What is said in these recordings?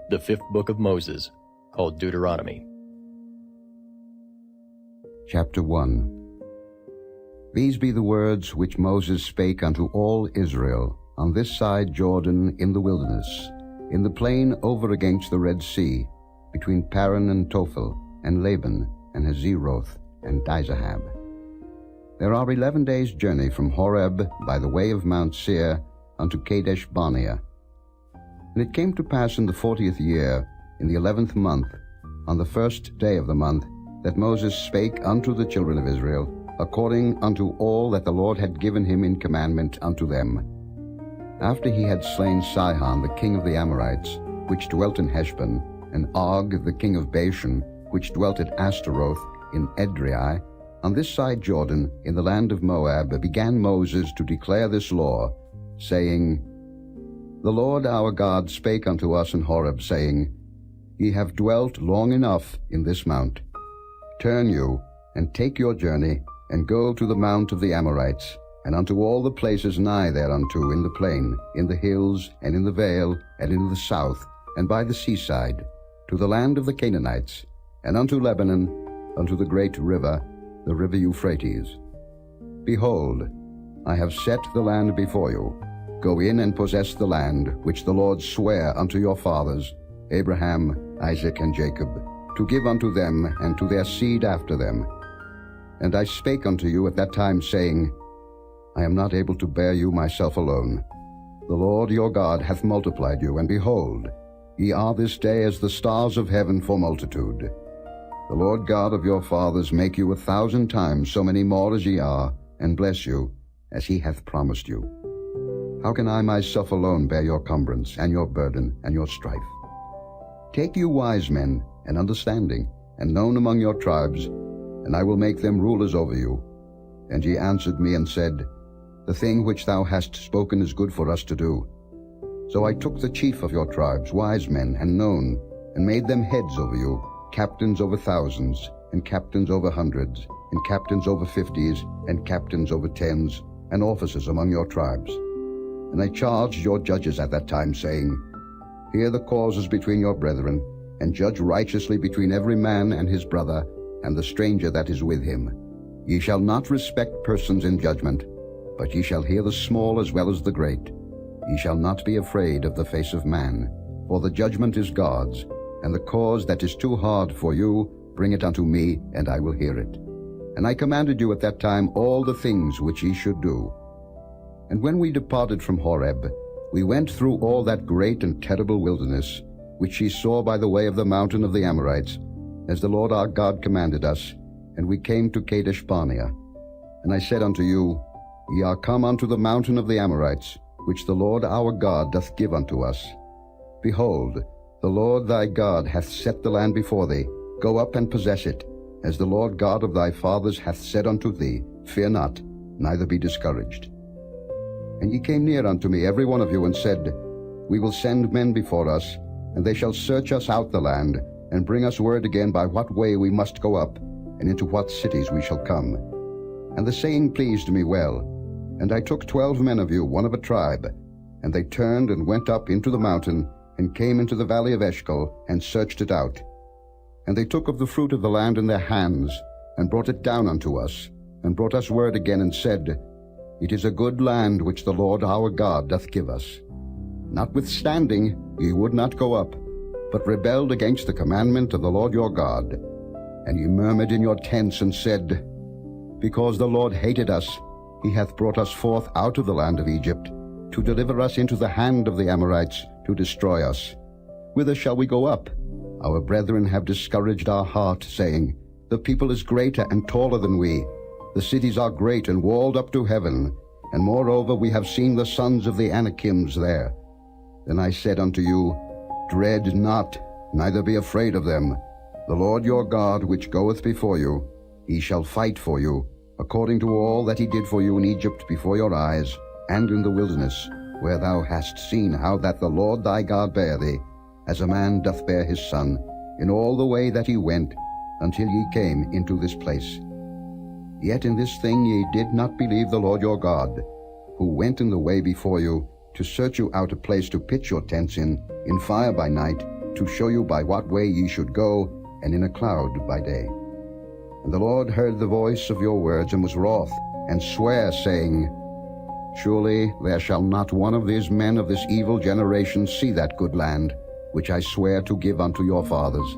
the fifth book of Moses, called Deuteronomy. Chapter 1. These be the words which Moses spake unto all Israel on this side Jordan in the wilderness, in the plain over against the Red Sea, between Paran and Tophel, and Laban, and Hazeroth, and Dizahab. There are 11 days' journey from Horeb by the way of Mount Seir unto Kadesh Barnea. And it came to pass in the 40th year, in the 11th month, on the first day of the month, that Moses spake unto the children of Israel, according unto all that the Lord had given him in commandment unto them. After he had slain Sihon the king of the Amorites, which dwelt in Heshbon, and Og the king of Bashan, which dwelt at Ashtaroth in Edrei, on this side Jordan, in the land of Moab, began Moses to declare this law, saying, The Lord our God spake unto us in Horeb, saying, Ye have dwelt long enough in this mount. Turn you, and take your journey, and go to the mount of the Amorites, and unto all the places nigh thereunto in the plain, in the hills, and in the vale, and in the south, and by the seaside, to the land of the Canaanites, and unto Lebanon, unto the great river, the river Euphrates. Behold, I have set the land before you. Go in and possess the land which the Lord sware unto your fathers, Abraham, Isaac, and Jacob, to give unto them and to their seed after them. And I spake unto you at that time, saying, I am not able to bear you myself alone. The Lord your God hath multiplied you, and behold, ye are this day as the stars of heaven for multitude. The Lord God of your fathers make you 1,000 times so many more as ye are, and bless you, as he hath promised you. How can I myself alone bear your cumbrance, and your burden, and your strife? Take you wise men, and understanding, and known among your tribes, and I will make them rulers over you. And ye answered me and said, The thing which thou hast spoken is good for us to do. So I took the chief of your tribes, wise men and known, and made them heads over you, captains over thousands, and captains over hundreds, and captains over 50s, and captains over 10s, and officers among your tribes. And I charged your judges at that time, saying, Hear the causes between your brethren, and judge righteously between every man and his brother, and the stranger that is with him. Ye shall not respect persons in judgment, but ye shall hear the small as well as the great. Ye shall not be afraid of the face of man, for the judgment is God's, and the cause that is too hard for you, bring it unto me, and I will hear it. And I commanded you at that time all the things which ye should do. And when we departed from Horeb, we went through all that great and terrible wilderness, which ye saw by the way of the mountain of the Amorites, as the Lord our God commanded us, and we came to Kadesh Barnea. And I said unto you, Ye are come unto the mountain of the Amorites, which the Lord our God doth give unto us. Behold, the Lord thy God hath set the land before thee. Go up and possess it, as the Lord God of thy fathers hath said unto thee. Fear not, neither be discouraged. And ye came near unto me, every one of you, and said, We will send men before us, and they shall search us out the land, and bring us word again by what way we must go up, and into what cities we shall come. And the saying pleased me well. And I took 12 men of you, one of a tribe, and they turned and went up into the mountain, and came into the valley of Eshcol, and searched it out. And they took of the fruit of the land in their hands, and brought it down unto us, and brought us word again, and said, It is a good land which the Lord our God doth give us. Notwithstanding, ye would not go up, but rebelled against the commandment of the Lord your God. And ye murmured in your tents, and said, Because the Lord hated us, he hath brought us forth out of the land of Egypt, to deliver us into the hand of the Amorites, to destroy us. Whither shall we go up? Our brethren have discouraged our heart, saying, The people is greater and taller than we. The cities are great and walled up to heaven, and moreover we have seen the sons of the Anakims there. Then I said unto you, Dread not, neither be afraid of them. The Lord your God, which goeth before you, he shall fight for you, according to all that he did for you in Egypt before your eyes, and in the wilderness, where thou hast seen how that the Lord thy God bare thee, as a man doth bear his son, in all the way that he went, until ye came into this place. Yet in this thing ye did not believe the Lord your God, who went in the way before you, to search you out a place to pitch your tents in fire by night, to show you by what way ye should go, and in a cloud by day. And the Lord heard the voice of your words, and was wroth, and sware, saying, Surely there shall not one of these men of this evil generation see that good land, which I swear to give unto your fathers.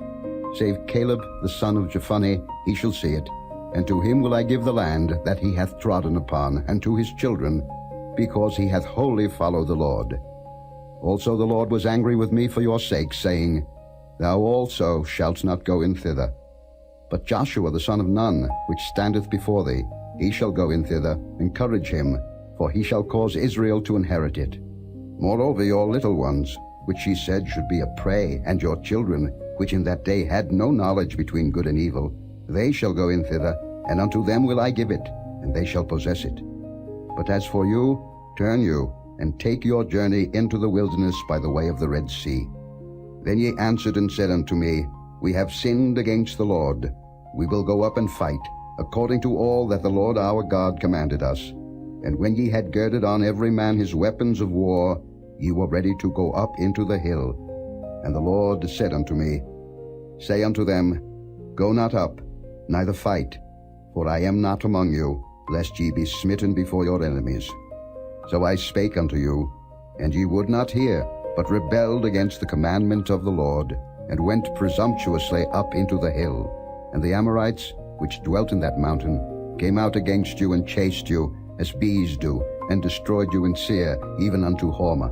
Save Caleb the son of Jephunneh, he shall see it, and to him will I give the land that he hath trodden upon, and to his children, because he hath wholly followed the Lord. Also the Lord was angry with me for your sake, saying, Thou also shalt not go in thither. But Joshua the son of Nun, which standeth before thee, he shall go in thither. Encourage him, for he shall cause Israel to inherit it. Moreover your little ones, which ye said should be a prey, and your children, which in that day had no knowledge between good and evil, they shall go in thither, and unto them will I give it, and they shall possess it. But as for you, turn you, and take your journey into the wilderness by the way of the Red Sea. Then ye answered and said unto me, We have sinned against the Lord. We will go up and fight, according to all that the Lord our God commanded us. And when ye had girded on every man his weapons of war, ye were ready to go up into the hill. And the Lord said unto me, Say unto them, Go not up, neither fight, for I am not among you, lest ye be smitten before your enemies. So I spake unto you, and ye would not hear, but rebelled against the commandment of the Lord, and went presumptuously up into the hill. And the Amorites, which dwelt in that mountain, came out against you and chased you, as bees do, and destroyed you in Seir, even unto Hormah.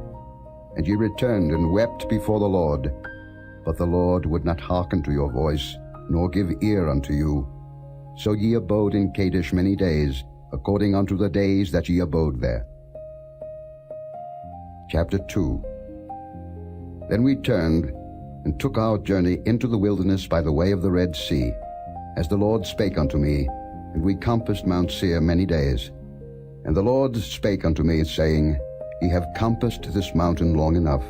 And ye returned and wept before the Lord. But the Lord would not hearken to your voice, nor give ear unto you. So ye abode in Kadesh many days, according unto the days that ye abode there. Chapter 2. Then we turned, and took our journey into the wilderness by the way of the Red Sea, as the Lord spake unto me, and we compassed Mount Seir many days. And the Lord spake unto me, saying, Ye have compassed this mountain long enough.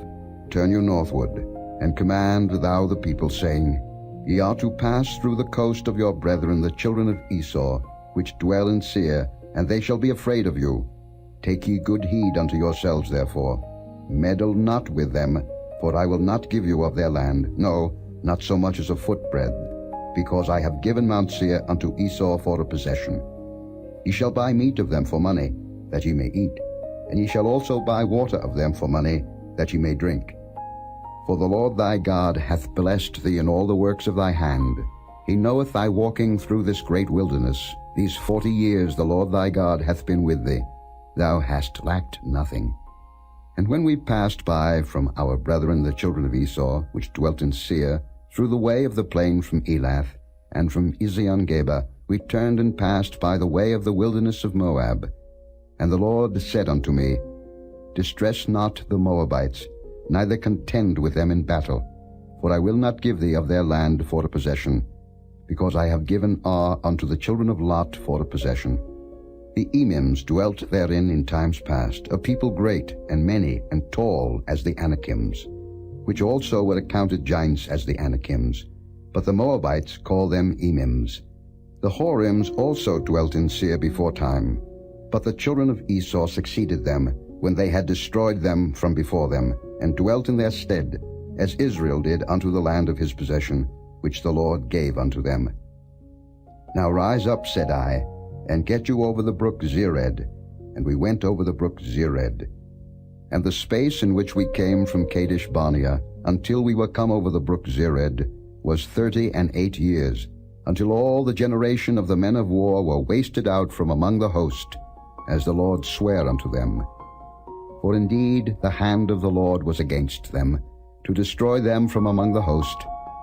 Turn you northward, and command thou the people, saying, Ye are to pass through the coast of your brethren the children of Esau, which dwell in Seir, and they shall be afraid of you. Take ye good heed unto yourselves, therefore. Meddle not with them, for I will not give you of their land, no, not so much as a footbreadth, because I have given Mount Seir unto Esau for a possession. Ye shall buy meat of them for money, that ye may eat, and ye shall also buy water of them for money, that ye may drink. For the Lord thy God hath blessed thee in all the works of thy hand. He knoweth thy walking through this great wilderness. These 40 years the Lord thy God hath been with thee. Thou hast lacked nothing. And when we passed by from our brethren the children of Esau, which dwelt in Seir, through the way of the plain from Elath, and from Ezion-Geber, we turned and passed by the way of the wilderness of Moab. And the Lord said unto me, Distress not the Moabites, neither contend with them in battle, for I will not give thee of their land for a possession, because I have given Ar unto the children of Lot for a possession. The Emims dwelt therein in times past, a people great and many and tall as the Anakims, which also were accounted giants as the Anakims, but the Moabites call them Emims. The Horims also dwelt in Seir before time, but the children of Esau succeeded them, when they had destroyed them from before them, and dwelt in their stead, as Israel did unto the land of his possession, which the Lord gave unto them. Now rise up, said I, and get you over the brook Zered. And we went over the brook Zered. And the space in which we came from Kadesh Barnea, until we were come over the brook Zered, was 38 years, until all the generation of the men of war were wasted out from among the host, as the Lord sware unto them. For indeed the hand of the Lord was against them, to destroy them from among the host,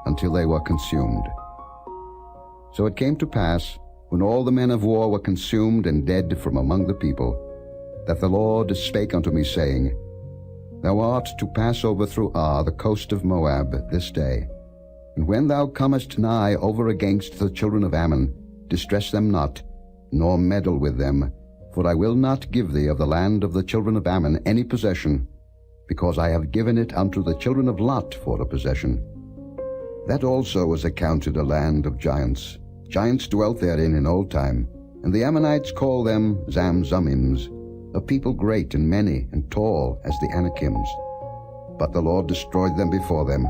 until they were consumed. So it came to pass, when all the men of war were consumed and dead from among the people, that the Lord spake unto me, saying, Thou art to pass over through Ar, the coast of Moab, this day. And when thou comest nigh over against the children of Ammon, distress them not, nor meddle with them, for I will not give thee of the land of the children of Ammon any possession, because I have given it unto the children of Lot for a possession. That also was accounted a land of giants. Giants dwelt therein in old time, and the Ammonites call them Zamzummims, a people great and many and tall as the Anakims. But the Lord destroyed them before them,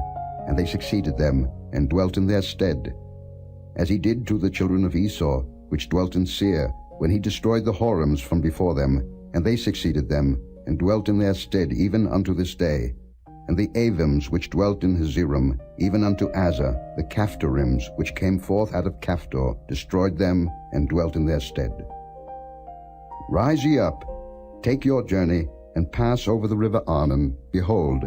and they succeeded them, and dwelt in their stead. As he did to the children of Esau, which dwelt in Seir, when he destroyed the whoredoms from before them, and they succeeded them, and dwelt in their stead even unto this day. And the Avims which dwelt in Hazerim, even unto Azar, the Caphtarims which came forth out of Caphtor, destroyed them, and dwelt in their stead. Rise ye up, take your journey, and pass over the river Arnon. Behold,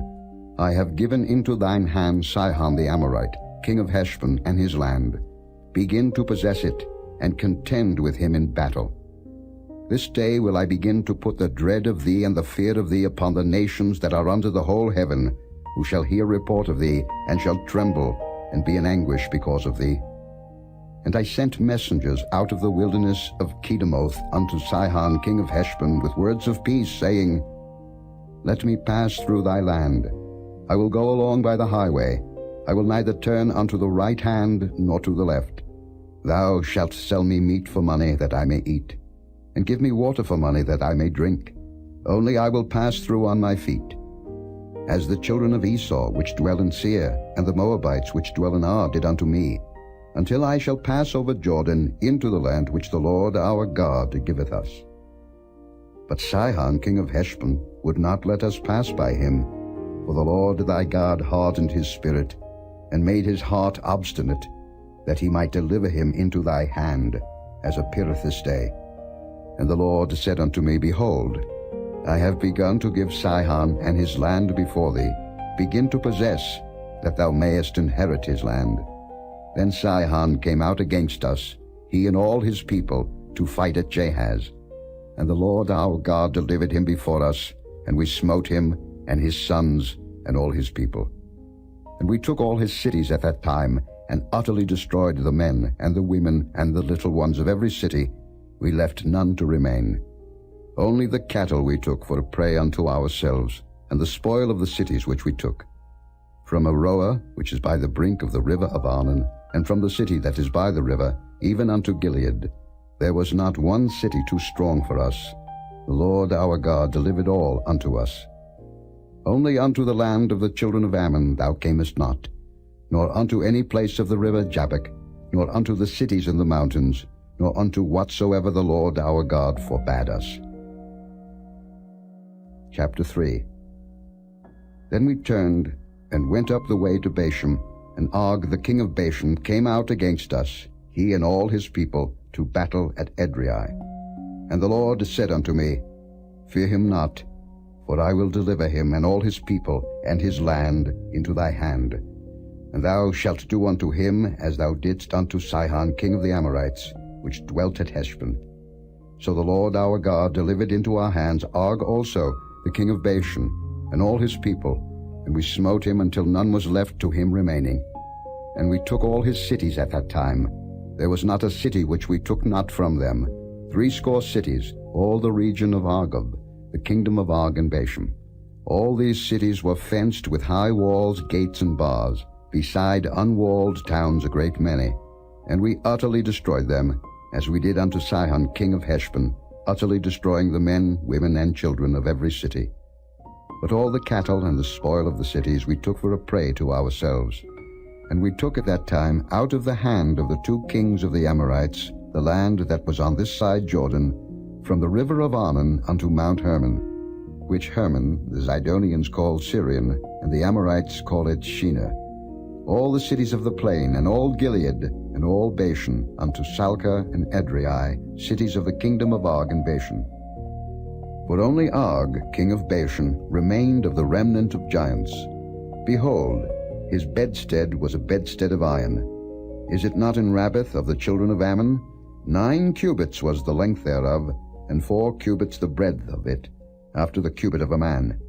I have given into thine hand Sihon the Amorite, king of Heshbon, and his land. Begin to possess it, and contend with him in battle. This day will I begin to put the dread of thee and the fear of thee upon the nations that are under the whole heaven, who shall hear report of thee, and shall tremble, and be in anguish because of thee. And I sent messengers out of the wilderness of Kedemoth unto Sihon king of Heshbon with words of peace, saying, Let me pass through thy land. I will go along by the highway. I will neither turn unto the right hand nor to the left. Thou shalt sell me meat for money that I may eat, and give me water for money that I may drink. Only I will pass through on my feet. As the children of Esau which dwell in Seir, and the Moabites which dwell in Ar did unto me, until I shall pass over Jordan into the land which the Lord our God giveth us. But Sihon king of Heshbon would not let us pass by him, for the Lord thy God hardened his spirit, and made his heart obstinate, that he might deliver him into thy hand, as appeareth this day. And the Lord said unto me, Behold, I have begun to give Sihon and his land before thee. Begin to possess, that thou mayest inherit his land. Then Sihon came out against us, he and all his people, to fight at Jahaz. And the Lord our God delivered him before us, and we smote him, and his sons, and all his people. And we took all his cities at that time, and utterly destroyed the men, and the women, and the little ones of every city. We left none to remain. Only the cattle we took for a prey unto ourselves, and the spoil of the cities which we took. From Aroah, which is by the brink of the river of Arnon, and from the city that is by the river, even unto Gilead, there was not one city too strong for us. The Lord our God delivered all unto us. Only unto the land of the children of Ammon thou camest not, nor unto any place of the river Jabbok, nor unto the cities in the mountains, nor unto whatsoever the Lord our God forbade us. Chapter 3. Then we turned and went up the way to Bashan, and Og the king of Bashan came out against us, he and all his people, to battle at Edrei. And the Lord said unto me, Fear him not, for I will deliver him and all his people and his land into thy hand. And thou shalt do unto him as thou didst unto Sihon king of the Amorites, which dwelt at Heshbon. So the Lord our God delivered into our hands Og also, the king of Bashan, and all his people, and we smote him until none was left to him remaining. And we took all his cities at that time. There was not a city which we took not from them, 80 cities, all the region of Argob, the kingdom of Og and Bashan. All these cities were fenced with high walls, gates, and bars, beside unwalled towns a great many. And we utterly destroyed them, as we did unto Sihon king of Heshbon, utterly destroying the men, women, and children of every city. But all the cattle and the spoil of the cities we took for a prey to ourselves. And we took at that time out of the hand of the 2 kings of the Amorites the land that was on this side Jordan, from the river of Arnon unto Mount Hermon, which Hermon the Zidonians call Syrian, and the Amorites call it Shinar. All the cities of the plain, and all Gilead, and all Bashan, unto Salcah and Edrei, cities of the kingdom of Og and Bashan. For only Og, king of Bashan, remained of the remnant of giants. Behold, his bedstead was a bedstead of iron. Is it not in Rabbath of the children of Ammon? 9 cubits was the length thereof, and 4 cubits the breadth of it, after the cubit of a man.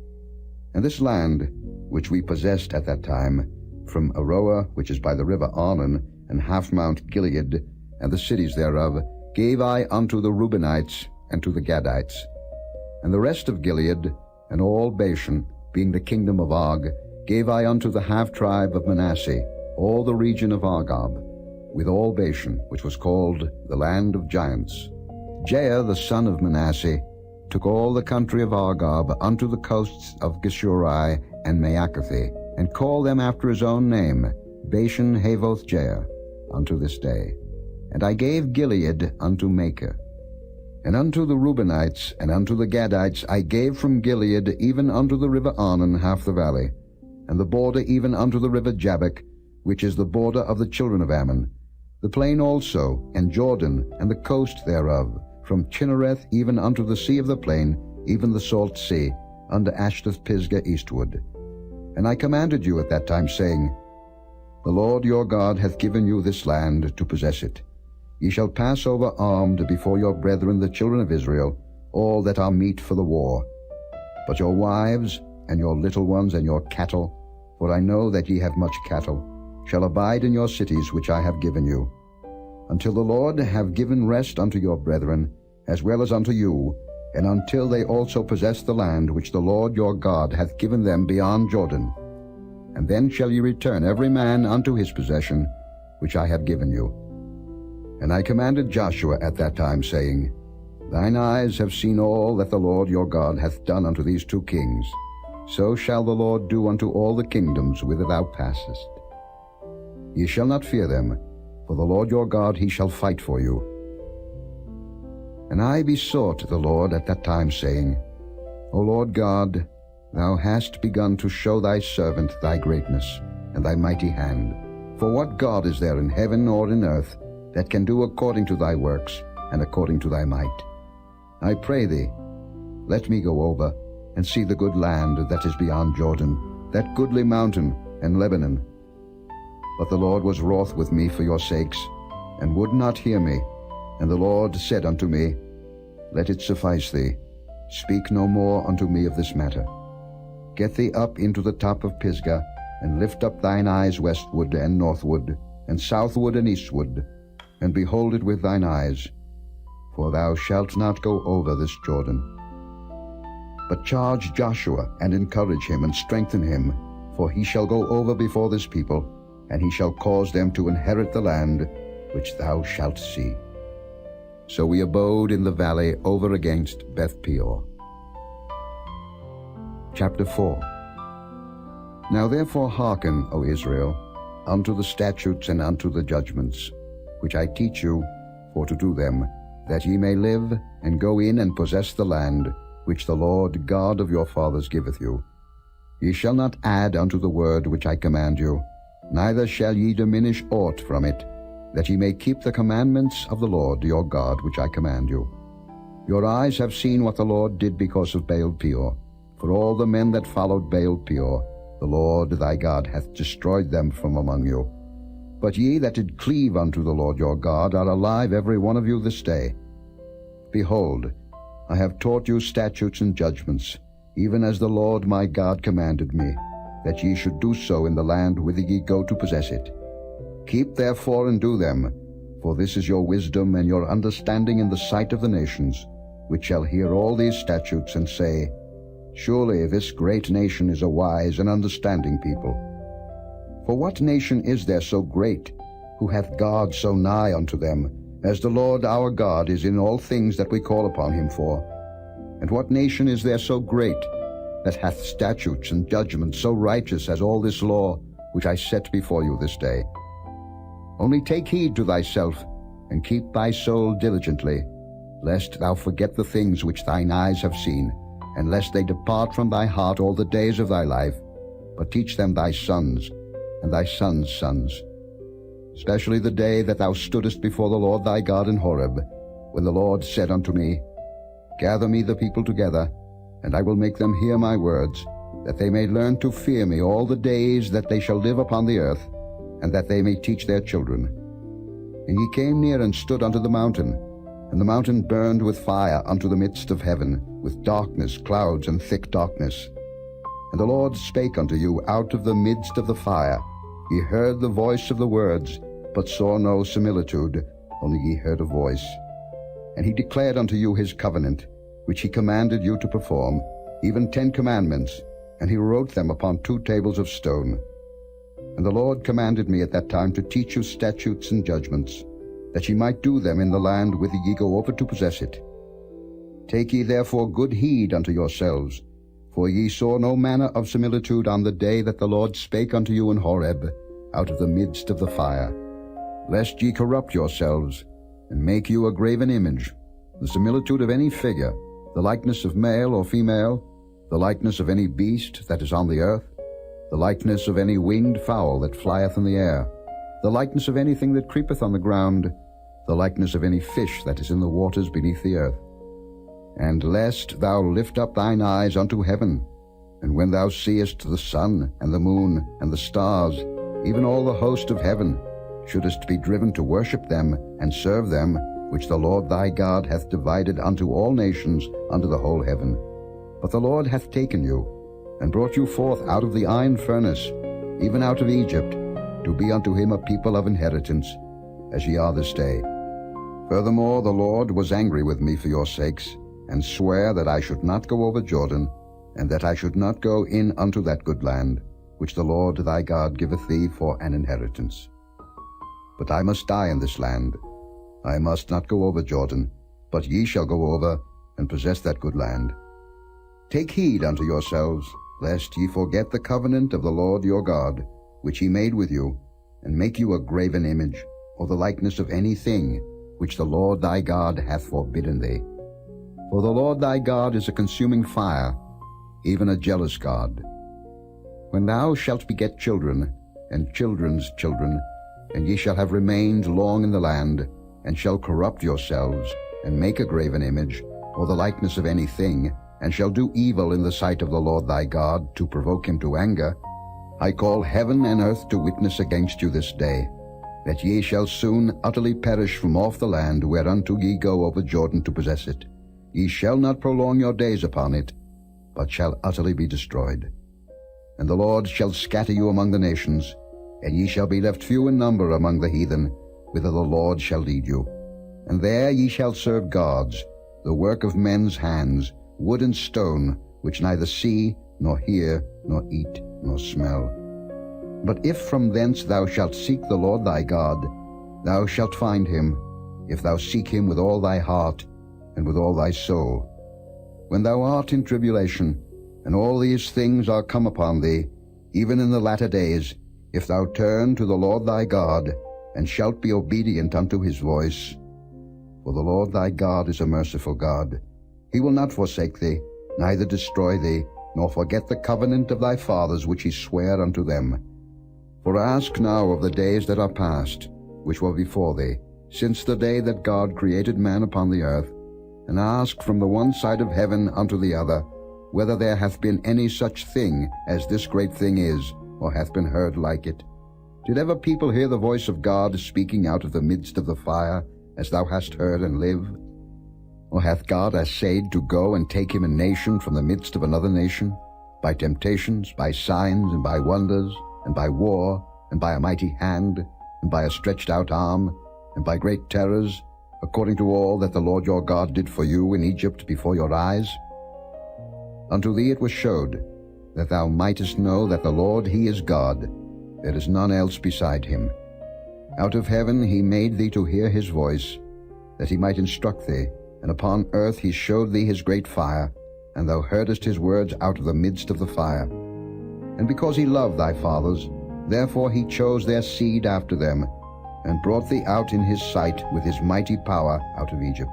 And this land, which we possessed at that time, from Aroah, which is by the river Arnon, and half Mount Gilead, and the cities thereof, gave I unto the Reubenites and to the Gadites. And the rest of Gilead, and all Bashan, being the kingdom of Og, gave I unto the half-tribe of Manasseh, all the region of Argob, with all Bashan, which was called the land of giants. Jair the son of Manasseh took all the country of Argob unto the coasts of Geshuri and Maacathi, and call them after his own name, Bashan Havoth Jair, unto this day. And I gave Gilead unto Machir. And unto the Reubenites and unto the Gadites I gave from Gilead even unto the river Arnon half the valley, and the border even unto the river Jabbok, which is the border of the children of Ammon, the plain also, and Jordan, and the coast thereof, from Chinnereth even unto the sea of the plain, even the salt sea, unto Ashdoth Pisgah eastward. And I commanded you at that time, saying, The Lord your God hath given you this land to possess it. Ye shall pass over armed before your brethren the children of Israel, all that are meet for the war. But your wives, and your little ones, and your cattle, for I know that ye have much cattle, shall abide in your cities which I have given you, until the Lord have given rest unto your brethren, as well as unto you, and until they also possess the land which the Lord your God hath given them beyond Jordan. And then shall ye return every man unto his possession, which I have given you. And I commanded Joshua at that time, saying, Thine eyes have seen all that the Lord your God hath done unto these two kings. So shall the Lord do unto all the kingdoms whither thou passest. Ye shall not fear them, for the Lord your God he shall fight for you. And I besought the Lord at that time, saying, O Lord God, thou hast begun to show thy servant thy greatness, and thy mighty hand. For what God is there in heaven or in earth that can do according to thy works, and according to thy might? I pray thee, let me go over, and see the good land that is beyond Jordan, that goodly mountain, and Lebanon. But the Lord was wroth with me for your sakes, and would not hear me. And the Lord said unto me, Let it suffice thee. Speak no more unto me of this matter. Get thee up into the top of Pisgah, and lift up thine eyes westward and northward, and southward and eastward, and behold it with thine eyes. For thou shalt not go over this Jordan. But charge Joshua, and encourage him, and strengthen him, for he shall go over before this people, and he shall cause them to inherit the land which thou shalt see. So we abode in the valley over against Beth Peor. Chapter 4. Now therefore hearken, O Israel, unto the statutes and unto the judgments, which I teach you, for to do them, that ye may live, and go in and possess the land, which the Lord God of your fathers giveth you. Ye shall not add unto the word which I command you, neither shall ye diminish aught from it, that ye may keep the commandments of the Lord your God which I command you. Your eyes have seen what the Lord did because of Baal Peor. For all the men that followed Baal Peor, the Lord thy God hath destroyed them from among you. But ye that did cleave unto the Lord your God are alive every one of you this day. Behold, I have taught you statutes and judgments, even as the Lord my God commanded me, that ye should do so in the land whither ye go to possess it. Keep therefore and do them, for this is your wisdom and your understanding in the sight of the nations, which shall hear all these statutes and say, Surely this great nation is a wise and understanding people. For what nation is there so great, who hath God so nigh unto them, as the Lord our God is in all things that we call upon him for? And what nation is there so great, that hath statutes and judgments so righteous as all this law, which I set before you this day? Only take heed to thyself, and keep thy soul diligently, lest thou forget the things which thine eyes have seen, and lest they depart from thy heart all the days of thy life, but teach them thy sons, and thy sons' sons. Especially the day that thou stoodest before the Lord thy God in Horeb, when the Lord said unto me, Gather me the people together, and I will make them hear my words, that they may learn to fear me all the days that they shall live upon the earth, and that they may teach their children. And he came near and stood unto the mountain, and the mountain burned with fire unto the midst of heaven, with darkness, clouds, and thick darkness. And the Lord spake unto you out of the midst of the fire. Ye heard the voice of the words, but saw no similitude, only ye heard a voice. And he declared unto you his covenant, which he commanded you to perform, even 10 commandments, and he wrote them upon 2 tables of stone. And the Lord commanded me at that time to teach you statutes and judgments, that ye might do them in the land whither ye go over to possess it. Take ye therefore good heed unto yourselves, For ye saw no manner of similitude on the day that the Lord spake unto you in Horeb, out of the midst of the fire, lest ye corrupt yourselves, and make you a graven image, the similitude of any figure, the likeness of male or female, the likeness of any beast that is on the earth, the likeness of any winged fowl that flieth in the air, the likeness of anything that creepeth on the ground, the likeness of any fish that is in the waters beneath the earth. And lest thou lift up thine eyes unto heaven, and when thou seest the sun and the moon and the stars, even all the host of heaven, shouldest be driven to worship them and serve them, which the Lord thy God hath divided unto all nations under the whole heaven. But the Lord hath taken you, and brought you forth out of the iron furnace, even out of Egypt, to be unto him a people of inheritance, as ye are this day. Furthermore, the Lord was angry with me for your sakes, and sware that I should not go over Jordan, and that I should not go in unto that good land, which the Lord thy God giveth thee for an inheritance. But I must die in this land. I must not go over Jordan, but ye shall go over, and possess that good land. Take heed unto yourselves, lest ye forget the covenant of the Lord your God, which he made with you, and make you a graven image, or the likeness of any thing, which the Lord thy God hath forbidden thee. For the Lord thy God is a consuming fire, even a jealous God. When thou shalt beget children, and children's children, and ye shall have remained long in the land, and shall corrupt yourselves, and make a graven image, or the likeness of any thing, and shall do evil in the sight of the Lord thy God, to provoke him to anger, I call heaven and earth to witness against you this day, that ye shall soon utterly perish from off the land whereunto ye go over Jordan to possess it. Ye shall not prolong your days upon it, but shall utterly be destroyed. And the Lord shall scatter you among the nations, and ye shall be left few in number among the heathen, whither the Lord shall lead you. And there ye shall serve gods, the work of men's hands, wood and stone, which neither see, nor hear, nor eat, nor smell. But if from thence thou shalt seek the Lord thy God, thou shalt find him, if thou seek him with all thy heart, and with all thy soul. When thou art in tribulation, and all these things are come upon thee, even in the latter days, if thou turn to the Lord thy God, and shalt be obedient unto his voice. For the Lord thy God is a merciful God. He will not forsake thee, neither destroy thee, nor forget the covenant of thy fathers which he sware unto them. For ask now of the days that are past, which were before thee, since the day that God created man upon the earth, and ask from the one side of heaven unto the other, whether there hath been any such thing as this great thing is, or hath been heard like it. Did ever people hear the voice of God speaking out of the midst of the fire, as thou hast heard and live? Or hath God essayed to go and take him a nation from the midst of another nation, by temptations, by signs, and by wonders, and by war, and by a mighty hand, and by a stretched out arm, and by great terrors, according to all that the Lord your God did for you in Egypt before your eyes? Unto thee it was showed, that thou mightest know that the Lord he is God, there is none else beside him. Out of heaven he made thee to hear his voice, that he might instruct thee, and upon earth he showed thee his great fire, and thou heardest his words out of the midst of the fire. And because he loved thy fathers, therefore he chose their seed after them, and brought thee out in his sight with his mighty power out of Egypt,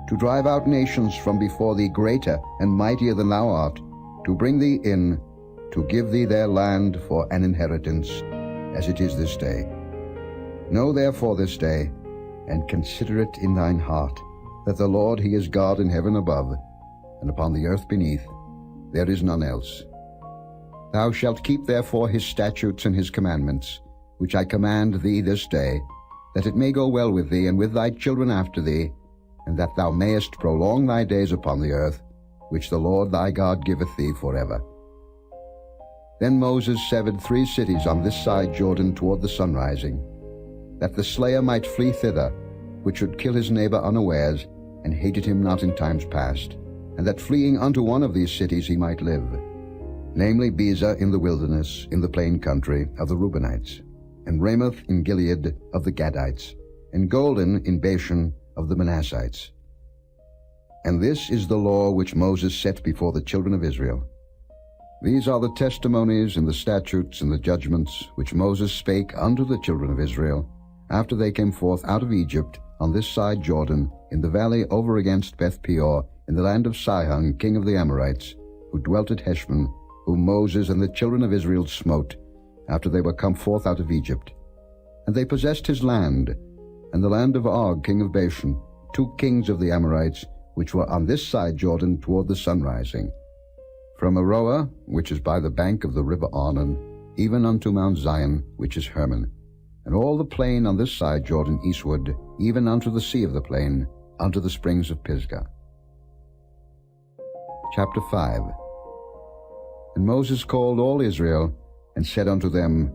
to drive out nations from before thee greater and mightier than thou art, to bring thee in, to give thee their land for an inheritance, as it is this day. Know therefore this day, and consider it in thine heart, that the Lord he is God in heaven above, and upon the earth beneath, there is none else. Thou shalt keep therefore his statutes and his commandments, which I command thee this day, that it may go well with thee and with thy children after thee, and that thou mayest prolong thy days upon the earth, which the Lord thy God giveth thee forever. Then Moses severed 3 cities on this side Jordan toward the sunrising, that the slayer might flee thither, which should kill his neighbor unawares, and hated him not in times past, and that fleeing unto one of these cities he might live, namely Bezer in the wilderness, in the plain country of the Reubenites, and Ramoth in Gilead of the Gadites, and Golden in Bashan of the Manassites. And this is the law which Moses set before the children of Israel, These are the testimonies and the statutes and the judgments which Moses spake unto the children of Israel, after they came forth out of Egypt on this side Jordan, in the valley over against Beth Peor, in the land of Sihon, king of the Amorites, who dwelt at Heshbon, whom Moses and the children of Israel smote, after they were come forth out of Egypt. And they possessed his land, and the land of Og, king of Bashan, 2 kings of the Amorites, which were on this side Jordan toward the sunrising. From Aroah, which is by the bank of the river Arnon, even unto Mount Zion, which is Hermon, and all the plain on this side Jordan eastward, even unto the sea of the plain, unto the springs of Pisgah. Chapter 5. And Moses called all Israel, and said unto them,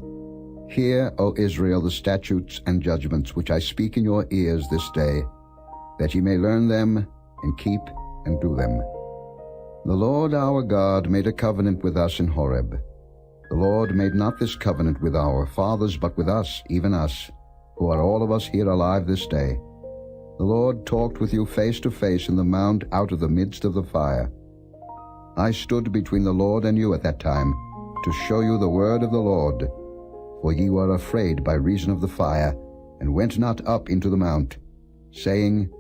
Hear, O Israel, the statutes and judgments which I speak in your ears this day, that ye may learn them, and keep and do them. The Lord our God made a covenant with us in Horeb. The Lord made not this covenant with our fathers, but with us, even us, who are all of us here alive this day. The Lord talked with you face to face in the mount out of the midst of the fire. I stood between the Lord and you at that time, to show you the word of the Lord. For ye were afraid by reason of the fire, and went not up into the mount, saying,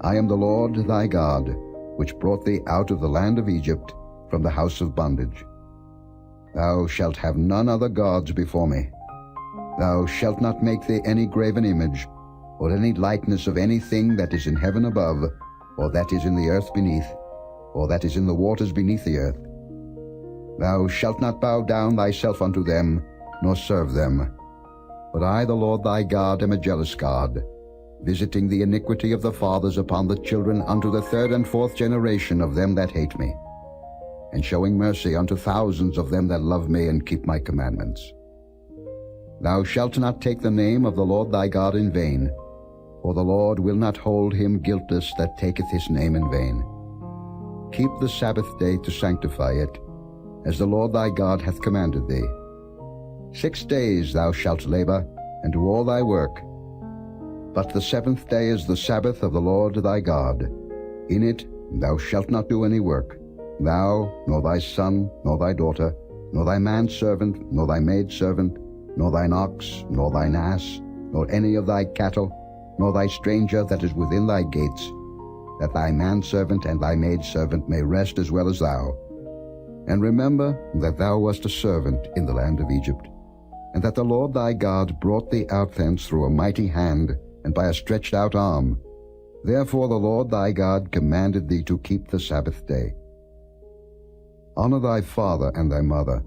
I am the Lord thy God, which brought thee out of the land of Egypt, from the house of bondage. Thou shalt have none other gods before me. Thou shalt not make thee any graven image, or any likeness of anything that is in heaven above, or that is in the earth beneath, or that is in the waters beneath the earth. Thou shalt not bow down thyself unto them, nor serve them. But I, the Lord thy God, am a jealous God, visiting the iniquity of the fathers upon the children unto the 3rd and 4th generation of them that hate me, and showing mercy unto thousands of them that love me and keep my commandments. Thou shalt not take the name of the Lord thy God in vain, for the Lord will not hold him guiltless that taketh his name in vain. Keep the Sabbath day to sanctify it, as the Lord thy God hath commanded thee. 6 days thou shalt labor, and do all thy work. But the 7th day is the Sabbath of the Lord thy God. In it thou shalt not do any work, thou, nor thy son, nor thy daughter, nor thy manservant, nor thy maidservant, nor thine ox, nor thine ass, nor any of thy cattle, nor thy stranger that is within thy gates, that thy manservant and thy maidservant may rest as well as thou. And remember that thou wast a servant in the land of Egypt, and that the Lord thy God brought thee out thence through a mighty hand, and by a stretched out arm. Therefore the Lord thy God commanded thee to keep the Sabbath day. Honor thy father and thy mother,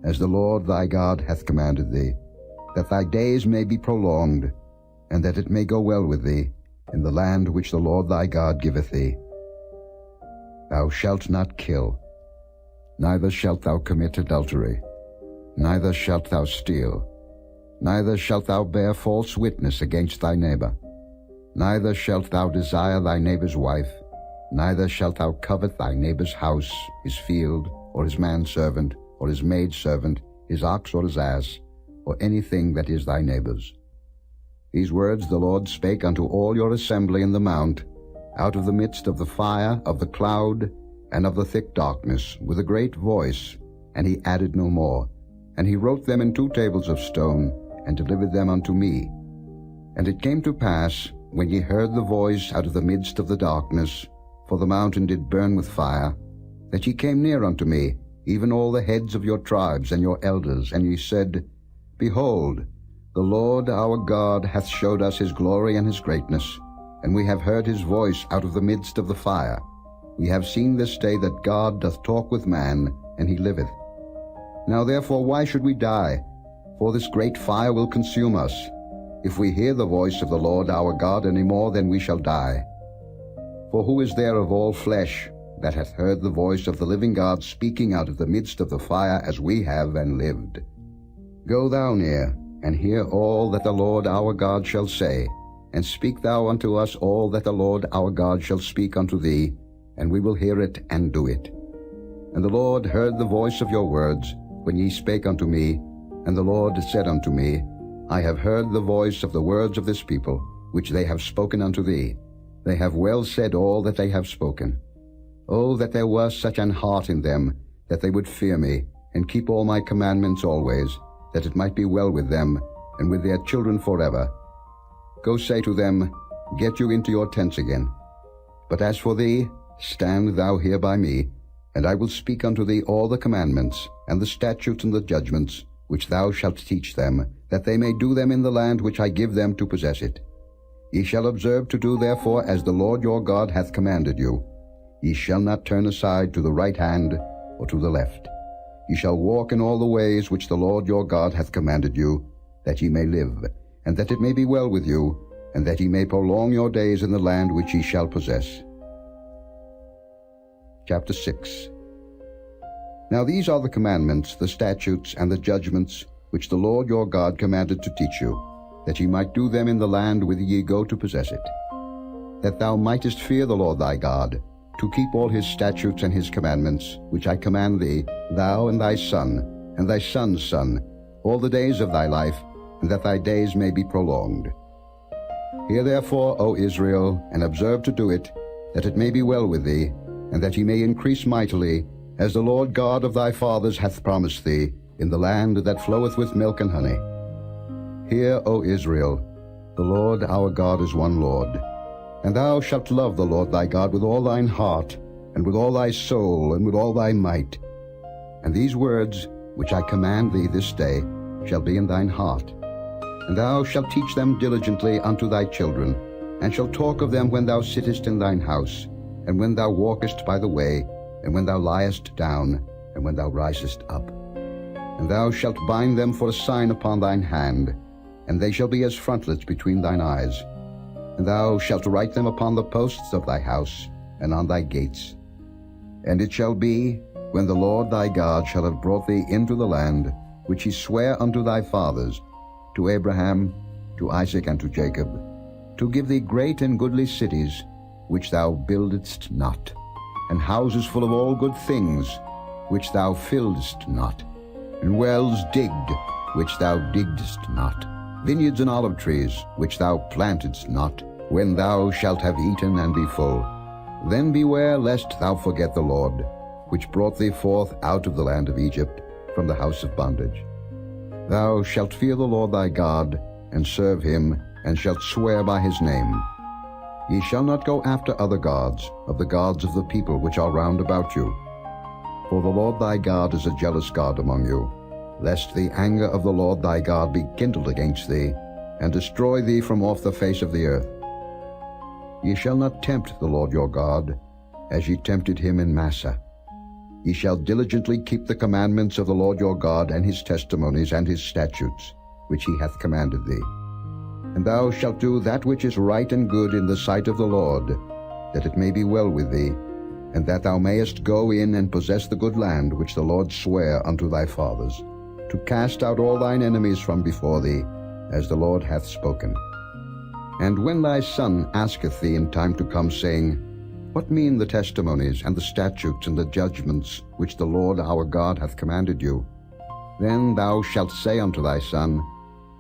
as the Lord thy God hath commanded thee, that thy days may be prolonged, and that it may go well with thee, in the land which the Lord thy God giveth thee. Thou shalt not kill, neither shalt thou commit adultery, neither shalt thou steal, neither shalt thou bear false witness against thy neighbor, neither shalt thou desire thy neighbor's wife, neither shalt thou covet thy neighbor's house, his field, or his manservant, or his maidservant, his ox or his ass, or anything that is thy neighbor's. These words the Lord spake unto all your assembly in the mount, out of the midst of the fire, of the cloud, and of the thick darkness, with a great voice, and he added no more. And he wrote them in 2 tables of stone, and delivered them unto me. And it came to pass, when ye heard the voice out of the midst of the darkness, for the mountain did burn with fire, that ye came near unto me, even all the heads of your tribes and your elders, and ye said, Behold, the Lord our God hath showed us his glory and his greatness, and we have heard his voice out of the midst of the fire. We have seen this day that God doth talk with man, and he liveth. Now therefore why should we die? For this great fire will consume us. If we hear the voice of the Lord our God any more, then we shall die. For who is there of all flesh that hath heard the voice of the living God speaking out of the midst of the fire as we have and lived? Go thou near, and hear all that the Lord our God shall say, and speak thou unto us all that the Lord our God shall speak unto thee, and we will hear it and do it. And the Lord heard the voice of your words, when ye spake unto me, and the Lord said unto me, I have heard the voice of the words of this people, which they have spoken unto thee. They have well said all that they have spoken. Oh, that there were such an heart in them, that they would fear me, and keep all my commandments always, that it might be well with them, and with their children forever. Go say to them, Get you into your tents again. But as for thee, stand thou here by me, and I will speak unto thee all the commandments, and the statutes and the judgments, which thou shalt teach them, that they may do them in the land which I give them to possess it. Ye shall observe to do therefore as the Lord your God hath commanded you. Ye shall not turn aside to the right hand or to the left. Ye shall walk in all the ways which the Lord your God hath commanded you, that ye may live, and that it may be well with you, and that ye may prolong your days in the land which ye shall possess. Chapter 6. Now these are the commandments, the statutes, and the judgments, which the Lord your God commanded to teach you, that ye might do them in the land whither ye go to possess it. That thou mightest fear the Lord thy God, to keep all his statutes and his commandments, which I command thee, thou and thy son, and thy son's son, all the days of thy life, and that thy days may be prolonged. Hear therefore, O Israel, and observe to do it, that it may be well with thee, and that ye may increase mightily, as the Lord God of thy fathers hath promised thee, in the land that floweth with milk and honey. Hear, O Israel, the Lord our God is one Lord. And thou shalt love the Lord thy God with all thine heart, and with all thy soul, and with all thy might. And these words, which I command thee this day, shall be in thine heart. And thou shalt teach them diligently unto thy children, and shalt talk of them when thou sittest in thine house, and when thou walkest by the way, and when thou liest down, and when thou risest up. And thou shalt bind them for a sign upon thine hand, and they shall be as frontlets between thine eyes. And thou shalt write them upon the posts of thy house, and on thy gates. And it shall be, when the Lord thy God shall have brought thee into the land, which he sware unto thy fathers, to Abraham, to Isaac, and to Jacob, to give thee great and goodly cities, which thou buildedst not, and houses full of all good things, which thou filledst not, and wells digged, which thou diggedst not, vineyards and olive trees, which thou plantedst not, when thou shalt have eaten and be full. Then beware lest thou forget the Lord, which brought thee forth out of the land of Egypt, from the house of bondage. Thou shalt fear the Lord thy God, and serve him, and shalt swear by his name. Ye shall not go after other gods, of the gods of the people which are round about you. For the Lord thy God is a jealous God among you, lest the anger of the Lord thy God be kindled against thee, and destroy thee from off the face of the earth. Ye shall not tempt the Lord your God, as ye tempted him in Massah. Ye shall diligently keep the commandments of the Lord your God, and his testimonies, and his statutes, which he hath commanded thee. And thou shalt do that which is right and good in the sight of the Lord, that it may be well with thee, and that thou mayest go in and possess the good land which the Lord sware unto thy fathers, to cast out all thine enemies from before thee, as the Lord hath spoken. And when thy son asketh thee in time to come, saying, What mean the testimonies, and the statutes, and the judgments, which the Lord our God hath commanded you? Then thou shalt say unto thy son,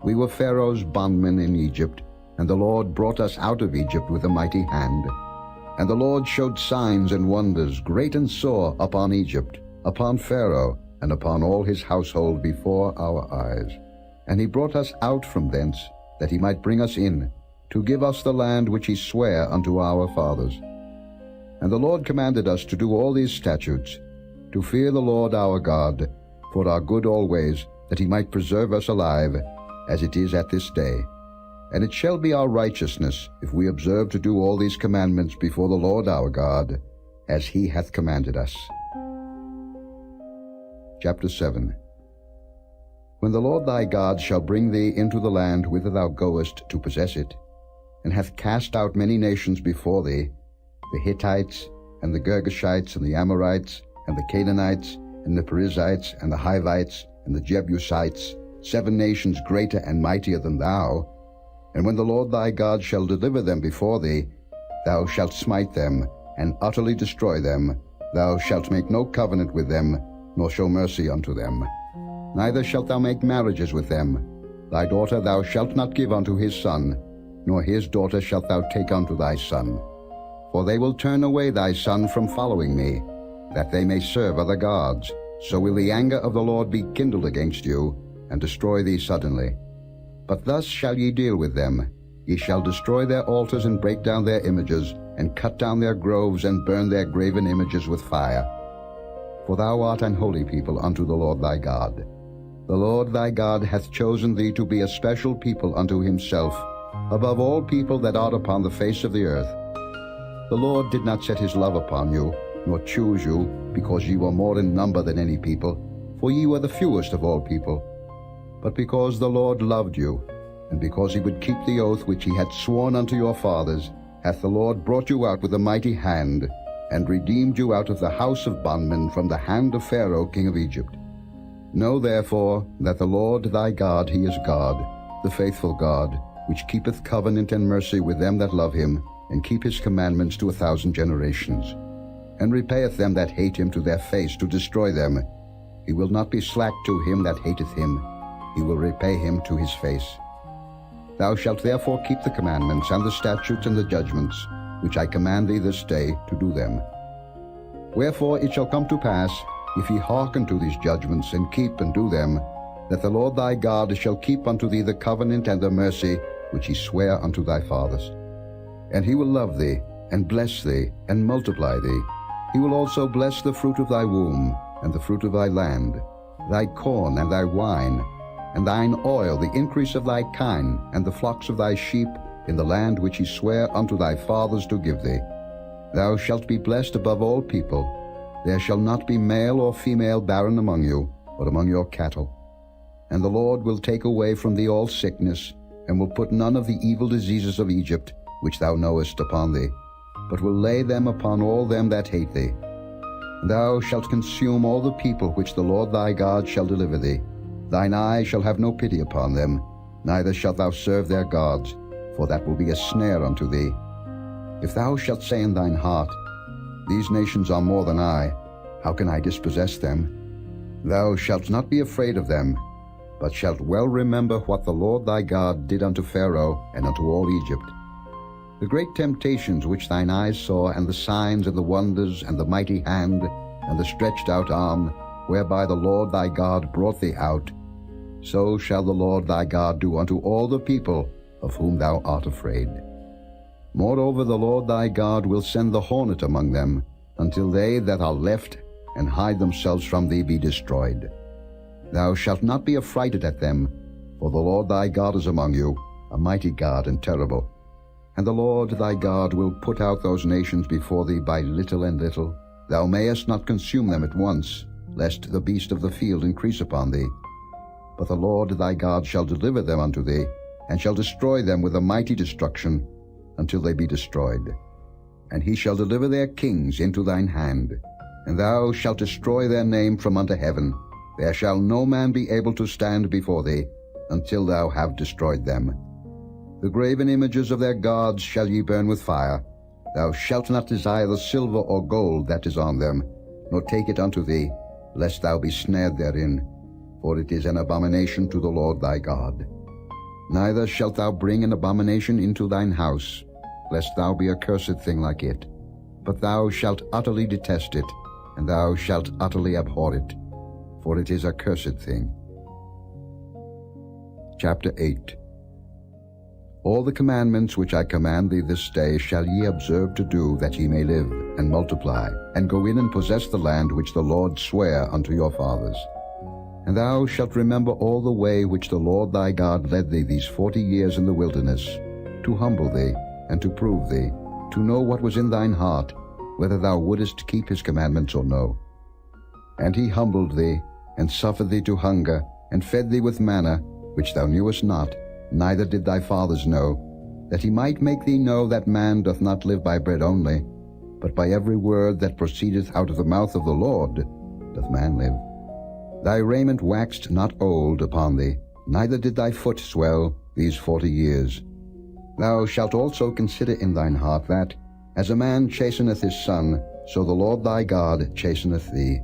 We were Pharaoh's bondmen in Egypt, and the Lord brought us out of Egypt with a mighty hand. And the Lord showed signs and wonders, great and sore, upon Egypt, upon Pharaoh, and upon all his household before our eyes. And he brought us out from thence, that he might bring us in, to give us the land which he sware unto our fathers. And the Lord commanded us to do all these statutes, to fear the Lord our God, for our good always, that he might preserve us alive, as it is at this day. And it shall be our righteousness, if we observe to do all these commandments before the Lord our God, as he hath commanded us. Chapter 7. When the Lord thy God shall bring thee into the land whither thou goest to possess it, and hath cast out many nations before thee, the Hittites, and the Girgashites, and the Amorites, and the Canaanites, and the Perizzites, and the Hivites, and the Jebusites, 7 nations greater and mightier than thou, and when the Lord thy God shall deliver them before thee, thou shalt smite them, and utterly destroy them. Thou shalt make no covenant with them, nor show mercy unto them. Neither shalt thou make marriages with them. Thy daughter thou shalt not give unto his son, nor his daughter shalt thou take unto thy son. For they will turn away thy son from following me, that they may serve other gods. So will the anger of the Lord be kindled against you, and destroy thee suddenly. But thus shall ye deal with them. Ye shall destroy their altars, and break down their images, and cut down their groves, and burn their graven images with fire. For thou art an holy people unto the Lord thy God. The Lord thy God hath chosen thee to be a special people unto himself, above all people that are upon the face of the earth. The Lord did not set his love upon you, nor choose you, because ye were more in number than any people, for ye were the fewest of all people. But because the Lord loved you, and because he would keep the oath which he had sworn unto your fathers, hath the Lord brought you out with a mighty hand, and redeemed you out of the house of bondmen from the hand of Pharaoh king of Egypt. Know therefore that the Lord thy God, he is God, the faithful God, which keepeth covenant and mercy with them that love him, and keep his commandments to 1,000 generations, and repayeth them that hate him to their face to destroy them. He will not be slack to him that hateth him. He will repay him to his face. Thou shalt therefore keep the commandments and the statutes and the judgments, which I command thee this day, to do them. Wherefore it shall come to pass, if ye hearken to these judgments, and keep and do them, that the Lord thy God shall keep unto thee the covenant and the mercy which he sware unto thy fathers. And he will love thee, and bless thee, and multiply thee. He will also bless the fruit of thy womb, and the fruit of thy land, thy corn and thy wine, and thine oil, the increase of thy kine, and the flocks of thy sheep, in the land which he sware unto thy fathers to give thee. Thou shalt be blessed above all people. There shall not be male or female barren among you, but among your cattle. And the Lord will take away from thee all sickness, and will put none of the evil diseases of Egypt, which thou knowest, upon thee, but will lay them upon all them that hate thee. And thou shalt consume all the people which the Lord thy God shall deliver thee. Thine eye shall have no pity upon them, neither shalt thou serve their gods, for that will be a snare unto thee. If thou shalt say in thine heart, These nations are more than I, how can I dispossess them? Thou shalt not be afraid of them, but shalt well remember what the Lord thy God did unto Pharaoh and unto all Egypt. The great temptations which thine eyes saw, and the signs and the wonders, and the mighty hand, and the stretched out arm, whereby the Lord thy God brought thee out, so shall the Lord thy God do unto all the people of whom thou art afraid. Moreover, the Lord thy God will send the hornet among them, until they that are left and hide themselves from thee be destroyed. Thou shalt not be affrighted at them, for the Lord thy God is among you, a mighty God and terrible. And the Lord thy God will put out those nations before thee by little and little. Thou mayest not consume them at once, lest the beast of the field increase upon thee. But the Lord thy God shall deliver them unto thee, and shall destroy them with a mighty destruction, until they be destroyed. And he shall deliver their kings into thine hand, and thou shalt destroy their name from under heaven. There shall no man be able to stand before thee, until thou have destroyed them. The graven images of their gods shall ye burn with fire. Thou shalt not desire the silver or gold that is on them, nor take it unto thee, lest thou be snared therein, for it is an abomination to the Lord thy God. Neither shalt thou bring an abomination into thine house, lest thou be a cursed thing like it. But thou shalt utterly detest it, and thou shalt utterly abhor it, for it is a cursed thing. Chapter 8. All the commandments which I command thee this day shall ye observe to do, that ye may live, and multiply, and go in and possess the land which the Lord sware unto your fathers. And thou shalt remember all the way which the Lord thy God led thee these 40 years in the wilderness, to humble thee, and to prove thee, to know what was in thine heart, whether thou wouldest keep his commandments or no. And he humbled thee, and suffered thee to hunger, and fed thee with manna, which thou knewest not, neither did thy fathers know, that he might make thee know that man doth not live by bread only, but by every word that proceedeth out of the mouth of the Lord doth man live. Thy raiment waxed not old upon thee, neither did thy foot swell these 40 years. Thou shalt also consider in thine heart that, as a man chasteneth his son, so the Lord thy God chasteneth thee.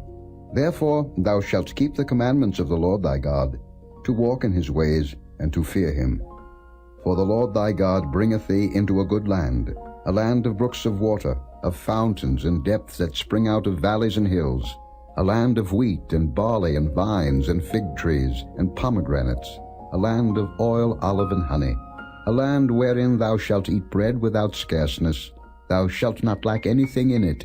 Therefore thou shalt keep the commandments of the Lord thy God, to walk in his ways, and to fear him. For the Lord thy God bringeth thee into a good land, a land of brooks of water, of fountains and depths that spring out of valleys and hills, a land of wheat and barley and vines and fig trees and pomegranates, a land of oil, olive, and honey, a land wherein thou shalt eat bread without scarceness, thou shalt not lack anything in it,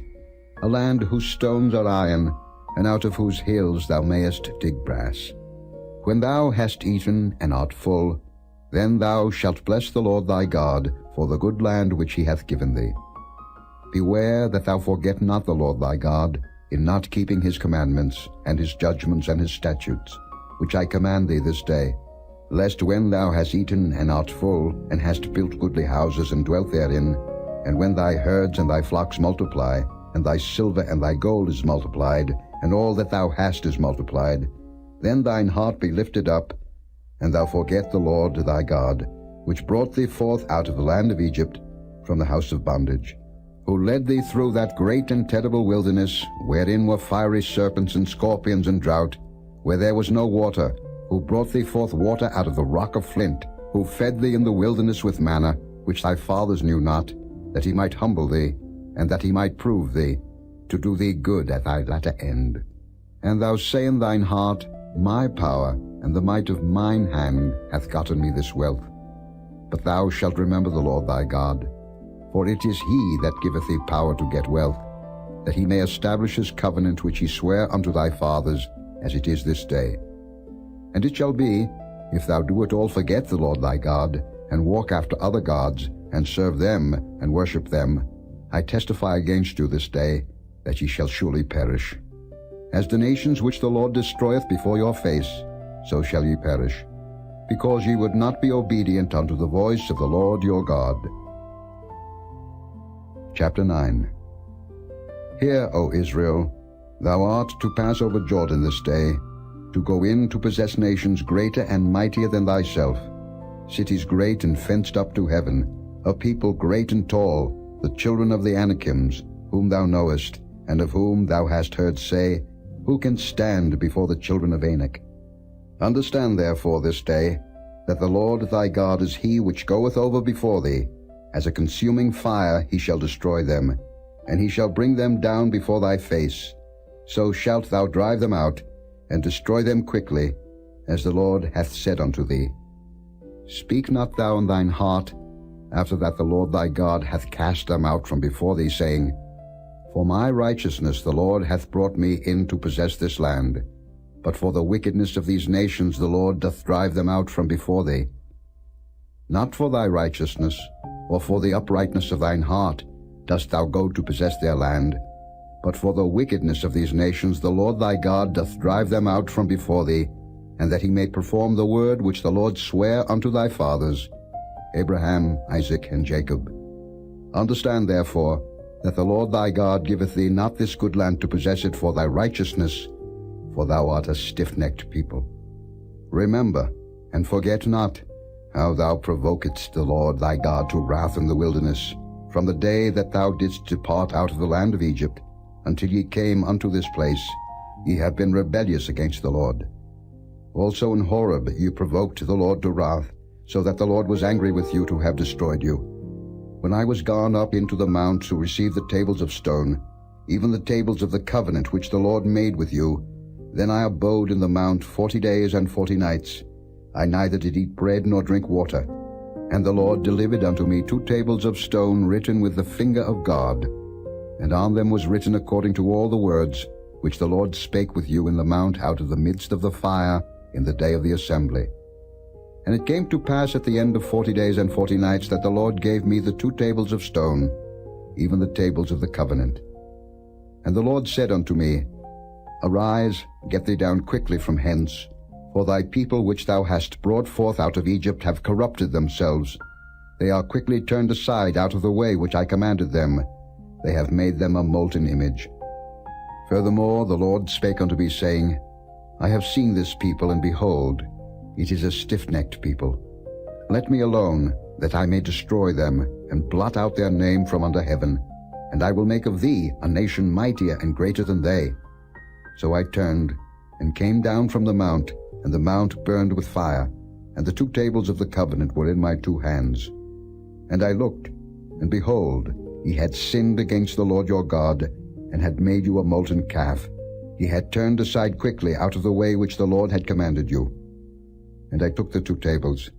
a land whose stones are iron, and out of whose hills thou mayest dig brass. When thou hast eaten and art full, then thou shalt bless the Lord thy God for the good land which he hath given thee. Beware that thou forget not the Lord thy God, in not keeping his commandments, and his judgments, and his statutes, which I command thee this day, lest when thou hast eaten and art full, and hast built goodly houses and dwelt therein, and when thy herds and thy flocks multiply, and thy silver and thy gold is multiplied, and all that thou hast is multiplied, then thine heart be lifted up, and thou forget the Lord thy God, which brought thee forth out of the land of Egypt, from the house of bondage, who led thee through that great and terrible wilderness, wherein were fiery serpents and scorpions and drought, where there was no water, who brought thee forth water out of the rock of flint, who fed thee in the wilderness with manna, which thy fathers knew not, that he might humble thee, and that he might prove thee, to do thee good at thy latter end. And thou say in thine heart, My power and the might of mine hand hath gotten me this wealth. But thou shalt remember the Lord thy God, for it is he that giveth thee power to get wealth, that he may establish his covenant which he sware unto thy fathers, as it is this day. And it shall be, if thou do at all forget the Lord thy God, and walk after other gods, and serve them, and worship them, I testify against you this day, that ye shall surely perish. As the nations which the Lord destroyeth before your face, so shall ye perish, because ye would not be obedient unto the voice of the Lord your God. Chapter 9. Hear, O Israel, thou art to pass over Jordan this day, to go in to possess nations greater and mightier than thyself, cities great and fenced up to heaven, a people great and tall, the children of the Anakims, whom thou knowest, and of whom thou hast heard say, Who can stand before the children of Anak? Understand therefore this day, that the Lord thy God is he which goeth over before thee. As a consuming fire he shall destroy them, and he shall bring them down before thy face. So shalt thou drive them out, and destroy them quickly, as the Lord hath said unto thee. Speak not thou in thine heart, after that the Lord thy God hath cast them out from before thee, saying, For my righteousness the Lord hath brought me in to possess this land. But for the wickedness of these nations the Lord doth drive them out from before thee. Not for thy righteousness, or for the uprightness of thine heart, dost thou go to possess their land, but for the wickedness of these nations the Lord thy God doth drive them out from before thee, and that he may perform the word which the Lord sware unto thy fathers, Abraham, Isaac, and Jacob. Understand therefore that the Lord thy God giveth thee not this good land to possess it for thy righteousness, for thou art a stiff-necked people. Remember, and forget not, how thou provokedst the Lord thy God to wrath in the wilderness, from the day that thou didst depart out of the land of Egypt, until ye came unto this place. Ye have been rebellious against the Lord. Also in Horeb ye provoked the Lord to wrath, so that the Lord was angry with you to have destroyed you. When I was gone up into the mount to receive the tables of stone, even the tables of the covenant which the Lord made with you, then I abode in the mount 40 days and 40 nights. I neither did eat bread nor drink water. And the Lord delivered unto me 2 tables of stone written with the finger of God, and on them was written according to all the words which the Lord spake with you in the mount out of the midst of the fire in the day of the assembly. And it came to pass at the end of 40 days and 40 nights that the Lord gave me the 2 tables of stone, even the tables of the covenant. And the Lord said unto me, Arise, get thee down quickly from hence, for thy people which thou hast brought forth out of Egypt have corrupted themselves. They are quickly turned aside out of the way which I commanded them. They have made them a molten image. Furthermore the Lord spake unto me, saying, I have seen this people, and behold, it is a stiff-necked people. Let me alone, that I may destroy them, and blot out their name from under heaven, and I will make of thee a nation mightier and greater than they. So I turned, and came down from the mount, and the mount burned with fire, and the 2 tables of the covenant were in my 2 hands. And I looked, and behold, ye had sinned against the Lord your God, and had made you a molten calf. Ye had turned aside quickly out of the way which the Lord had commanded you. And I took the 2 tables,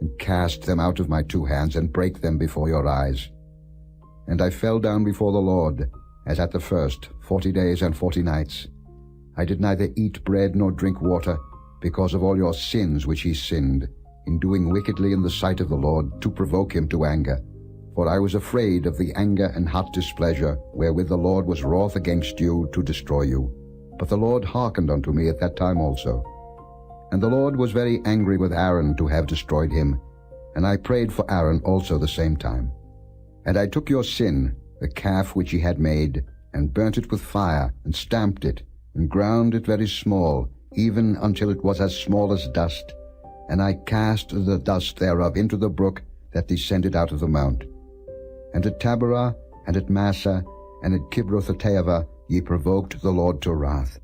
and cast them out of my 2 hands, and brake them before your eyes. And I fell down before the Lord, as at the first, 40 days and 40 nights. I did neither eat bread nor drink water, because of all your sins which ye sinned, in doing wickedly in the sight of the Lord, to provoke him to anger. For I was afraid of the anger and hot displeasure, wherewith the Lord was wroth against you, to destroy you. But the Lord hearkened unto me at that time also. And the Lord was very angry with Aaron to have destroyed him, and I prayed for Aaron also the same time. And I took your sin, the calf which ye had made, and burnt it with fire, and stamped it, and ground it very small, even until it was as small as dust. And I cast the dust thereof into the brook that descended out of the mount. And at Taberah, and at Massa, and at Kibroth-hattaavah ye provoked the Lord to wrath.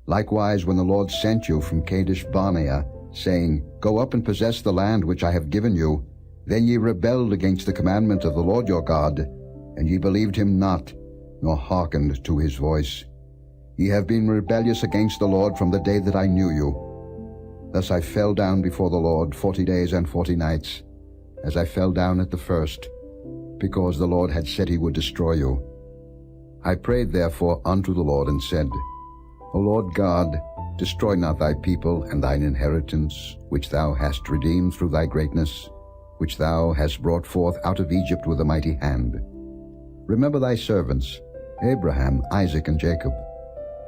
Likewise, when the Lord sent you from Kadesh-barnea, saying, Go up and possess the land which I have given you, then ye rebelled against the commandment of the Lord your God, and ye believed him not, nor hearkened to his voice. Ye have been rebellious against the Lord from the day that I knew you. Thus I fell down before the Lord 40 days and 40 nights, as I fell down at the first, because the Lord had said he would destroy you. I prayed therefore unto the Lord, and said, O Lord God, destroy not thy people and thine inheritance, which thou hast redeemed through thy greatness, which thou hast brought forth out of Egypt with a mighty hand. Remember thy servants, Abraham, Isaac, and Jacob.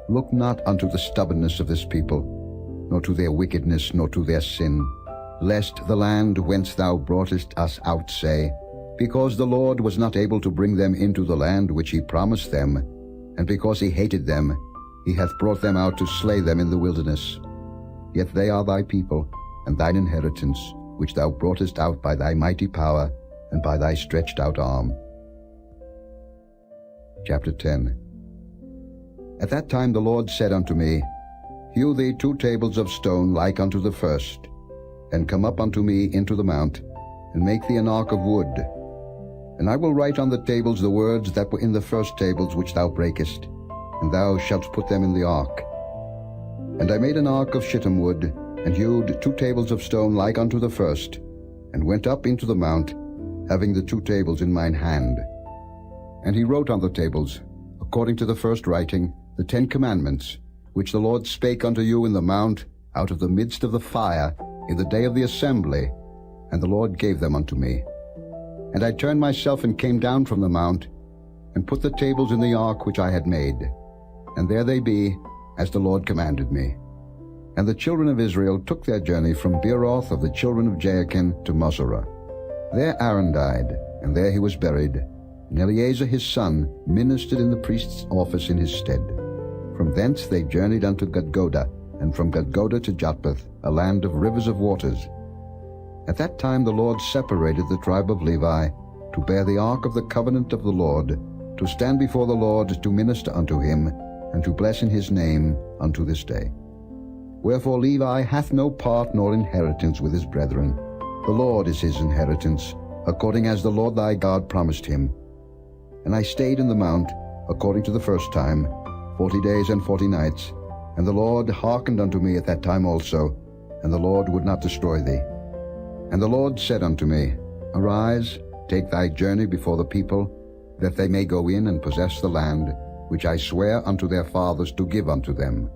Look not unto the stubbornness of this people, nor to their wickedness, nor to their sin, lest the land whence thou broughtest us out say, Because the Lord was not able to bring them into the land which he promised them, and because he hated them, he hath brought them out to slay them in the wilderness. Yet they are thy people, and thine inheritance, which thou broughtest out by thy mighty power, and by thy stretched out arm. Chapter 10. At that time the Lord said unto me, Hew thee 2 tables of stone like unto the first, and come up unto me into the mount, and make thee an ark of wood. And I will write on the tables the words that were in the first tables which thou brakest, and thou shalt put them in the ark. And I made an ark of shittim wood, and hewed 2 tables of stone like unto the first, and went up into the mount, having the 2 tables in mine hand. And he wrote on the tables, according to the first writing, the 10 commandments, which the Lord spake unto you in the mount, out of the midst of the fire, in the day of the assembly, and the Lord gave them unto me. And I turned myself and came down from the mount, and put the tables in the ark which I had made. And there they be, as the Lord commanded me. And the children of Israel took their journey from Beeroth of the children of Jaachin to Moserah. There Aaron died, and there he was buried, and Eleazar his son ministered in the priest's office in his stead. From thence they journeyed unto Gudgodah, and from Gudgodah to Jotbath, a land of rivers of waters. At that time the Lord separated the tribe of Levi, to bear the ark of the covenant of the Lord, to stand before the Lord to minister unto him, and to bless in his name unto this day. Wherefore Levi hath no part nor inheritance with his brethren. The Lord is his inheritance, according as the Lord thy God promised him. And I stayed in the mount, according to the first time, 40 days and 40 nights. And the Lord hearkened unto me at that time also, and the Lord would not destroy thee. And the Lord said unto me, Arise, take thy journey before the people, that they may go in and possess the land, which I swear unto their fathers to give unto them.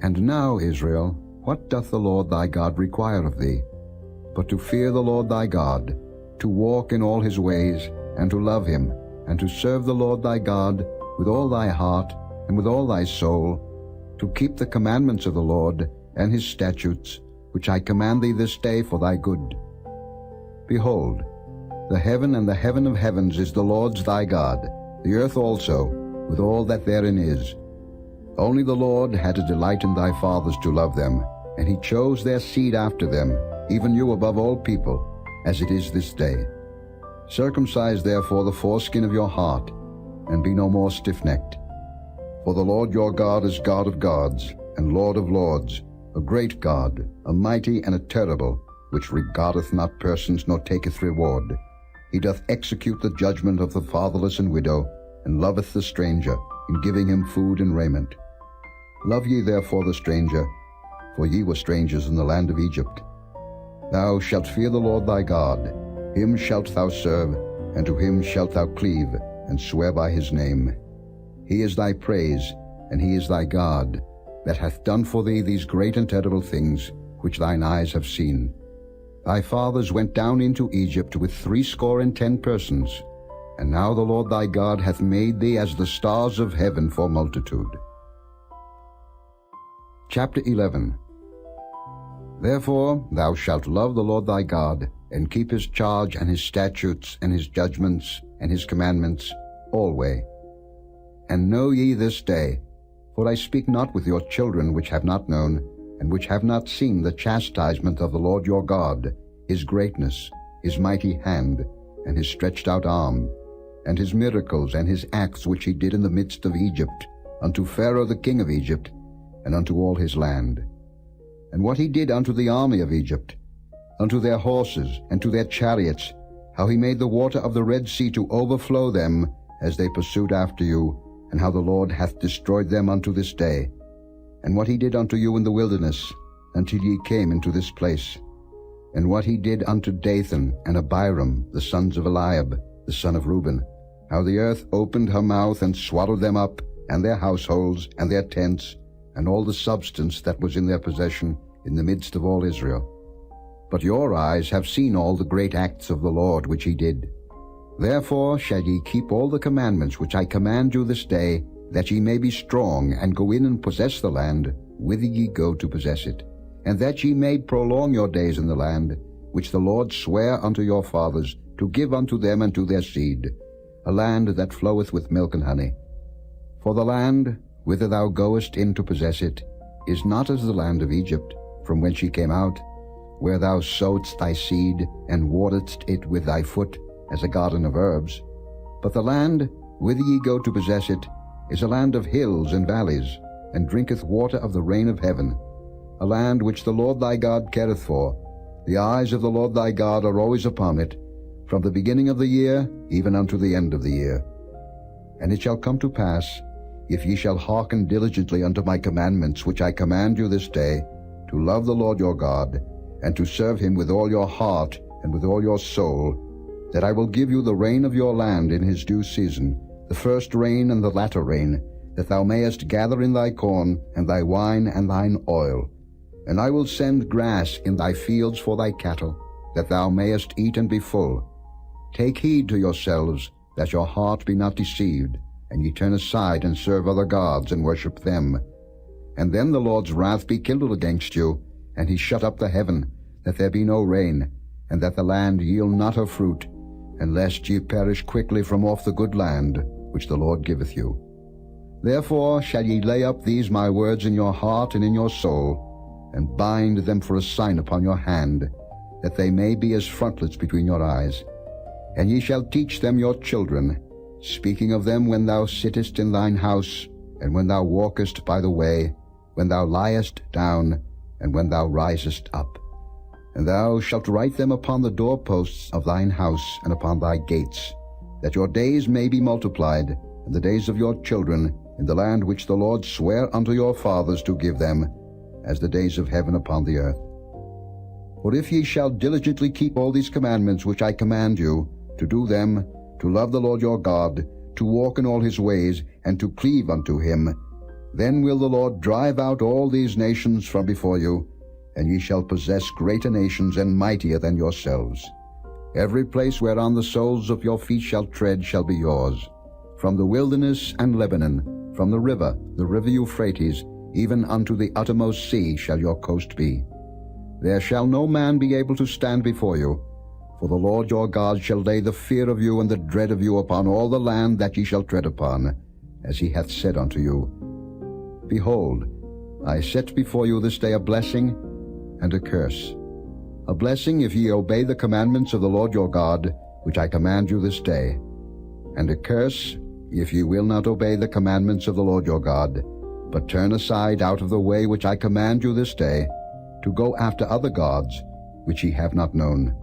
And now, Israel, what doth the Lord thy God require of thee? But to fear the Lord thy God, to walk in all his ways, and to love him, and to serve the Lord thy God with all thy heart and with all thy soul, to keep the commandments of the Lord and his statutes, which I command thee this day for thy good. Behold, the heaven and the heaven of heavens is the Lord's thy God, the earth also, with all that therein is. Only the Lord had a delight in thy fathers to love them, and he chose their seed after them, even you above all people, as it is this day. Circumcise therefore the foreskin of your heart, and be no more stiff-necked. For the Lord your God is God of gods, and Lord of lords, a great God, a mighty and a terrible, which regardeth not persons nor taketh reward. He doth execute the judgment of the fatherless and widow, and loveth the stranger, in giving him food and raiment. Love ye therefore the stranger, for ye were strangers in the land of Egypt. Thou shalt fear the Lord thy God, him shalt thou serve, and to him shalt thou cleave, and swear by his name. He is thy praise, and he is thy God, that hath done for thee these great and terrible things, which thine eyes have seen. Thy fathers went down into Egypt with 70 persons, and now the Lord thy God hath made thee as the stars of heaven for multitude. Chapter 11. Therefore thou shalt love the Lord thy God, and keep his charge and his statutes and his judgments and his commandments alway. And know ye this day, for I speak not with your children which have not known, and which have not seen the chastisement of the Lord your God, his greatness, his mighty hand, and his stretched out arm, and his miracles and his acts which he did in the midst of Egypt, unto Pharaoh the king of Egypt, and unto all his land. And what he did unto the army of Egypt, unto their horses, and to their chariots, how he made the water of the Red Sea to overflow them, as they pursued after you, and how the Lord hath destroyed them unto this day. And what he did unto you in the wilderness, until ye came into this place. And what he did unto Dathan and Abiram, the sons of Eliab, the son of Reuben, how the earth opened her mouth and swallowed them up, and their households, and their tents, and all the substance that was in their possession, in the midst of all Israel. But your eyes have seen all the great acts of the Lord which he did. Therefore shall ye keep all the commandments which I command you this day, that ye may be strong, and go in and possess the land, whither ye go to possess it, and that ye may prolong your days in the land, which the Lord sware unto your fathers, to give unto them and to their seed, a land that floweth with milk and honey. For the land, whither thou goest in to possess it, is not as the land of Egypt, from whence ye came out, where thou sowedst thy seed, and wateredst it with thy foot, as a garden of herbs. But the land, whither ye go to possess it, is a land of hills and valleys, and drinketh water of the rain of heaven, a land which the Lord thy God careth for. The eyes of the Lord thy God are always upon it, from the beginning of the year even unto the end of the year. And it shall come to pass, if ye shall hearken diligently unto my commandments which I command you this day, to love the Lord your God, and to serve him with all your heart and with all your soul, that I will give you the rain of your land in his due season, the first rain and the latter rain, that thou mayest gather in thy corn, and thy wine, and thine oil. And I will send grass in thy fields for thy cattle, that thou mayest eat and be full. Take heed to yourselves, that your heart be not deceived, and ye turn aside and serve other gods, and worship them. And then the Lord's wrath be kindled against you, and he shut up the heaven, that there be no rain, and that the land yield not her fruit, and lest ye perish quickly from off the good land, which the Lord giveth you. Therefore shall ye lay up these my words in your heart and in your soul, and bind them for a sign upon your hand, that they may be as frontlets between your eyes. And ye shall teach them your children, speaking of them when thou sittest in thine house, and when thou walkest by the way, when thou liest down, and when thou risest up. And thou shalt write them upon the doorposts of thine house and upon thy gates, that your days may be multiplied, and the days of your children, in the land which the Lord sware unto your fathers to give them, as the days of heaven upon the earth. For if ye shall diligently keep all these commandments which I command you, to do them, to love the Lord your God, to walk in all his ways, and to cleave unto him, then will the Lord drive out all these nations from before you, and ye shall possess greater nations and mightier than yourselves. Every place whereon the soles of your feet shall tread shall be yours. From the wilderness and Lebanon, from the river Euphrates, even unto the uttermost sea shall your coast be. There shall no man be able to stand before you, for the Lord your God shall lay the fear of you and the dread of you upon all the land that ye shall tread upon, as he hath said unto you. Behold, I set before you this day a blessing and a curse. A blessing if ye obey the commandments of the Lord your God, which I command you this day, and a curse if ye will not obey the commandments of the Lord your God, but turn aside out of the way which I command you this day, to go after other gods, which ye have not known.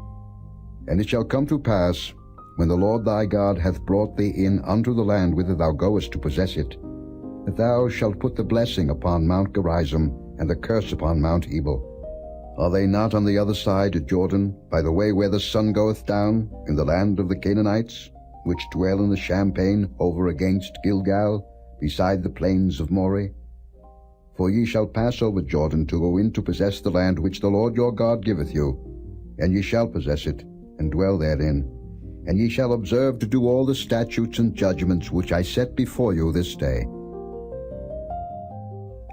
And it shall come to pass, when the Lord thy God hath brought thee in unto the land whither thou goest to possess it, that thou shalt put the blessing upon Mount Gerizim, and the curse upon Mount Ebal. Are they not on the other side of Jordan, by the way where the sun goeth down, in the land of the Canaanites, which dwell in the champaign over against Gilgal, beside the plains of Moreh? For ye shall pass over Jordan to go in to possess the land which the Lord your God giveth you, and ye shall possess it, and dwell therein. And ye shall observe to do all the statutes and judgments which I set before you this day.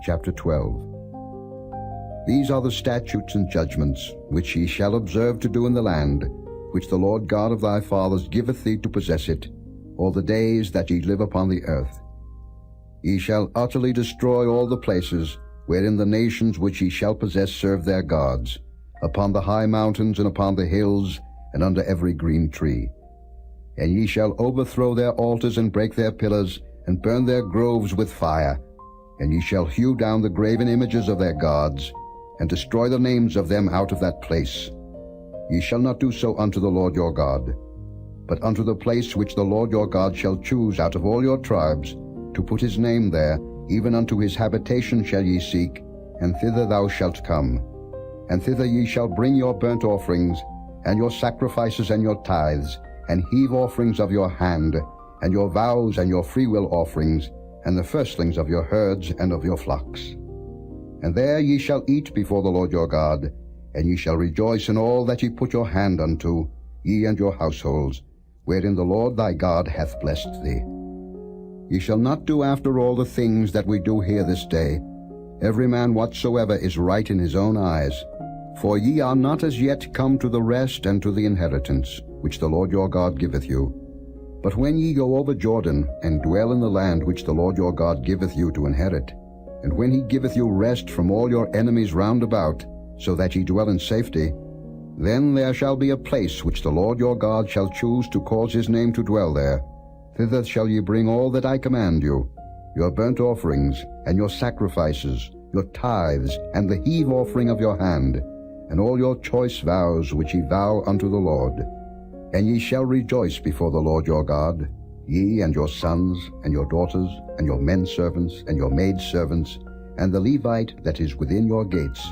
Chapter 12. These are the statutes and judgments which ye shall observe to do in the land, which the Lord God of thy fathers giveth thee to possess it, all the days that ye live upon the earth. Ye shall utterly destroy all the places wherein the nations which ye shall possess serve their gods, upon the high mountains and upon the hills, and under every green tree. And ye shall overthrow their altars and break their pillars, and burn their groves with fire. And ye shall hew down the graven images of their gods, and destroy the names of them out of that place. Ye shall not do so unto the Lord your God, but unto the place which the Lord your God shall choose out of all your tribes, to put his name there, even unto his habitation shall ye seek, and thither thou shalt come. And thither ye shall bring your burnt offerings, and your sacrifices and your tithes, and heave offerings of your hand, and your vows and your freewill offerings, and the firstlings of your herds and of your flocks. And there ye shall eat before the Lord your God, and ye shall rejoice in all that ye put your hand unto, ye and your households, wherein the Lord thy God hath blessed thee. Ye shall not do after all the things that we do here this day, every man whatsoever is right in his own eyes. For ye are not as yet come to the rest and to the inheritance, which the Lord your God giveth you. But when ye go over Jordan, and dwell in the land which the Lord your God giveth you to inherit, and when he giveth you rest from all your enemies round about, so that ye dwell in safety, then there shall be a place which the Lord your God shall choose to cause his name to dwell there. Thither shall ye bring all that I command you, your burnt offerings, and your sacrifices, your tithes, and the heave offering of your hand, and all your choice vows which ye vow unto the Lord. And ye shall rejoice before the Lord your God, ye and your sons, and your daughters, and your men servants, and your maid servants, and the Levite that is within your gates,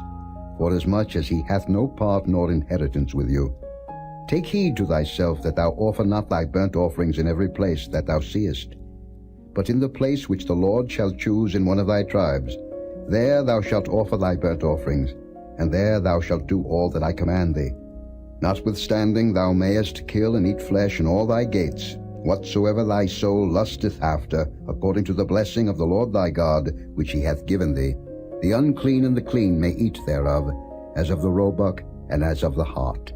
forasmuch as he hath no part nor inheritance with you. Take heed to thyself that thou offer not thy burnt offerings in every place that thou seest. But in the place which the Lord shall choose in one of thy tribes, there thou shalt offer thy burnt offerings, and there thou shalt do all that I command thee. Notwithstanding thou mayest kill and eat flesh in all thy gates, whatsoever thy soul lusteth after, according to the blessing of the Lord thy God, which he hath given thee. The unclean and the clean may eat thereof, as of the roebuck and as of the hart.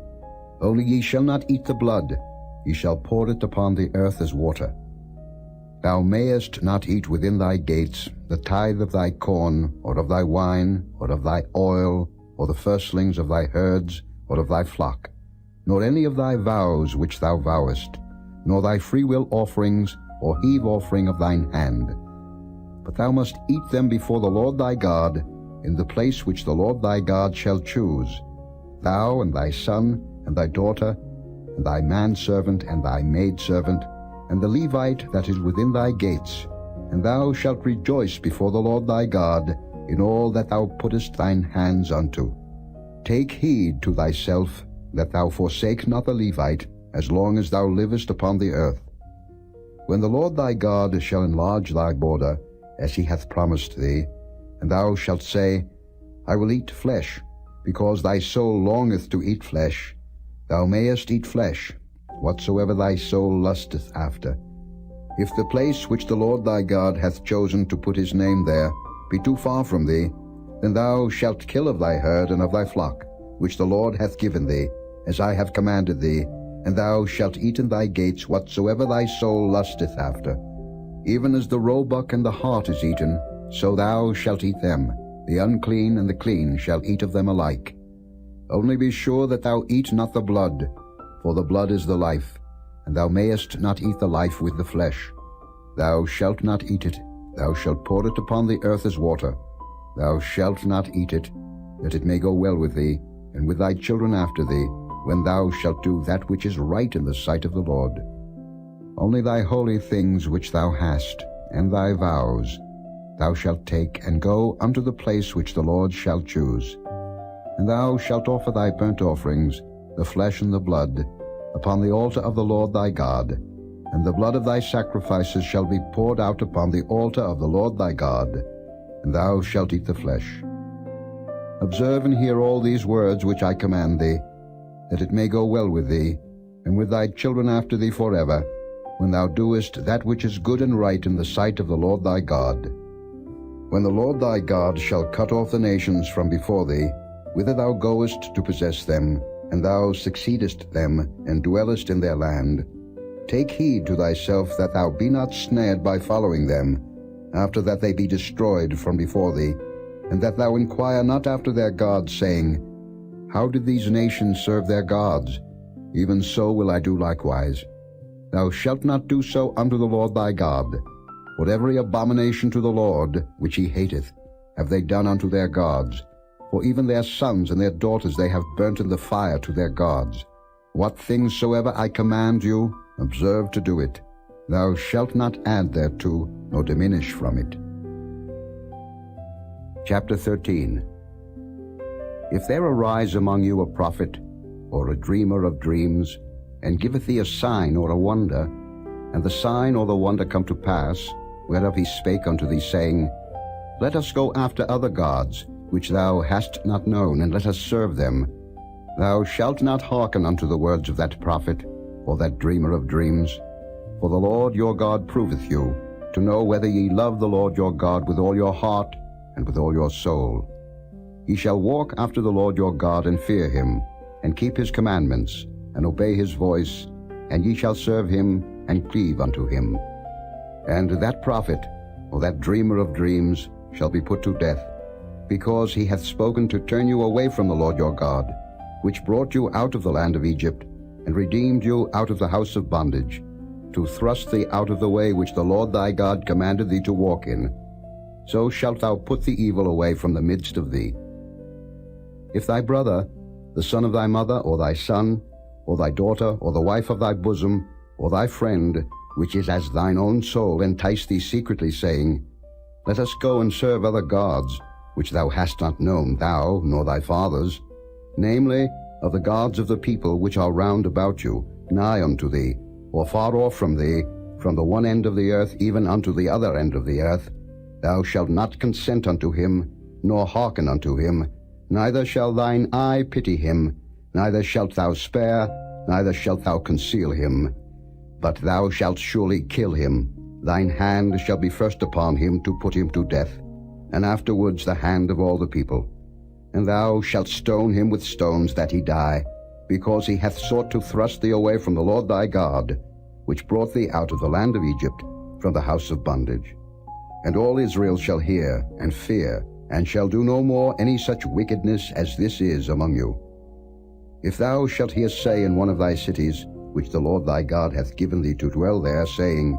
Only ye shall not eat the blood, ye shall pour it upon the earth as water. Thou mayest not eat within thy gates the tithe of thy corn, or of thy wine, or of thy oil, or the firstlings of thy herds, or of thy flock, nor any of thy vows which thou vowest, nor thy freewill offerings, or heave offering of thine hand. But thou must eat them before the Lord thy God, in the place which the Lord thy God shall choose, thou and thy son, and thy daughter, and thy manservant, and thy maidservant, and the Levite that is within thy gates, and thou shalt rejoice before the Lord thy God in all that thou puttest thine hands unto. Take heed to thyself that thou forsake not the Levite, as long as thou livest upon the earth. When the Lord thy God shall enlarge thy border, as he hath promised thee, and thou shalt say, I will eat flesh, because thy soul longeth to eat flesh, thou mayest eat flesh, whatsoever thy soul lusteth after. If the place which the Lord thy God hath chosen to put his name there be too far from thee, then thou shalt kill of thy herd and of thy flock, which the Lord hath given thee, as I have commanded thee, and thou shalt eat in thy gates whatsoever thy soul lusteth after. Even as the roebuck and the hart is eaten, so thou shalt eat them. The unclean and the clean shall eat of them alike. Only be sure that thou eat not the blood, for the blood is the life, and thou mayest not eat the life with the flesh. Thou shalt not eat it, thou shalt pour it upon the earth as water. Thou shalt not eat it, that it may go well with thee, and with thy children after thee, when thou shalt do that which is right in the sight of the Lord. Only thy holy things which thou hast, and thy vows, thou shalt take, and go unto the place which the Lord shall choose. And thou shalt offer thy burnt offerings, the flesh and the blood, upon the altar of the Lord thy God, and the blood of thy sacrifices shall be poured out upon the altar of the Lord thy God, and thou shalt eat the flesh. Observe and hear all these words which I command thee, that it may go well with thee, and with thy children after thee forever, when thou doest that which is good and right in the sight of the Lord thy God. When the Lord thy God shall cut off the nations from before thee, whither thou goest to possess them, and thou succeedest them, and dwellest in their land, take heed to thyself that thou be not snared by following them, after that they be destroyed from before thee, and that thou inquire not after their gods, saying, How did these nations serve their gods? Even so will I do likewise. Thou shalt not do so unto the Lord thy God. For every abomination to the Lord, which he hateth, have they done unto their gods. For even their sons and their daughters they have burnt in the fire to their gods. What things soever I command you, observe to do it. Thou shalt not add thereto, nor diminish from it. Chapter 13. If there arise among you a prophet, or a dreamer of dreams, and giveth thee a sign or a wonder, and the sign or the wonder come to pass, whereof he spake unto thee, saying, Let us go after other gods, which thou hast not known, and let us serve them. Thou shalt not hearken unto the words of that prophet, or that dreamer of dreams. For the Lord your God proveth you, to know whether ye love the Lord your God with all your heart, and with all your soul. Ye shall walk after the Lord your God, and fear him, and keep his commandments, and obey his voice, and ye shall serve him, and cleave unto him. And that prophet, or that dreamer of dreams, shall be put to death, because he hath spoken to turn you away from the Lord your God, which brought you out of the land of Egypt, and redeemed you out of the house of bondage, to thrust thee out of the way which the Lord thy God commanded thee to walk in. So shalt thou put the evil away from the midst of thee. If thy brother, the son of thy mother, or thy son, or thy daughter, or the wife of thy bosom, or thy friend, which is as thine own soul, entice thee secretly, saying, Let us go and serve other gods, which thou hast not known, thou, nor thy fathers, namely, of the gods of the people which are round about you, nigh unto thee, or far off from thee, from the one end of the earth even unto the other end of the earth, thou shalt not consent unto him, nor hearken unto him, neither shall thine eye pity him, neither shalt thou spare, neither shalt thou conceal him. But thou shalt surely kill him. Thine hand shall be first upon him to put him to death, and afterwards the hand of all the people. And thou shalt stone him with stones that he die, because he hath sought to thrust thee away from the Lord thy God, which brought thee out of the land of Egypt, from the house of bondage. And all Israel shall hear and fear, and shall do no more any such wickedness as this is among you. If thou shalt hear say in one of thy cities, which the Lord thy God hath given thee to dwell there, saying,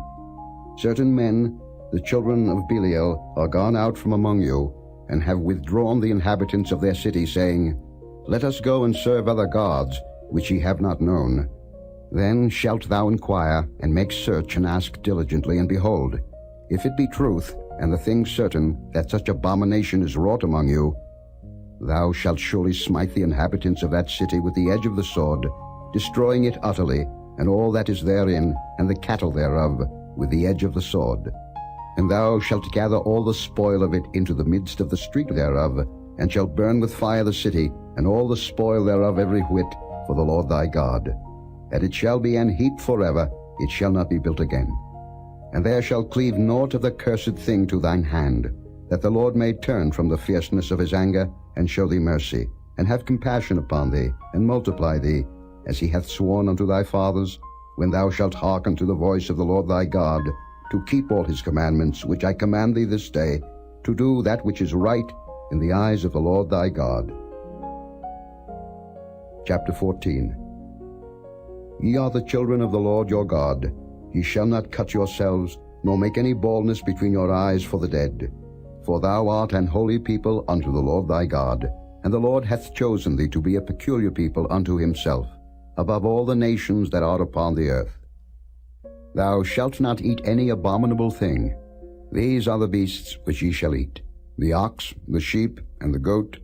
Certain men, the children of Belial, are gone out from among you, and have withdrawn the inhabitants of their city, saying, Let us go and serve other gods, which ye have not known. Then shalt thou inquire, and make search, and ask diligently, and behold, if it be truth, and the thing certain, that such abomination is wrought among you, thou shalt surely smite the inhabitants of that city with the edge of the sword, destroying it utterly, and all that is therein, and the cattle thereof, with the edge of the sword. And thou shalt gather all the spoil of it into the midst of the street thereof, and shalt burn with fire the city, and all the spoil thereof every whit, for the Lord thy God. And it shall be an heap forever, it shall not be built again. And there shall cleave naught of the cursed thing to thine hand, that the Lord may turn from the fierceness of his anger, and show thee mercy, and have compassion upon thee, and multiply thee, as he hath sworn unto thy fathers, when thou shalt hearken to the voice of the Lord thy God, to keep all his commandments, which I command thee this day, to do that which is right in the eyes of the Lord thy God. Chapter 14. Ye are the children of the Lord your God. Ye shall not cut yourselves, nor make any baldness between your eyes for the dead. For thou art an holy people unto the Lord thy God, and the Lord hath chosen thee to be a peculiar people unto himself, above all the nations that are upon the earth. Thou shalt not eat any abominable thing. These are the beasts which ye shall eat: the ox, the sheep, and the goat,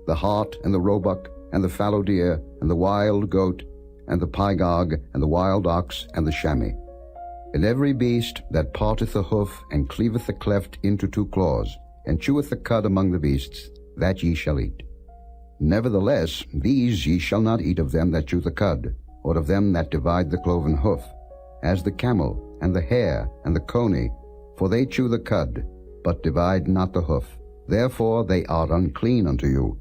the hart, and the roebuck, and the fallow deer, and the wild goat, and the pygog, and the wild ox, and the chamois. And every beast that parteth the hoof, and cleaveth the cleft into two claws, and cheweth the cud among the beasts, that ye shall eat. Nevertheless, these ye shall not eat of them that chew the cud, or of them that divide the cloven hoof, as the camel, and the hare, and the coney, for they chew the cud, but divide not the hoof. Therefore they are unclean unto you.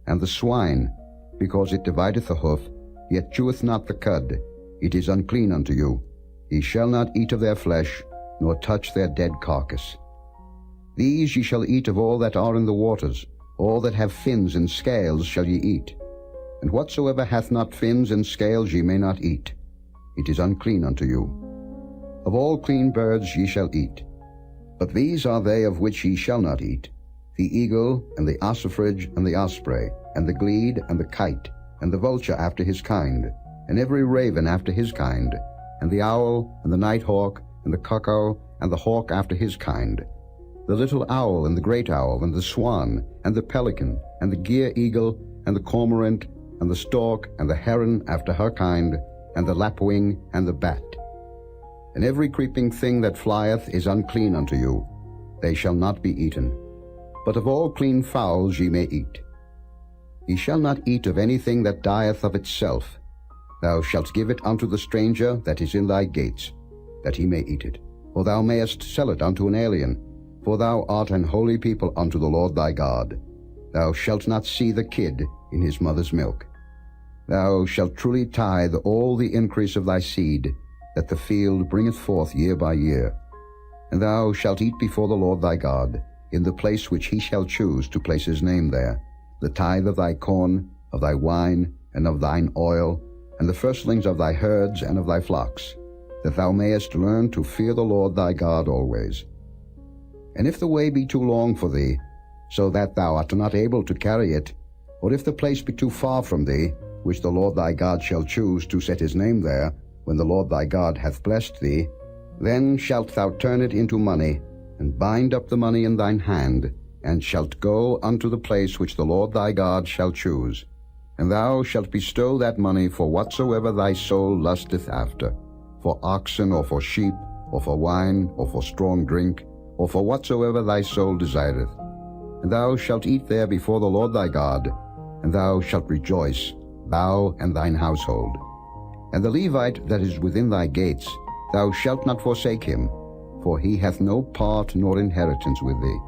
And the swine, because it divideth the hoof, yet cheweth not the cud, it is unclean unto you. Ye shall not eat of their flesh, nor touch their dead carcass. These ye shall eat of all that are in the waters. All that have fins and scales shall ye eat. And whatsoever hath not fins and scales ye may not eat. It is unclean unto you. Of all clean birds ye shall eat. But these are they of which ye shall not eat: the eagle, and the ossifrage, and the osprey, and the glede, and the kite, and the vulture after his kind, and every raven after his kind, and the owl, and the nighthawk, and the cuckoo, and the hawk after his kind, the little owl, and the great owl, and the swan, and the pelican, and the gier eagle, and the cormorant, and the stork, and the heron after her kind, and the lapwing, and the bat. And every creeping thing that flieth is unclean unto you. They shall not be eaten. But of all clean fowls ye may eat. Ye shall not eat of anything that dieth of itself. Thou shalt give it unto the stranger that is in thy gates, that he may eat it. Or thou mayest sell it unto an alien, for thou art an holy people unto the Lord thy God. Thou shalt not see the kid in his mother's milk. Thou shalt truly tithe all the increase of thy seed, that the field bringeth forth year by year. And thou shalt eat before the Lord thy God, in the place which he shall choose to place his name there, the tithe of thy corn, of thy wine, and of thine oil, and the firstlings of thy herds and of thy flocks, that thou mayest learn to fear the Lord thy God always. And if the way be too long for thee, so that thou art not able to carry it, or if the place be too far from thee, which the Lord thy God shall choose to set his name there, when the Lord thy God hath blessed thee, then shalt thou turn it into money, and bind up the money in thine hand, and shalt go unto the place which the Lord thy God shall choose. And thou shalt bestow that money for whatsoever thy soul lusteth after, for oxen, or for sheep, or for wine, or for strong drink, or for whatsoever thy soul desireth. And thou shalt eat there before the Lord thy God, and thou shalt rejoice, thou and thine household. And the Levite that is within thy gates, thou shalt not forsake him, for he hath no part nor inheritance with thee.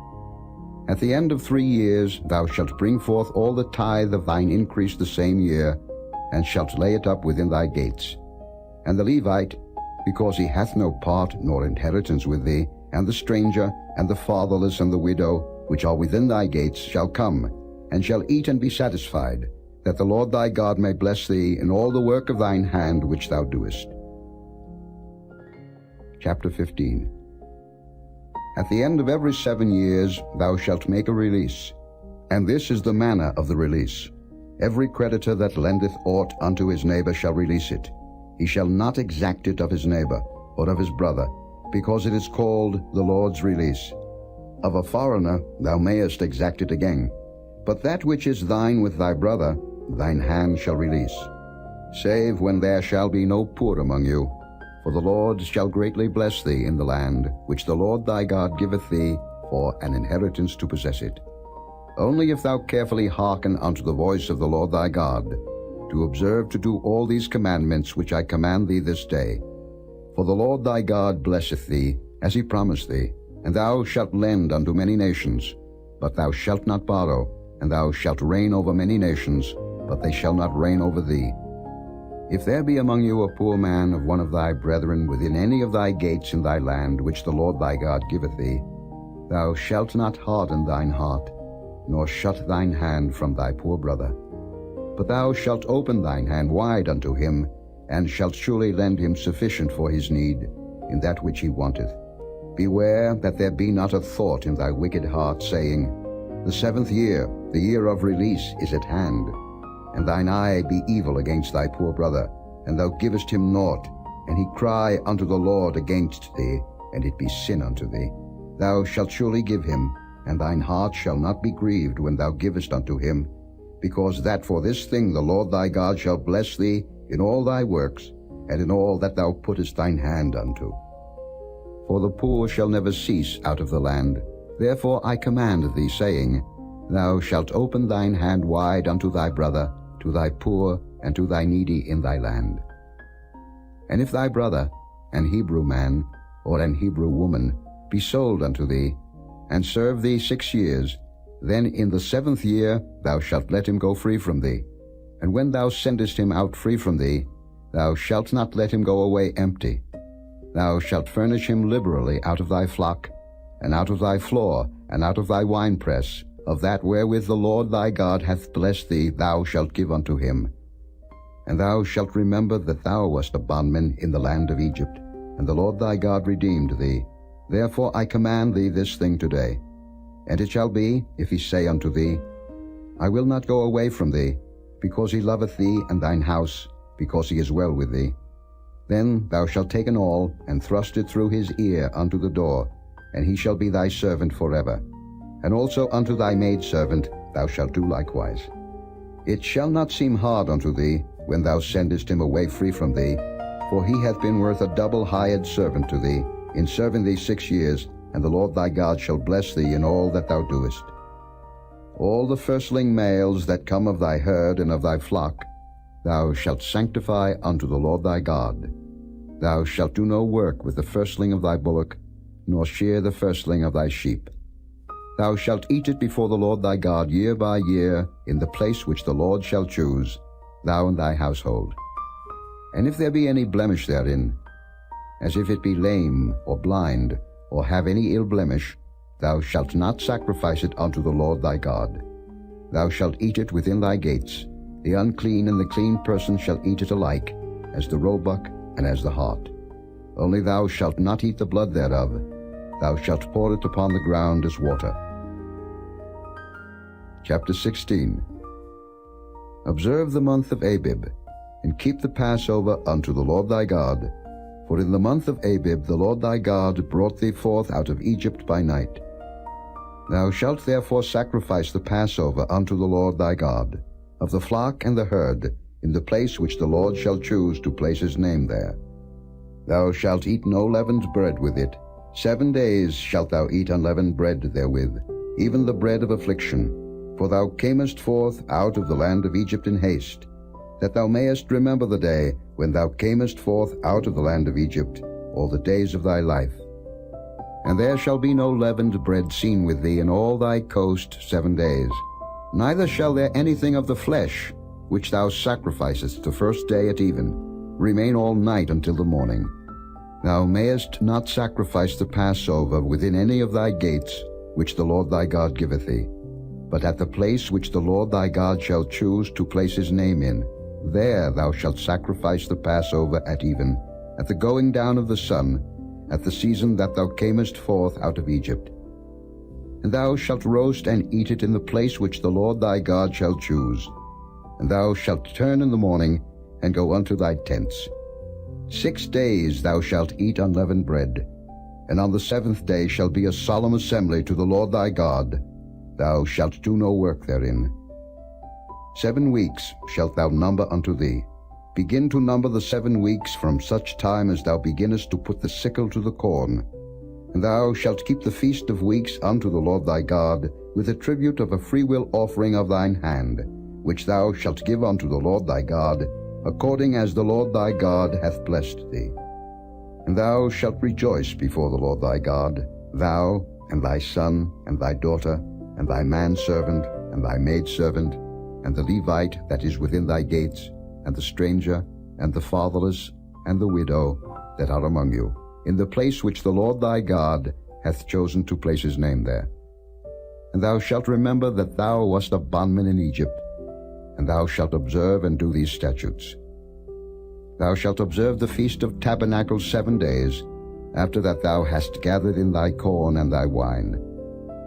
At the end of 3 years thou shalt bring forth all the tithe of thine increase the same year, and shalt lay it up within thy gates. And the Levite, because he hath no part nor inheritance with thee, and the stranger, and the fatherless, and the widow, which are within thy gates, shall come, and shall eat and be satisfied, that the Lord thy God may bless thee in all the work of thine hand which thou doest. Chapter 15. At the end of every 7 years thou shalt make a release, and this is the manner of the release. Every creditor that lendeth aught unto his neighbor shall release it. He shall not exact it of his neighbor, or of his brother, because it is called the Lord's release. Of a foreigner thou mayest exact it again, but that which is thine with thy brother, thine hand shall release, save when there shall be no poor among you. For the Lord shall greatly bless thee in the land which the Lord thy God giveth thee for an inheritance to possess it. Only if thou carefully hearken unto the voice of the Lord thy God, to observe to do all these commandments which I command thee this day. For the Lord thy God blesseth thee, as he promised thee, and thou shalt lend unto many nations, but thou shalt not borrow, and thou shalt reign over many nations, but they shall not reign over thee. If there be among you a poor man of one of thy brethren within any of thy gates in thy land which the Lord thy God giveth thee, thou shalt not harden thine heart, nor shut thine hand from thy poor brother. But thou shalt open thine hand wide unto him, and shalt surely lend him sufficient for his need, in that which he wanteth. Beware that there be not a thought in thy wicked heart, saying, The 7th year, the year of release, is at hand. and thine eye be evil against thy poor brother, and thou givest him naught, and he cry unto the Lord against thee, and it be sin unto thee, thou shalt surely give him, and thine heart shall not be grieved when thou givest unto him, because that for this thing the Lord thy God shall bless thee in all thy works, and in all that thou puttest thine hand unto. For the poor shall never cease out of the land. Therefore I command thee, saying, Thou shalt open thine hand wide unto thy brother, to thy poor, and to thy needy in thy land. And if thy brother, an Hebrew man, or an Hebrew woman, be sold unto thee, and serve thee 6 years, then in the 7th year thou shalt let him go free from thee. And when thou sendest him out free from thee, thou shalt not let him go away empty. Thou shalt furnish him liberally out of thy flock, and out of thy floor, and out of thy winepress, of that wherewith the Lord thy God hath blessed thee thou shalt give unto him. And thou shalt remember that thou wast a bondman in the land of Egypt, and the Lord thy God redeemed thee. Therefore I command thee this thing today. And it shall be, if he say unto thee, I will not go away from thee, because he loveth thee and thine house, because he is well with thee, then thou shalt take an awl, and thrust it through his ear unto the door, and he shall be thy servant forever. And also unto thy maidservant thou shalt do likewise. It shall not seem hard unto thee, when thou sendest him away free from thee, for he hath been worth a double hired servant to thee, in serving thee 6 years, and the Lord thy God shall bless thee in all that thou doest. All the firstling males that come of thy herd and of thy flock thou shalt sanctify unto the Lord thy God. Thou shalt do no work with the firstling of thy bullock, nor shear the firstling of thy sheep. Thou shalt eat it before the Lord thy God year by year, in the place which the Lord shall choose, thou and thy household. And if there be any blemish therein, as if it be lame, or blind, or have any ill blemish, thou shalt not sacrifice it unto the Lord thy God. Thou shalt eat it within thy gates. The unclean and the clean person shall eat it alike, as the roebuck and as the hart. Only thou shalt not eat the blood thereof. Thou shalt pour it upon the ground as water. Chapter 16. Observe the month of Abib, and keep the Passover unto the Lord thy God. For in the month of Abib the Lord thy God brought thee forth out of Egypt by night. Thou shalt therefore sacrifice the Passover unto the Lord thy God, of the flock and the herd, in the place which the Lord shall choose to place his name there. Thou shalt eat no leavened bread with it. 7 days shalt thou eat unleavened bread therewith, even the bread of affliction. For thou camest forth out of the land of Egypt in haste, that thou mayest remember the day when thou camest forth out of the land of Egypt, all the days of thy life. And there shall be no leavened bread seen with thee in all thy coast 7 days. Neither shall there anything of the flesh, which thou sacrificest the first day at even, remain all night until the morning. Thou mayest not sacrifice the Passover within any of thy gates, which the Lord thy God giveth thee, but at the place which the Lord thy God shall choose to place his name in. There thou shalt sacrifice the Passover at even, at the going down of the sun, at the season that thou camest forth out of Egypt. And thou shalt roast and eat it in the place which the Lord thy God shall choose. And thou shalt turn in the morning, and go unto thy tents. 6 days thou shalt eat unleavened bread, and on the 7th day shall be a solemn assembly to the Lord thy God. Thou shalt do no work therein. 7 weeks shalt thou number unto thee. Begin to number the 7 weeks from such time as thou beginnest to put the sickle to the corn. And thou shalt keep the feast of weeks unto the Lord thy God, with a tribute of a freewill offering of thine hand, which thou shalt give unto the Lord thy God, according as the Lord thy God hath blessed thee. And thou shalt rejoice before the Lord thy God, thou, and thy son, and thy daughter, and thy manservant, and thy maidservant, and the Levite that is within thy gates, and the stranger, and the fatherless, and the widow that are among you, in the place which the Lord thy God hath chosen to place his name there. And thou shalt remember that thou wast a bondman in Egypt, and thou shalt observe and do these statutes. Thou shalt observe the Feast of Tabernacles 7 days, after that thou hast gathered in thy corn and thy wine.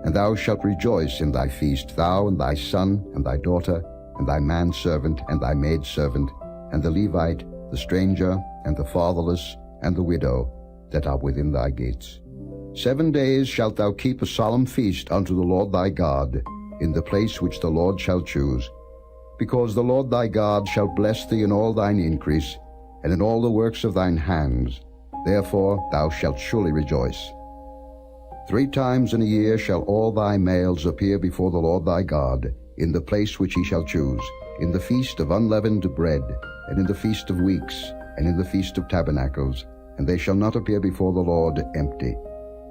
And thou shalt rejoice in thy feast, thou and thy son, and thy daughter, and thy manservant, and thy maidservant, and the Levite, the stranger, and the fatherless, and the widow, that are within thy gates. 7 days shalt thou keep a solemn feast unto the Lord thy God, in the place which the Lord shall choose, because the Lord thy God shall bless thee in all thine increase, and in all the works of thine hands. Therefore thou shalt surely rejoice. 3 times in a year shall all thy males appear before the Lord thy God, in the place which he shall choose, in the feast of unleavened bread, and in the feast of weeks, and in the feast of tabernacles, and they shall not appear before the Lord empty.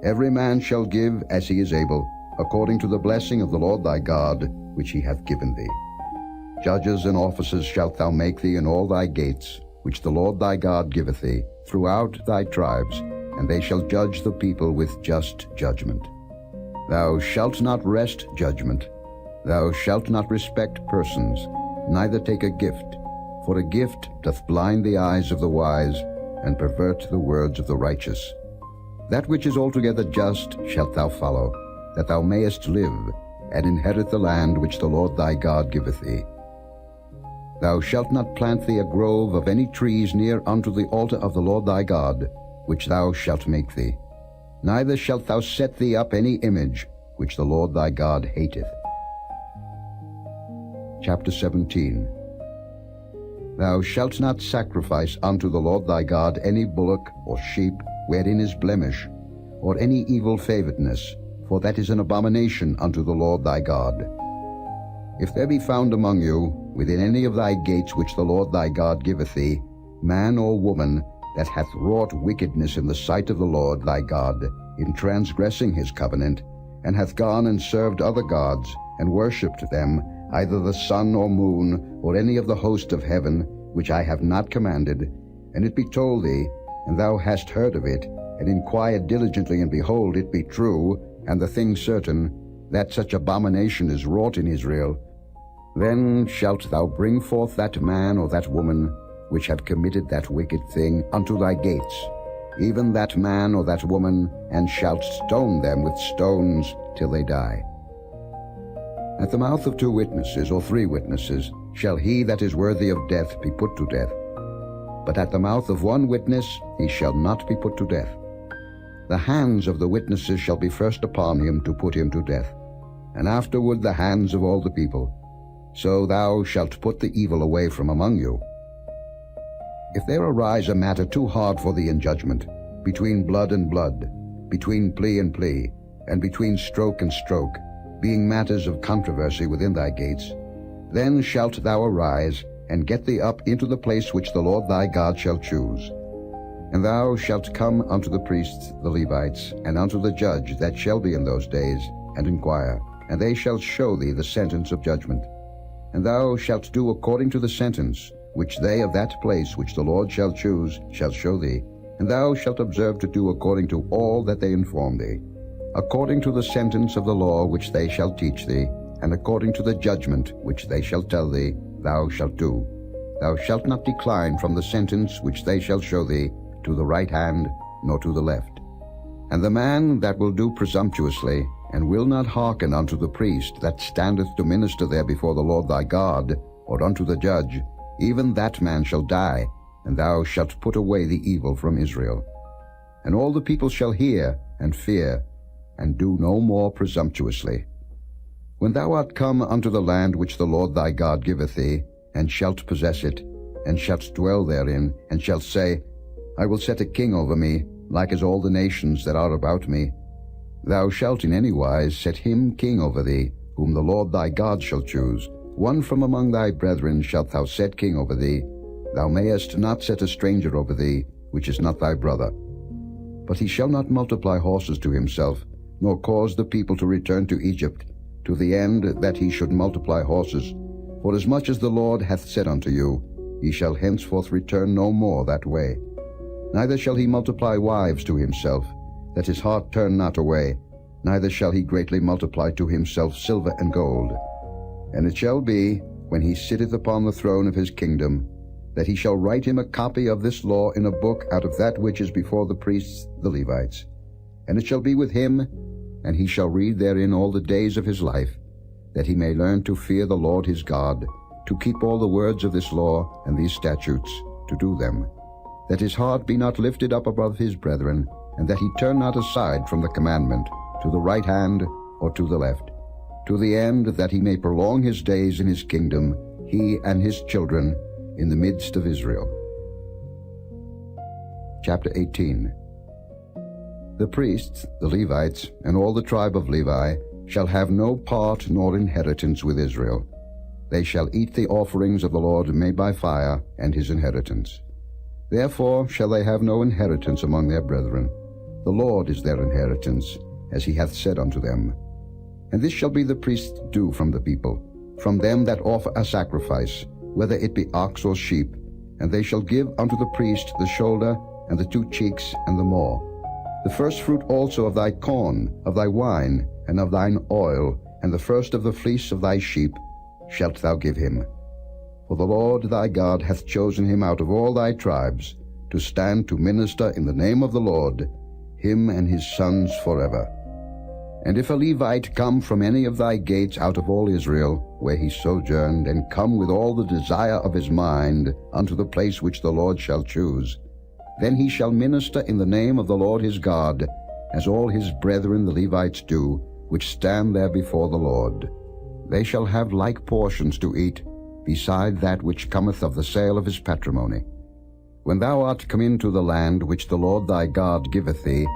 Every man shall give as he is able, according to the blessing of the Lord thy God, which he hath given thee. Judges and officers shalt thou make thee in all thy gates, which the Lord thy God giveth thee, throughout thy tribes, and they shall judge the people with just judgment. Thou shalt not wrest judgment. Thou shalt not respect persons, neither take a gift, for a gift doth blind the eyes of the wise, and pervert the words of the righteous. That which is altogether just shalt thou follow, that thou mayest live, and inherit the land which the Lord thy God giveth thee. Thou shalt not plant thee a grove of any trees near unto the altar of the Lord thy God, which thou shalt make thee. Neither shalt thou set thee up any image, which the Lord thy God hateth. Chapter 17. Thou shalt not sacrifice unto the Lord thy God any bullock or sheep wherein is blemish, or any evil favoredness, for that is an abomination unto the Lord thy God. If there be found among you, within any of thy gates which the Lord thy God giveth thee, man or woman that hath wrought wickedness in the sight of the Lord thy God, in transgressing his covenant, and hath gone and served other gods, and worshipped them, either the sun or moon, or any of the host of heaven, which I have not commanded, and it be told thee, and thou hast heard of it, and inquired diligently, and behold, it be true, and the thing certain, that such abomination is wrought in Israel, then shalt thou bring forth that man or that woman which have committed that wicked thing unto thy gates, even that man or that woman, and shalt stone them with stones till they die. At the mouth of 2 witnesses or 3 witnesses shall he that is worthy of death be put to death. But at the mouth of 1 witness he shall not be put to death. The hands of the witnesses shall be first upon him to put him to death, and afterward the hands of all the people. So thou shalt put the evil away from among you. If there arise a matter too hard for thee in judgment, between blood and blood, between plea and plea, and between stroke and stroke, being matters of controversy within thy gates, then shalt thou arise, and get thee up into the place which the Lord thy God shall choose. And thou shalt come unto the priests the Levites, and unto the judge that shall be in those days, and inquire, and they shall show thee the sentence of judgment. And thou shalt do according to the sentence which they of that place which the Lord shall choose shall show thee, and thou shalt observe to do according to all that they inform thee, according to the sentence of the law which they shall teach thee, and according to the judgment which they shall tell thee, thou shalt do. Thou shalt not decline from the sentence which they shall show thee, to the right hand, nor to the left. And the man that will do presumptuously, and will not hearken unto the priest that standeth to minister there before the Lord thy God, or unto the judge, even that man shall die, and thou shalt put away the evil from Israel. And all the people shall hear and fear, and do no more presumptuously. When thou art come unto the land which the Lord thy God giveth thee, and shalt possess it, and shalt dwell therein, and shalt say, I will set a king over me, like as all the nations that are about me. Thou shalt in any wise set him king over thee, whom the Lord thy God shall choose. One from among thy brethren shalt thou set king over thee. Thou mayest not set a stranger over thee, which is not thy brother. But he shall not multiply horses to himself, nor cause the people to return to Egypt, to the end that he should multiply horses. For as much as the Lord hath said unto you, ye shall henceforth return no more that way. Neither shall he multiply wives to himself, that his heart turn not away, neither shall he greatly multiply to himself silver and gold. And it shall be, when he sitteth upon the throne of his kingdom, that he shall write him a copy of this law in a book out of that which is before the priests the Levites. And it shall be with him, and he shall read therein all the days of his life, that he may learn to fear the Lord his God, to keep all the words of this law and these statutes, to do them, that his heart be not lifted up above his brethren, and that he turn not aside from the commandment, to the right hand or to the left, to the end that he may prolong his days in his kingdom, he and his children, in the midst of Israel. Chapter 18. The priests, the Levites, and all the tribe of Levi shall have no part nor inheritance with Israel. They shall eat the offerings of the Lord made by fire, and his inheritance. Therefore shall they have no inheritance among their brethren. The Lord is their inheritance, as he hath said unto them. And this shall be the priest's due from the people, from them that offer a sacrifice, whether it be ox or sheep, and they shall give unto the priest the shoulder, and the 2 cheeks, and the maw. The first fruit also of thy corn, of thy wine, and of thine oil, and the first of the fleece of thy sheep, shalt thou give him. For the Lord thy God hath chosen him out of all thy tribes, to stand to minister in the name of the Lord, him and his sons forever. And if a Levite come from any of thy gates out of all Israel, where he sojourned, and come with all the desire of his mind unto the place which the Lord shall choose, then he shall minister in the name of the Lord his God, as all his brethren the Levites do, which stand there before the Lord. They shall have like portions to eat, beside that which cometh of the sale of his patrimony. When thou art come into the land which the Lord thy God giveth thee,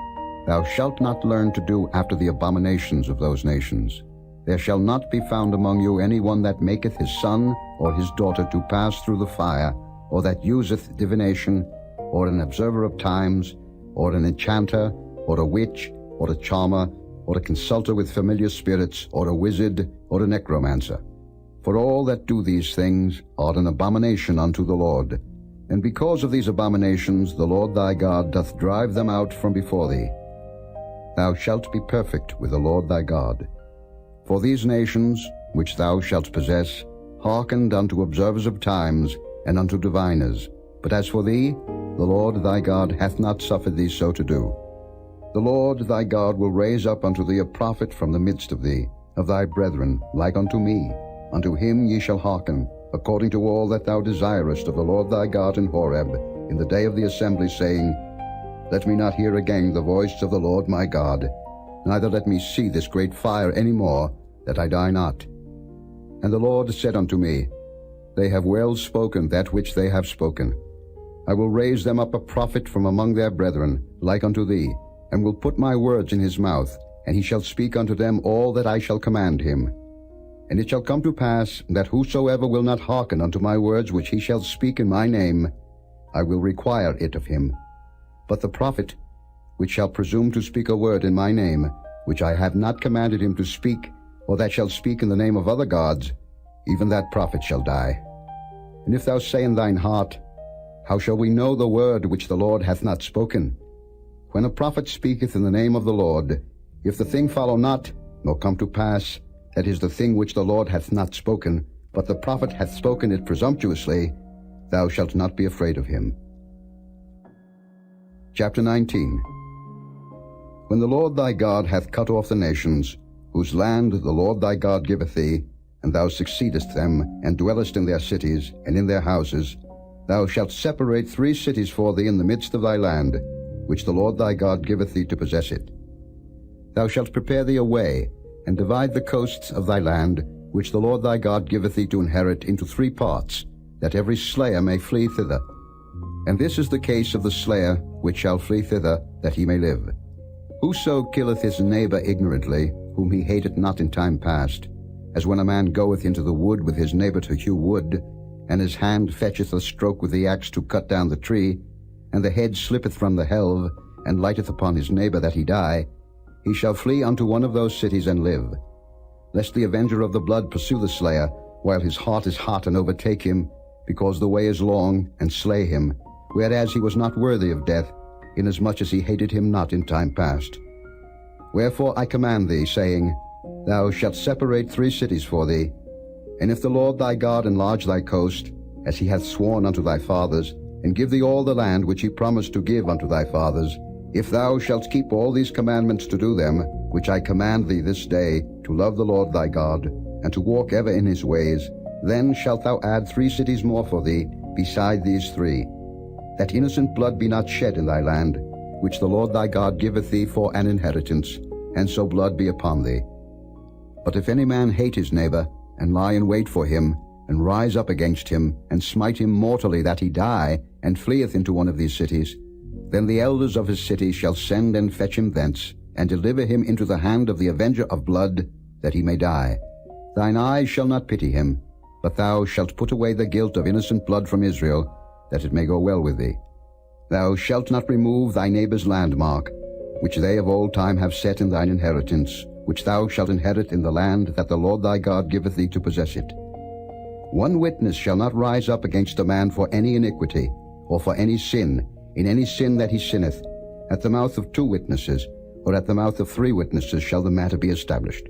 thou shalt not learn to do after the abominations of those nations. There shall not be found among you any one that maketh his son or his daughter to pass through the fire, or that useth divination, or an observer of times, or an enchanter, or a witch, or a charmer, or a consulter with familiar spirits, or a wizard, or a necromancer. For all that do these things are an abomination unto the Lord. And because of these abominations the Lord thy God doth drive them out from before thee. Thou shalt be perfect with the Lord thy God. For these nations, which thou shalt possess, hearkened unto observers of times, and unto diviners. But as for thee, the Lord thy God hath not suffered thee so to do. The Lord thy God will raise up unto thee a prophet from the midst of thee, of thy brethren, like unto me. Unto him ye shall hearken, according to all that thou desirest of the Lord thy God in Horeb, in the day of the assembly, saying, Let me not hear again the voice of the Lord my God, neither let me see this great fire any more, that I die not. And the Lord said unto me, They have well spoken that which they have spoken. I will raise them up a prophet from among their brethren, like unto thee, and will put my words in his mouth, and he shall speak unto them all that I shall command him. And it shall come to pass, that whosoever will not hearken unto my words which he shall speak in my name, I will require it of him. But the prophet, which shall presume to speak a word in my name, which I have not commanded him to speak, or that shall speak in the name of other gods, even that prophet shall die. And if thou say in thine heart, How shall we know the word which the Lord hath not spoken? When a prophet speaketh in the name of the Lord, if the thing follow not, nor come to pass, that is the thing which the Lord hath not spoken, but the prophet hath spoken it presumptuously, thou shalt not be afraid of him. Chapter 19. When the Lord thy God hath cut off the nations, whose land the Lord thy God giveth thee, and thou succeedest them, and dwellest in their cities, and in their houses, thou shalt separate 3 cities for thee in the midst of thy land, which the Lord thy God giveth thee to possess it. Thou shalt prepare thee a way, and divide the coasts of thy land, which the Lord thy God giveth thee to inherit, into 3 parts, that every slayer may flee thither. And this is the case of the slayer, which shall flee thither, that he may live. Whoso killeth his neighbor ignorantly, whom he hated not in time past, as when a man goeth into the wood with his neighbor to hew wood, and his hand fetcheth a stroke with the axe to cut down the tree, and the head slippeth from the helve, and lighteth upon his neighbor that he die, he shall flee unto one of those cities and live. Lest the avenger of the blood pursue the slayer, while his heart is hot, and overtake him, because the way is long, and slay him, whereas he was not worthy of death, inasmuch as he hated him not in time past. Wherefore I command thee, saying, Thou shalt separate 3 cities for thee. And if the Lord thy God enlarge thy coast, as he hath sworn unto thy fathers, and give thee all the land which he promised to give unto thy fathers, if thou shalt keep all these commandments to do them, which I command thee this day, to love the Lord thy God, and to walk ever in his ways, Then shalt thou add 3 cities more for thee beside these 3, that innocent blood be not shed in thy land, which the Lord thy God giveth thee for an inheritance, and so blood be upon thee. But if any man hate his neighbor, and lie in wait for him, and rise up against him, and smite him mortally that he die, and fleeth into one of these cities, then the elders of his city shall send and fetch him thence, and deliver him into the hand of the avenger of blood, that he may die. Thine eyes shall not pity him, but thou shalt put away the guilt of innocent blood from Israel, that it may go well with thee. Thou shalt not remove thy neighbor's landmark, which they of old time have set in thine inheritance, which thou shalt inherit in the land that the Lord thy God giveth thee to possess it. 1 witness shall not rise up against a man for any iniquity, or for any sin, in any sin that he sinneth. At the mouth of 2 witnesses, or at the mouth of 3 witnesses shall the matter be established.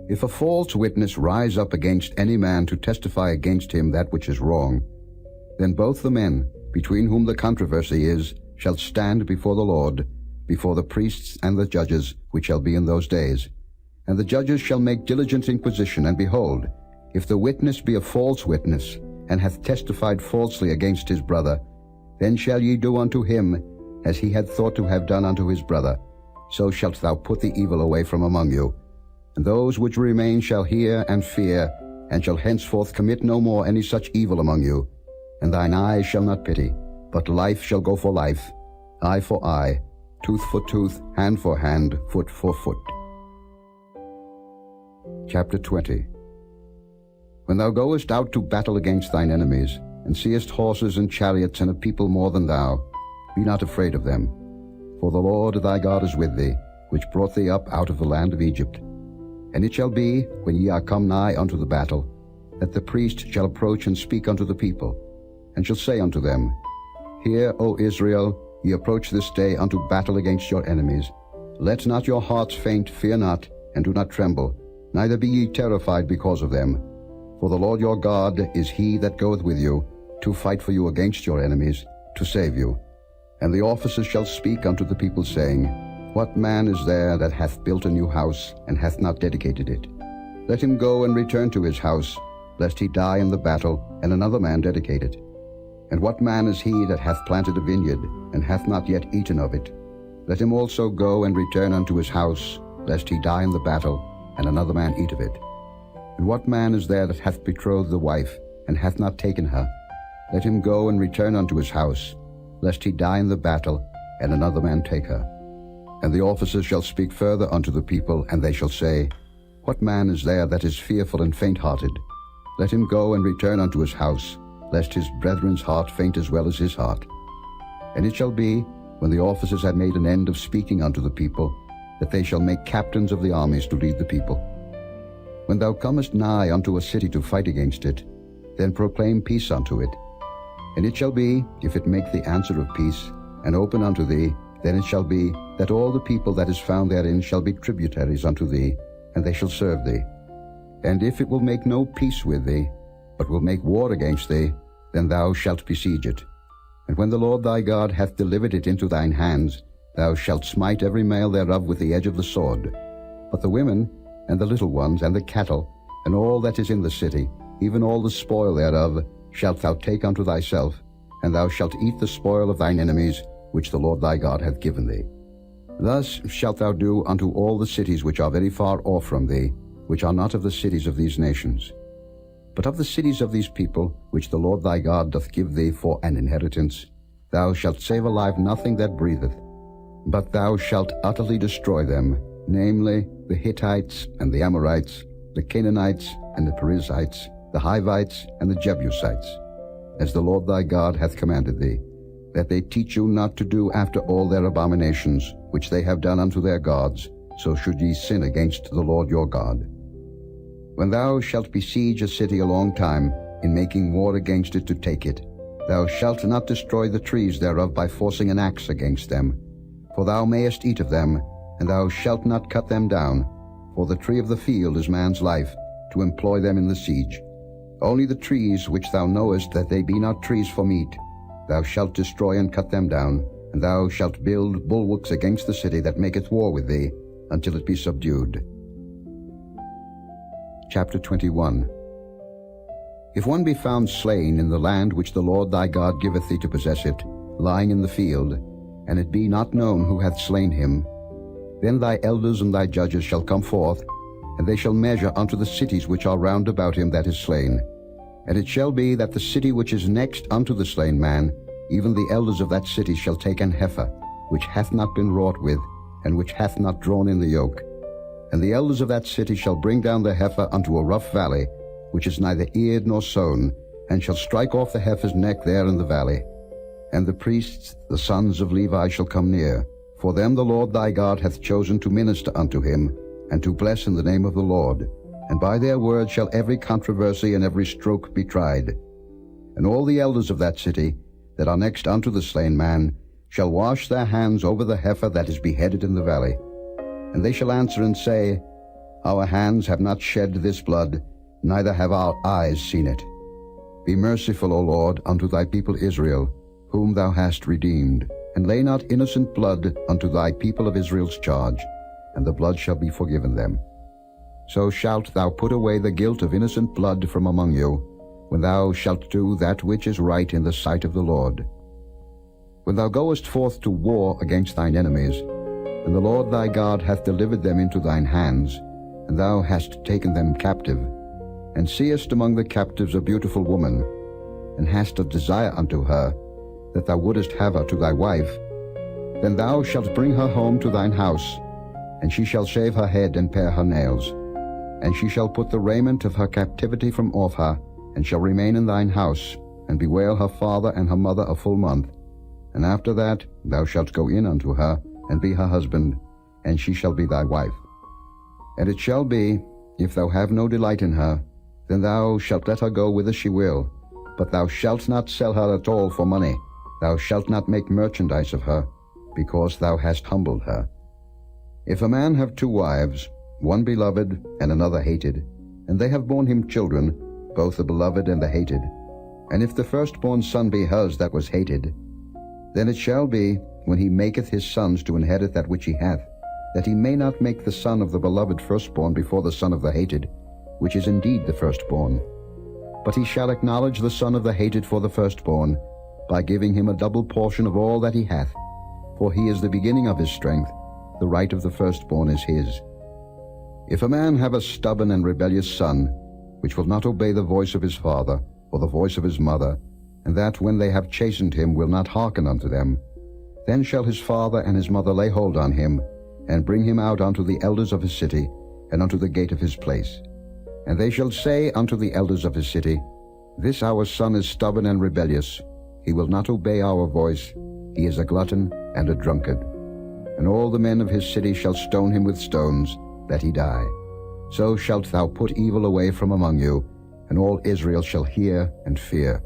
If a false witness rise up against any man to testify against him that which is wrong, then both the men, between whom the controversy is, shall stand before the Lord, before the priests and the judges, which shall be in those days. And the judges shall make diligent inquisition, and behold, if the witness be a false witness, and hath testified falsely against his brother, then shall ye do unto him as he had thought to have done unto his brother. So shalt thou put the evil away from among you. And those which remain shall hear and fear, and shall henceforth commit no more any such evil among you. And thine eyes shall not pity, but life shall go for life, eye for eye, tooth for tooth, hand for hand, foot for foot. Chapter 20. When thou goest out to battle against thine enemies, and seest horses and chariots and a people more than thou, be not afraid of them. For the Lord thy God is with thee, which brought thee up out of the land of Egypt. And it shall be, when ye are come nigh unto the battle, that the priest shall approach and speak unto the people, and shall say unto them, Hear, O Israel, ye approach this day unto battle against your enemies. Let not your hearts faint, fear not, and do not tremble, neither be ye terrified because of them. For the Lord your God is he that goeth with you, to fight for you against your enemies, to save you. And the officers shall speak unto the people, saying, What man is there that hath built a new house, and hath not dedicated it? Let him go and return to his house, lest he die in the battle, and another man dedicate it. And what man is he that hath planted a vineyard, and hath not yet eaten of it? Let him also go and return unto his house, lest he die in the battle, and another man eat of it. And what man is there that hath betrothed the wife, and hath not taken her? Let him go and return unto his house, lest he die in the battle, and another man take her. And the officers shall speak further unto the people, and they shall say, What man is there that is fearful and faint-hearted? Let him go and return unto his house, lest his brethren's heart faint as well as his heart. And it shall be, when the officers have made an end of speaking unto the people, that they shall make captains of the armies to lead the people. When thou comest nigh unto a city to fight against it, then proclaim peace unto it. And it shall be, if it make the answer of peace, and open unto thee, then it shall be, that all the people that is found therein shall be tributaries unto thee, and they shall serve thee. And if it will make no peace with thee, but will make war against thee, then thou shalt besiege it. And when the Lord thy God hath delivered it into thine hands, thou shalt smite every male thereof with the edge of the sword. But the women, and the little ones, and the cattle, and all that is in the city, even all the spoil thereof, shalt thou take unto thyself, and thou shalt eat the spoil of thine enemies, which the Lord thy God hath given thee. Thus shalt thou do unto all the cities which are very far off from thee, which are not of the cities of these nations. But of the cities of these people, which the Lord thy God doth give thee for an inheritance, thou shalt save alive nothing that breatheth, but thou shalt utterly destroy them, namely, the Hittites and the Amorites, the Canaanites and the Perizzites, the Hivites and the Jebusites, as the Lord thy God hath commanded thee, that they teach you not to do after all their abominations, which they have done unto their gods, so should ye sin against the Lord your God. When thou shalt besiege a city a long time, in making war against it to take it, thou shalt not destroy the trees thereof by forcing an axe against them, for thou mayest eat of them, and thou shalt not cut them down, for the tree of the field is man's life, to employ them in the siege. Only the trees which thou knowest that they be not trees for meat, thou shalt destroy and cut them down, and thou shalt build bulwarks against the city that maketh war with thee, until it be subdued. Chapter 21. If one be found slain in the land which the Lord thy God giveth thee to possess it, lying in the field, and it be not known who hath slain him, then thy elders and thy judges shall come forth, and they shall measure unto the cities which are round about him that is slain. And it shall be that the city which is next unto the slain man, even the elders of that city shall take an heifer, which hath not been wrought with, and which hath not drawn in the yoke. And the elders of that city shall bring down the heifer unto a rough valley, which is neither eared nor sown, and shall strike off the heifer's neck there in the valley. And the priests, the sons of Levi, shall come near, for them the Lord thy God hath chosen to minister unto him, and to bless in the name of the Lord. And by their word shall every controversy and every stroke be tried. And all the elders of that city, that are next unto the slain man, shall wash their hands over the heifer that is beheaded in the valley. And they shall answer and say, Our hands have not shed this blood, neither have our eyes seen it. Be merciful, O Lord, unto thy people Israel, whom thou hast redeemed, and lay not innocent blood unto thy people of Israel's charge, and the blood shall be forgiven them. So shalt thou put away the guilt of innocent blood from among you, when thou shalt do that which is right in the sight of the Lord. When thou goest forth to war against thine enemies, and the Lord thy God hath delivered them into thine hands, and thou hast taken them captive, and seest among the captives a beautiful woman, and hast a desire unto her, that thou wouldest have her to thy wife, then thou shalt bring her home to thine house, and she shall shave her head and pare her nails. And she shall put the raiment of her captivity from off her, and shall remain in thine house, and bewail her father and her mother a full month. And after that thou shalt go in unto her, and be her husband, and she shall be thy wife. And it shall be, if thou have no delight in her, then thou shalt let her go whither she will, but thou shalt not sell her at all for money. Thou shalt not make merchandise of her, because thou hast humbled her. If a man have two wives, one beloved and another hated, and they have borne him children, both the beloved and the hated, and if the firstborn son be hers that was hated, then it shall be, when he maketh his sons to inherit that which he hath, that he may not make the son of the beloved firstborn before the son of the hated, which is indeed the firstborn. But he shall acknowledge the son of the hated for the firstborn, by giving him a double portion of all that he hath, for he is the beginning of his strength, the right of the firstborn is his. If a man have a stubborn and rebellious son, which will not obey the voice of his father, or the voice of his mother, and that when they have chastened him will not hearken unto them, then shall his father and his mother lay hold on him, and bring him out unto the elders of his city, and unto the gate of his place. And they shall say unto the elders of his city, This our son is stubborn and rebellious. He will not obey our voice. He is a glutton and a drunkard. And all the men of his city shall stone him with stones, that he die. So shalt thou put evil away from among you, and all Israel shall hear and fear.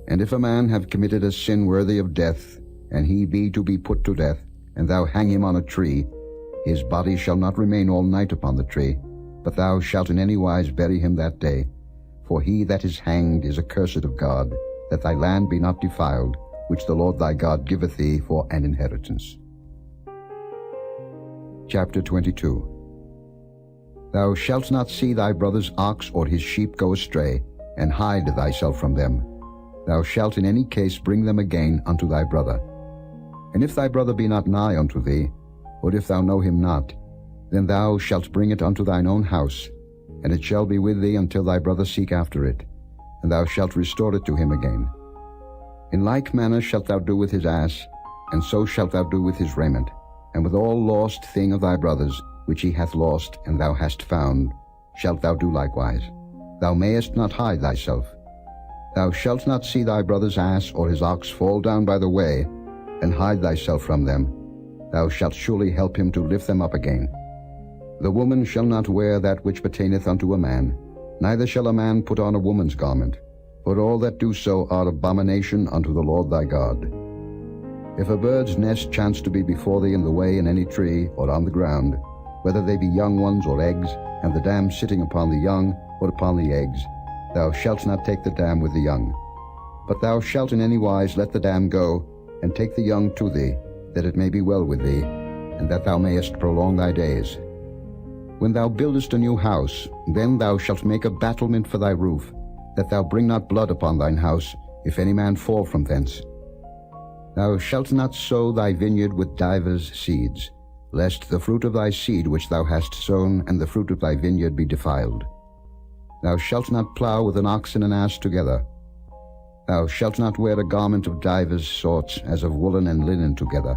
And if a man have committed a sin worthy of death, and he be to be put to death, and thou hang him on a tree, his body shall not remain all night upon the tree, but thou shalt in any wise bury him that day. For he that is hanged is accursed of God, that thy land be not defiled, which the Lord thy God giveth thee for an inheritance. Chapter 22. Thou shalt not see thy brother's ox or his sheep go astray, and hide thyself from them. Thou shalt in any case bring them again unto thy brother. And if thy brother be not nigh unto thee, or if thou know him not, then thou shalt bring it unto thine own house, and it shall be with thee until thy brother seek after it, and thou shalt restore it to him again. In like manner shalt thou do with his ass, and so shalt thou do with his raiment, and with all lost thing of thy brother's, which he hath lost, and thou hast found, shalt thou do likewise. Thou mayest not hide thyself. Thou shalt not see thy brother's ass or his ox fall down by the way, and hide thyself from them. Thou shalt surely help him to lift them up again. The woman shall not wear that which pertaineth unto a man, neither shall a man put on a woman's garment, for all that do so are abomination unto the Lord thy God. If a bird's nest chance to be before thee in the way in any tree or on the ground, whether they be young ones or eggs, and the dam sitting upon the young or upon the eggs, thou shalt not take the dam with the young. But thou shalt in any wise let the dam go, and take the young to thee, that it may be well with thee, and that thou mayest prolong thy days. When thou buildest a new house, then thou shalt make a battlement for thy roof, that thou bring not blood upon thine house, if any man fall from thence. Thou shalt not sow thy vineyard with divers seeds, lest the fruit of thy seed which thou hast sown and the fruit of thy vineyard be defiled. Thou shalt not plow with an ox and an ass together. Thou shalt not wear a garment of divers sorts, as of woolen and linen together.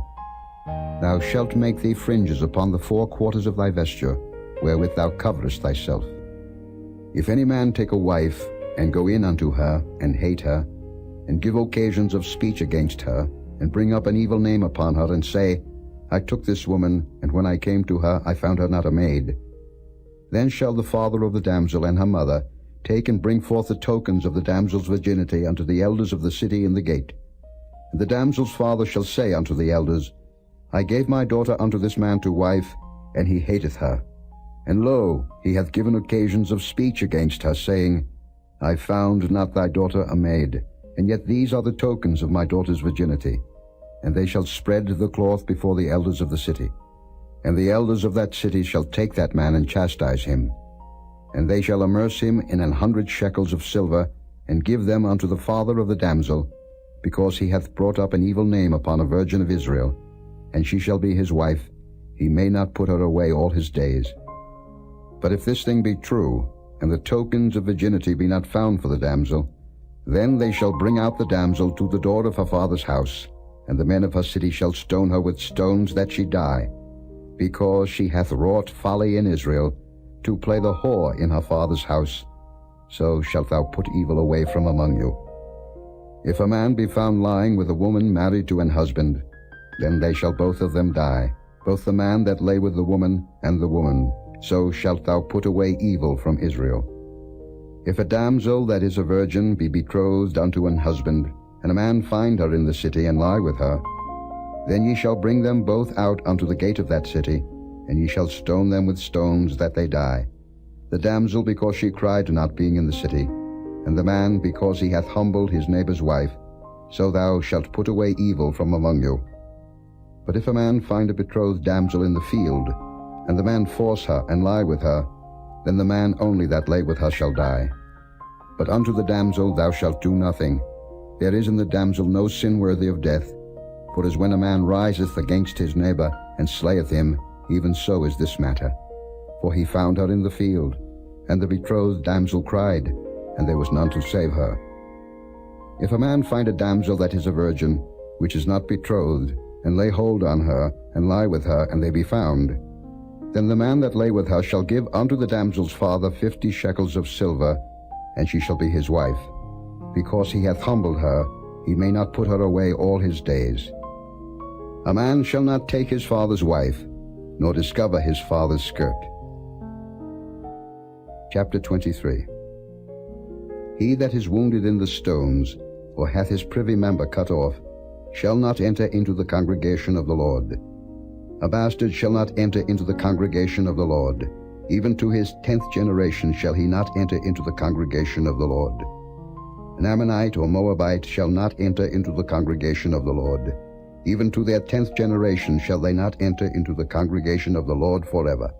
Thou shalt make thee fringes upon the four quarters of thy vesture, wherewith thou coverest thyself. If any man take a wife, and go in unto her, and hate her, and give occasions of speech against her, and bring up an evil name upon her, and say, I took this woman, and when I came to her, I found her not a maid. Then shall the father of the damsel and her mother take and bring forth the tokens of the damsel's virginity unto the elders of the city in the gate. And the damsel's father shall say unto the elders, I gave my daughter unto this man to wife, and he hateth her. And lo, he hath given occasions of speech against her, saying, I found not thy daughter a maid, and yet these are the tokens of my daughter's virginity. And they shall spread the cloth before the elders of the city. And the elders of that city shall take that man and chastise him. And they shall amerce him in 100 shekels of silver, and give them unto the father of the damsel, because he hath brought up an evil name upon a virgin of Israel, and she shall be his wife. He may not put her away all his days. But if this thing be true, and the tokens of virginity be not found for the damsel, then they shall bring out the damsel to the door of her father's house, and the men of her city shall stone her with stones that she die, because she hath wrought folly in Israel, to play the whore in her father's house. So shalt thou put evil away from among you. If a man be found lying with a woman married to an husband, then they shall both of them die, both the man that lay with the woman and the woman. So shalt thou put away evil from Israel. If a damsel that is a virgin be betrothed unto an husband, and a man find her in the city and lie with her, then ye shall bring them both out unto the gate of that city, and ye shall stone them with stones that they die, the damsel because she cried not being in the city, and the man because he hath humbled his neighbor's wife. So thou shalt put away evil from among you. But if a man find a betrothed damsel in the field, and the man force her and lie with her, then the man only that lay with her shall die. But unto the damsel thou shalt do nothing. There is in the damsel no sin worthy of death. For as when a man riseth against his neighbor, and slayeth him, even so is this matter. For he found her in the field, and the betrothed damsel cried, and there was none to save her. If a man find a damsel that is a virgin, which is not betrothed, and lay hold on her, and lie with her, and they be found, then the man that lay with her shall give unto the damsel's father 50 shekels of silver, and she shall be his wife. Because he hath humbled her, he may not put her away all his days. A man shall not take his father's wife, nor discover his father's skirt. Chapter 23. He that is wounded in the stones, or hath his privy member cut off, shall not enter into the congregation of the Lord. A bastard shall not enter into the congregation of the Lord. Even to his 10th generation shall he not enter into the congregation of the Lord. An Ammonite or Moabite shall not enter into the congregation of the Lord. Even to their 10th generation shall they not enter into the congregation of the Lord forever.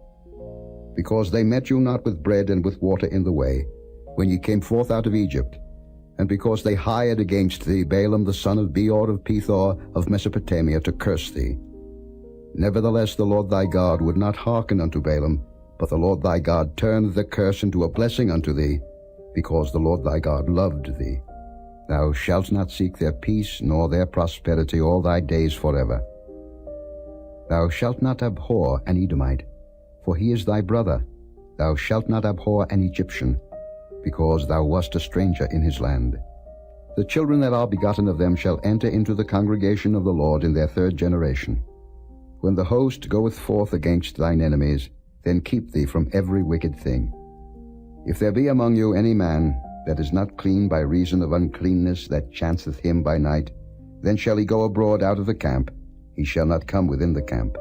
Because they met you not with bread and with water in the way, when ye came forth out of Egypt, and because they hired against thee Balaam the son of Beor of Pethor of Mesopotamia to curse thee. Nevertheless the Lord thy God would not hearken unto Balaam, but the Lord thy God turned the curse into a blessing unto thee, because the Lord thy God loved thee. Thou shalt not seek their peace nor their prosperity all thy days forever. Thou shalt not abhor an Edomite, for he is thy brother. Thou shalt not abhor an Egyptian, because thou wast a stranger in his land. The children that are begotten of them shall enter into the congregation of the Lord in their 3rd generation. When the host goeth forth against thine enemies, then keep thee from every wicked thing. If there be among you any man that is not clean by reason of uncleanness that chanceth him by night, then shall he go abroad out of the camp. He shall not come within the camp.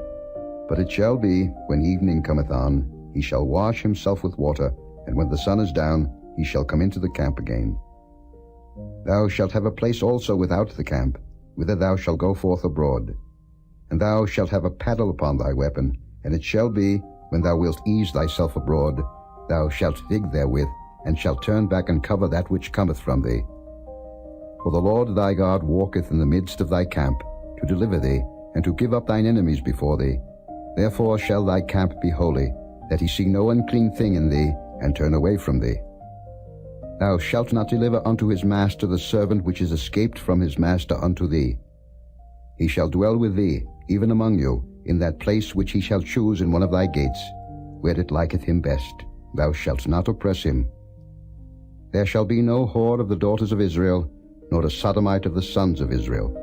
But it shall be, when evening cometh on, he shall wash himself with water, and when the sun is down, he shall come into the camp again. Thou shalt have a place also without the camp, whither thou shalt go forth abroad. And thou shalt have a paddle upon thy weapon, and it shall be, when thou wilt ease thyself abroad, thou shalt dig therewith, and shalt turn back and cover that which cometh from thee. For the Lord thy God walketh in the midst of thy camp, to deliver thee, and to give up thine enemies before thee. Therefore shall thy camp be holy, that he see no unclean thing in thee, and turn away from thee. Thou shalt not deliver unto his master the servant which is escaped from his master unto thee. He shall dwell with thee, even among you, in that place which he shall choose in one of thy gates, where it liketh him best. Thou shalt not oppress him. There shall be no whore of the daughters of Israel, nor a sodomite of the sons of Israel.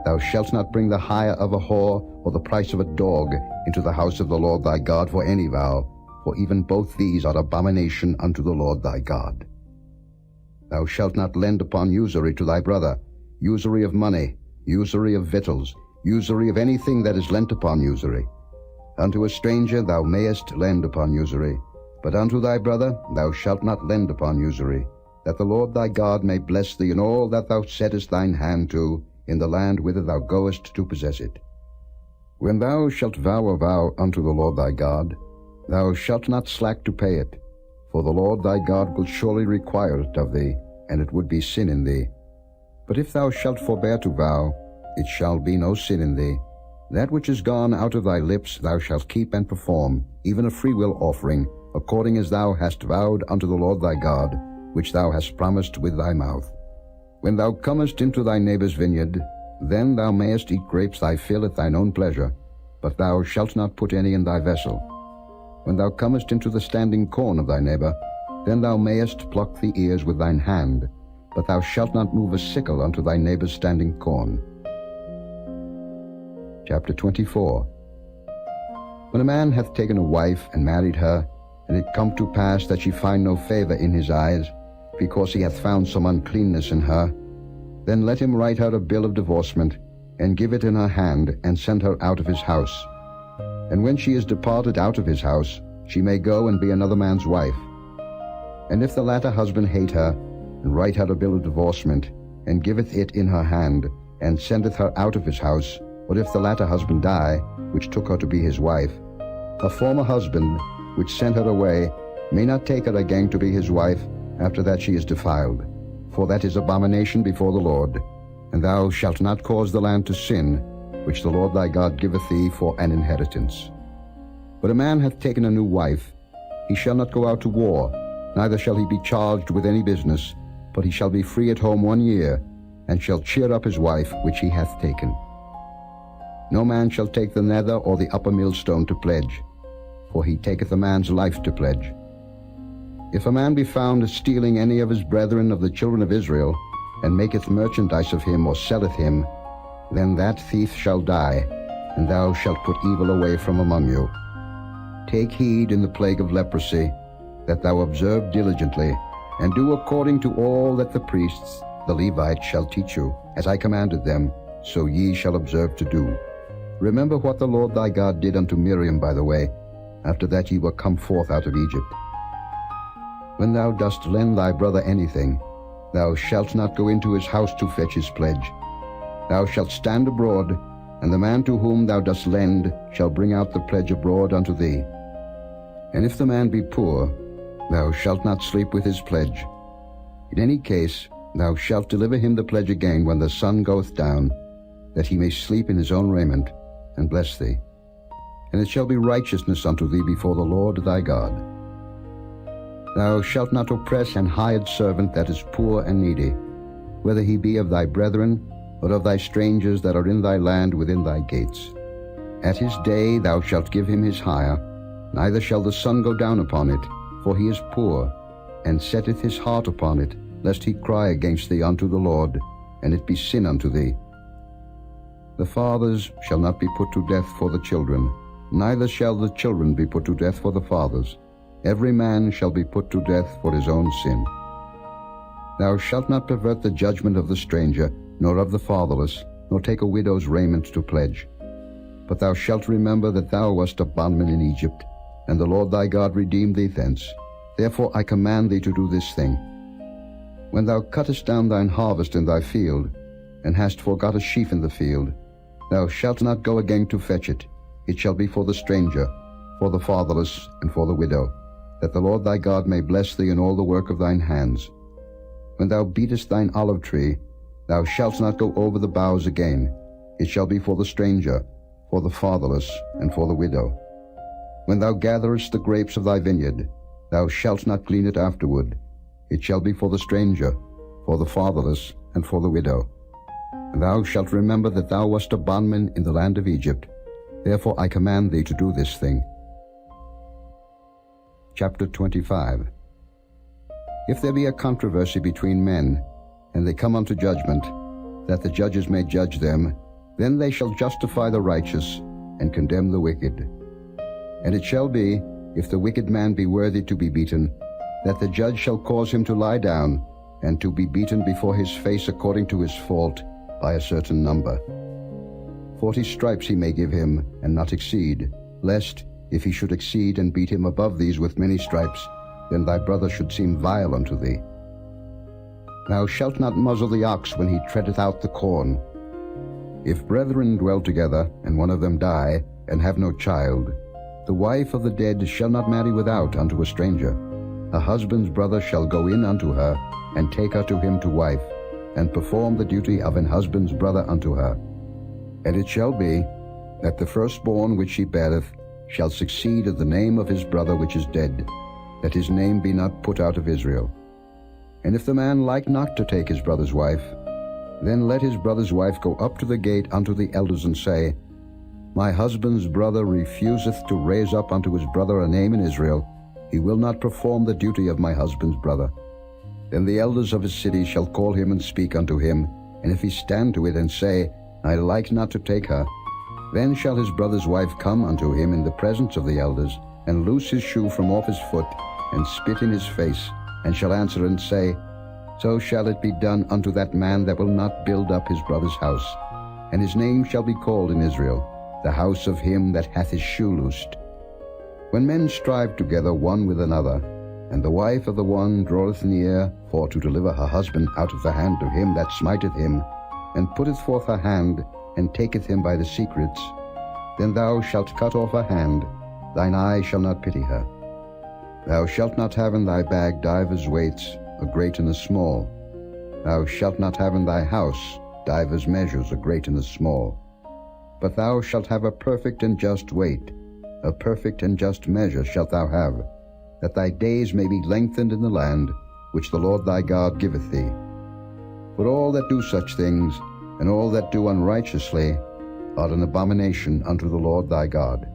Thou shalt not bring the hire of a whore, or the price of a dog, into the house of the Lord thy God for any vow, for even both these are abomination unto the Lord thy God. Thou shalt not lend upon usury to thy brother, usury of money, usury of victuals, usury of anything that is lent upon usury. Unto a stranger thou mayest lend upon usury, but unto thy brother thou shalt not lend upon usury, that the Lord thy God may bless thee in all that thou settest thine hand to, in the land whither thou goest to possess it. When thou shalt vow a vow unto the Lord thy God, thou shalt not slack to pay it, for the Lord thy God will surely require it of thee, and it would be sin in thee. But if thou shalt forbear to vow, it shall be no sin in thee. That which is gone out of thy lips thou shalt keep and perform, even a freewill offering, according as thou hast vowed unto the Lord thy God, which thou hast promised with thy mouth. When thou comest into thy neighbour's vineyard, then thou mayest eat grapes thy fill at thine own pleasure, but thou shalt not put any in thy vessel. When thou comest into the standing corn of thy neighbour, then thou mayest pluck the ears with thine hand, but thou shalt not move a sickle unto thy neighbour's standing corn. Chapter 24. When a man hath taken a wife and married her, and it come to pass that she find no favour in his eyes, because he hath found some uncleanness in her, then let him write her a bill of divorcement, and give it in her hand, and send her out of his house. And when she is departed out of his house, she may go and be another man's wife. And if the latter husband hate her, and write her a bill of divorcement, and giveth it in her hand, and sendeth her out of his house, or if the latter husband die, which took her to be his wife, her former husband, which sent her away, may not take her again to be his wife, after that she is defiled. For that is abomination before the Lord. And thou shalt not cause the land to sin, which the Lord thy God giveth thee for an inheritance. When a man hath taken a new wife, he shall not go out to war, neither shall he be charged with any business, but he shall be free at home 1 year, and shall cheer up his wife which he hath taken. No man shall take the nether or the upper millstone to pledge, for he taketh a man's life to pledge. If a man be found stealing any of his brethren of the children of Israel, and maketh merchandise of him, or selleth him, then that thief shall die, and thou shalt put evil away from among you. Take heed in the plague of leprosy, that thou observe diligently, and do according to all that the priests, the Levites, shall teach you, as I commanded them, so ye shall observe to do. Remember what the Lord thy God did unto Miriam by the way, after that ye were come forth out of Egypt. When thou dost lend thy brother anything, thou shalt not go into his house to fetch his pledge. Thou shalt stand abroad, and the man to whom thou dost lend shall bring out the pledge abroad unto thee. And if the man be poor, thou shalt not sleep with his pledge. In any case, thou shalt deliver him the pledge again when the sun goeth down, that he may sleep in his own raiment, and bless thee. And it shall be righteousness unto thee before the Lord thy God. Thou shalt not oppress an hired servant that is poor and needy, whether he be of thy brethren, or of thy strangers that are in thy land within thy gates. At his day thou shalt give him his hire, neither shall the sun go down upon it, for he is poor, and setteth his heart upon it, lest he cry against thee unto the Lord, and it be sin unto thee. The fathers shall not be put to death for the children, neither shall the children be put to death for the fathers. Every man shall be put to death for his own sin. Thou shalt not pervert the judgment of the stranger, nor of the fatherless, nor take a widow's raiment to pledge. But thou shalt remember that thou wast a bondman in Egypt, and the Lord thy God redeemed thee thence. Therefore I command thee to do this thing. When thou cuttest down thine harvest in thy field, and hast forgot a sheaf in the field, thou shalt not go again to fetch it. It shall be for the stranger, for the fatherless, and for the widow. that the Lord thy God may bless thee in all the work of thine hands. When thou beatest thine olive tree, thou shalt not go over the boughs again. It shall be for the stranger, for the fatherless, and for the widow. When thou gatherest the grapes of thy vineyard, thou shalt not glean it afterward. It shall be for the stranger, for the fatherless, and for the widow. And thou shalt remember that thou wast a bondman in the land of Egypt. Therefore I command thee to do this thing. Chapter 25. If there be a controversy between men, and they come unto judgment, that the judges may judge them, then they shall justify the righteous, and condemn the wicked. And it shall be, if the wicked man be worthy to be beaten, that the judge shall cause him to lie down, and to be beaten before his face according to his fault, by a certain number. 40 stripes he may give him, and not exceed, lest, if he should exceed and beat him above these with many stripes, then thy brother should seem vile unto thee. Thou shalt not muzzle the ox when he treadeth out the corn. If brethren dwell together, and one of them die, and have no child, the wife of the dead shall not marry without unto a stranger. A husband's brother shall go in unto her, and take her to him to wife, and perform the duty of an husband's brother unto her. And it shall be, that the firstborn which she beareth shall succeed of the name of his brother which is dead, that his name be not put out of Israel. And if the man like not to take his brother's wife, then let his brother's wife go up to the gate unto the elders, and say, My husband's brother refuseth to raise up unto his brother a name in Israel. He will not perform the duty of my husband's brother. Then the elders of his city shall call him and speak unto him, and if he stand to it and say, I like not to take her, then shall his brother's wife come unto him in the presence of the elders, and loose his shoe from off his foot, and spit in his face, and shall answer and say, So shall it be done unto that man that will not build up his brother's house. And his name shall be called in Israel, the house of him that hath his shoe loosed. When men strive together one with another, and the wife of the one draweth near for to deliver her husband out of the hand of him that smiteth him, and putteth forth her hand, and taketh him by the secrets, then thou shalt cut off her hand, thine eye shall not pity her. Thou shalt not have in thy bag divers weights, a great and a small. Thou shalt not have in thy house divers measures, a great and a small. But thou shalt have a perfect and just weight, a perfect and just measure shalt thou have, that thy days may be lengthened in the land which the Lord thy God giveth thee. For all that do such things, and all that do unrighteously, are an abomination unto the Lord thy God.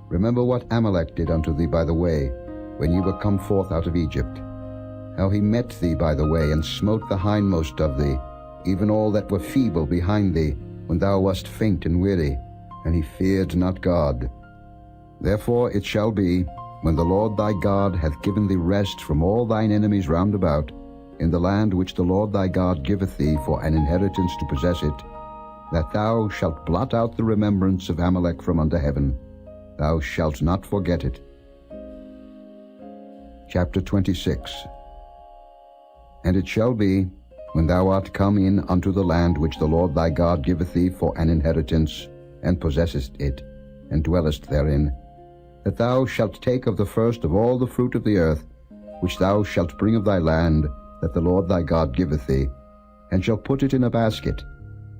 Remember what Amalek did unto thee by the way, when ye were come forth out of Egypt, how he met thee by the way, and smote the hindmost of thee, even all that were feeble behind thee, when thou wast faint and weary, and he feared not God. Therefore it shall be, when the Lord thy God hath given thee rest from all thine enemies round about, in the land which the Lord thy God giveth thee for an inheritance to possess it, that thou shalt blot out the remembrance of Amalek from under heaven. Thou shalt not forget it. Chapter 26. And it shall be, when thou art come in unto the land which the Lord thy God giveth thee for an inheritance, and possessest it, and dwellest therein, that thou shalt take of the first of all the fruit of the earth, which thou shalt bring of thy land, that the Lord thy God giveth thee, and shalt put it in a basket,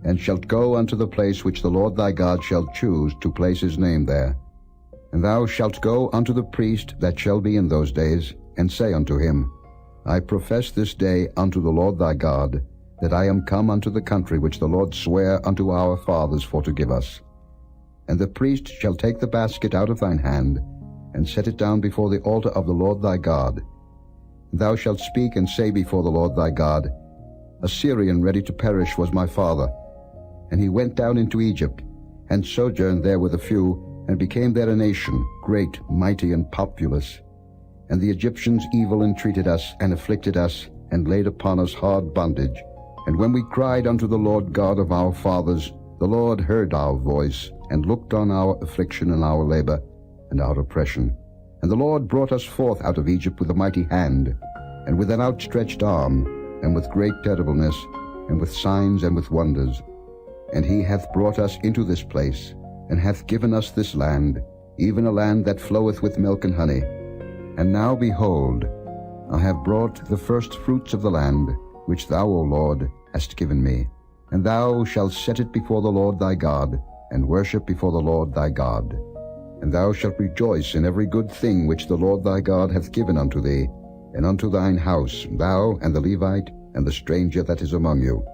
and shalt go unto the place which the Lord thy God shall choose to place his name there. And thou shalt go unto the priest that shall be in those days, and say unto him, I profess this day unto the Lord thy God, that I am come unto the country which the Lord sware unto our fathers for to give us. And the priest shall take the basket out of thine hand, and set it down before the altar of the Lord thy God. Thou shalt speak and say before the Lord thy God, A Syrian ready to perish was my father, and he went down into Egypt, and sojourned there with a few, and became there a nation, great, mighty, and populous. And the Egyptians evil entreated us, and afflicted us, and laid upon us hard bondage. And when we cried unto the Lord God of our fathers, the Lord heard our voice, and looked on our affliction and our labor, and our oppression. And the Lord brought us forth out of Egypt with a mighty hand, and with an outstretched arm, and with great terribleness, and with signs and with wonders. And he hath brought us into this place, and hath given us this land, even a land that floweth with milk and honey. And now, behold, I have brought the first fruits of the land, which thou, O Lord, hast given me. And thou shalt set it before the Lord thy God, and worship before the Lord thy God. And thou shalt rejoice in every good thing which the Lord thy God hath given unto thee, and unto thine house, thou and the Levite, and the stranger that is among you.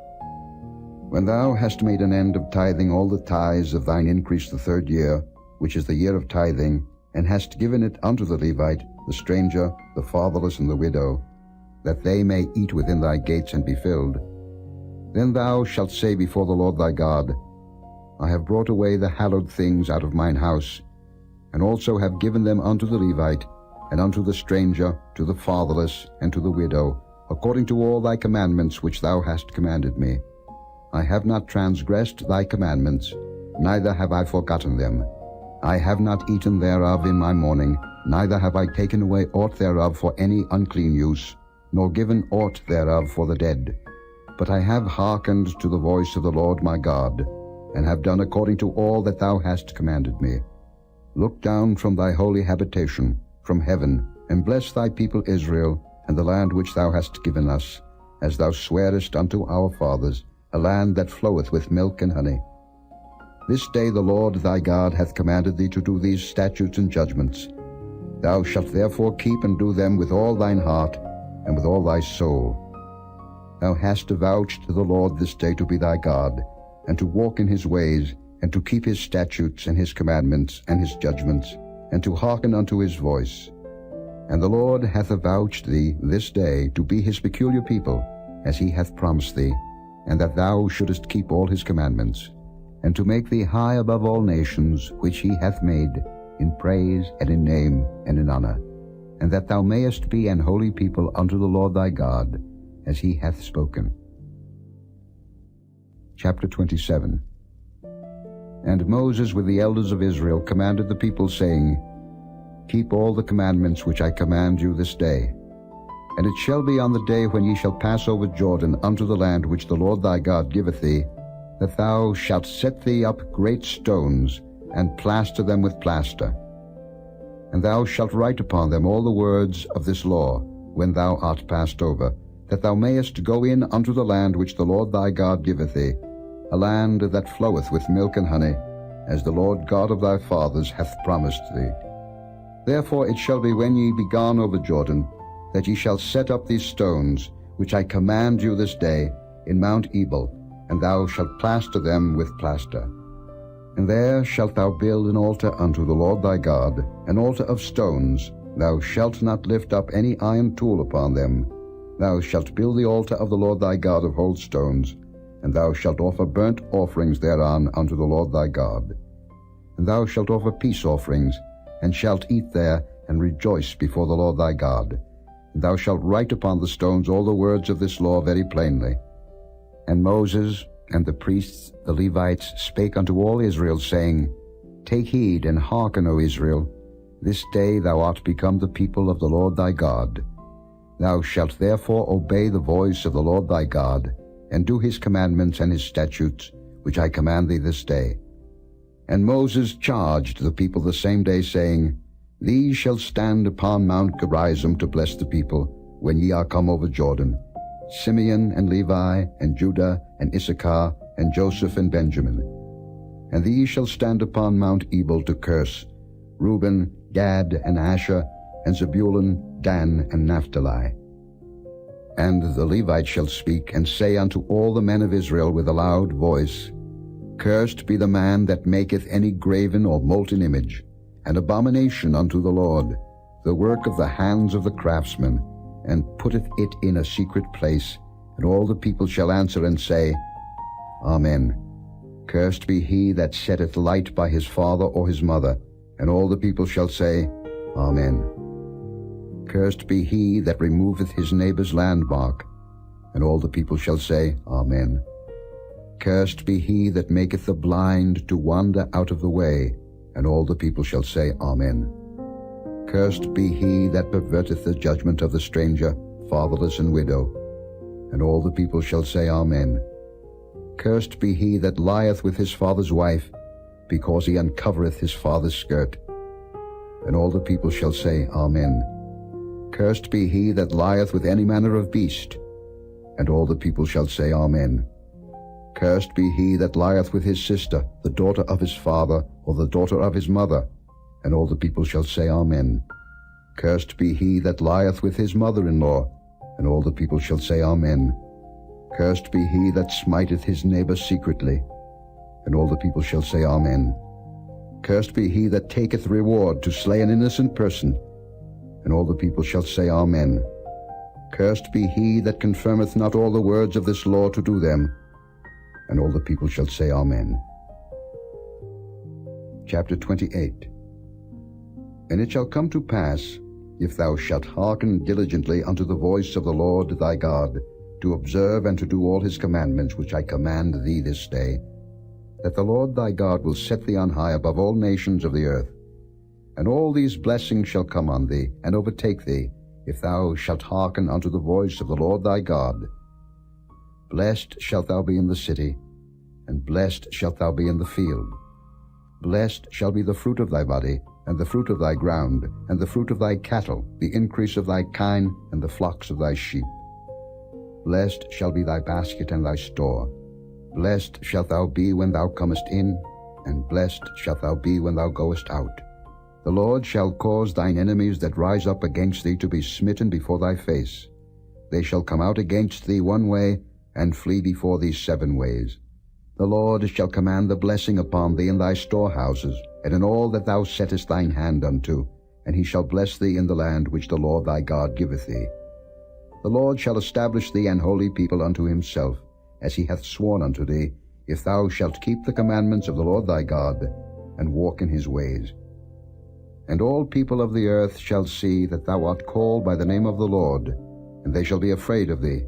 When thou hast made an end of tithing all the tithes of thine increase the 3rd year, which is the year of tithing, and hast given it unto the Levite, the stranger, the fatherless, and the widow, that they may eat within thy gates and be filled, then thou shalt say before the Lord thy God, I have brought away the hallowed things out of mine house, and also have given them unto the Levite, and unto the stranger, to the fatherless, and to the widow, according to all thy commandments which thou hast commanded me. I have not transgressed thy commandments, neither have I forgotten them. I have not eaten thereof in my mourning, neither have I taken away aught thereof for any unclean use, nor given aught thereof for the dead. But I have hearkened to the voice of the Lord my God, and have done according to all that thou hast commanded me. Look down from thy holy habitation, from heaven, and bless thy people Israel, and the land which thou hast given us, as thou swarest unto our fathers, a land that floweth with milk and honey. This day the Lord thy God hath commanded thee to do these statutes and judgments. Thou shalt therefore keep and do them with all thine heart, and with all thy soul. Thou hast avouched to the Lord this day to be thy God, and to walk in his ways, and to keep his statutes and his commandments and his judgments, and to hearken unto his voice. And the Lord hath avouched thee this day to be his peculiar people, as he hath promised thee, and that thou shouldest keep all his commandments, and to make thee high above all nations which he hath made, in praise and in name and in honor, and that thou mayest be an holy people unto the Lord thy God, as he hath spoken. Chapter 27. And Moses with the elders of Israel commanded the people, saying, Keep all the commandments which I command you this day. And it shall be on the day when ye shall pass over Jordan unto the land which the Lord thy God giveth thee, that thou shalt set thee up great stones, and plaster them with plaster. And thou shalt write upon them all the words of this law, when thou art passed over, that thou mayest go in unto the land which the Lord thy God giveth thee, a land that floweth with milk and honey, as the Lord God of thy fathers hath promised thee. Therefore it shall be when ye be gone over Jordan, that ye shall set up these stones, which I command you this day, in Mount Ebal, and thou shalt plaster them with plaster. And there shalt thou build an altar unto the Lord thy God, an altar of stones. Thou shalt not lift up any iron tool upon them. Thou shalt build the altar of the Lord thy God of whole stones, and thou shalt offer burnt offerings thereon unto the Lord thy God. And thou shalt offer peace offerings, and shalt eat there, and rejoice before the Lord thy God. And thou shalt write upon the stones all the words of this law very plainly. And Moses and the priests, the Levites, spake unto all Israel, saying, Take heed and hearken, O Israel. This day thou art become the people of the Lord thy God. Thou shalt therefore obey the voice of the Lord thy God, and do his commandments and his statutes, which I command thee this day. And Moses charged the people the same day, saying, These shall stand upon Mount Gerizim to bless the people, when ye are come over Jordan, Simeon and Levi, and Judah, and Issachar, and Joseph, and Benjamin. And these shall stand upon Mount Ebal to curse, Reuben, Gad, and Asher, and Zebulun, Dan, and Naphtali. And the Levites shall speak, and say unto all the men of Israel with a loud voice, Cursed be the man that maketh any graven or molten image, an abomination unto the Lord, the work of the hands of the craftsman, and putteth it in a secret place. And all the people shall answer and say, Amen. Cursed be he that setteth light by his father or his mother. And all the people shall say, Amen. Cursed be he that removeth his neighbor's landmark. And all the people shall say, Amen. Cursed be he that maketh the blind to wander out of the way. And all the people shall say, Amen. Cursed be he that perverteth the judgment of the stranger, fatherless, and widow. And all the people shall say, Amen. Cursed be he that lieth with his father's wife, because he uncovereth his father's skirt. And all the people shall say, Amen. Cursed be he that lieth with any manner of beast. And all the people shall say, Amen. Cursed be he that lieth with his sister, the daughter of his father, or the daughter of his mother. And all the people shall say, Amen. Cursed be he that lieth with his mother-in-law. And all the people shall say, Amen. Cursed be he that smiteth his neighbor secretly. And all the people shall say, Amen. Cursed be he that taketh reward to slay an innocent person. And all the people shall say, Amen. Cursed be he that confirmeth not all the words of this law to do them. And all the people shall say, Amen. Chapter 28. And it shall come to pass, if thou shalt hearken diligently unto the voice of the Lord thy God, to observe and to do all his commandments which I command thee this day, that the Lord thy God will set thee on high above all nations of the earth. And all these blessings shall come on thee, and overtake thee, if thou shalt hearken unto the voice of the Lord thy God. Blessed shalt thou be in the city, and blessed shalt thou be in the field. Blessed shall be the fruit of thy body, and the fruit of thy ground, and the fruit of thy cattle, the increase of thy kine, and the flocks of thy sheep. Blessed shall be thy basket and thy store. Blessed shalt thou be when thou comest in, and blessed shalt thou be when thou goest out. The Lord shall cause thine enemies that rise up against thee to be smitten before thy face. They shall come out against thee one way, and flee before thee 7 ways. The Lord shall command the blessing upon thee in thy storehouses, and in all that thou settest thine hand unto, and he shall bless thee in the land which the Lord thy God giveth thee. The Lord shall establish thee an holy people unto himself, as he hath sworn unto thee, if thou shalt keep the commandments of the Lord thy God, and walk in his ways. And all people of the earth shall see that thou art called by the name of the Lord, and they shall be afraid of thee.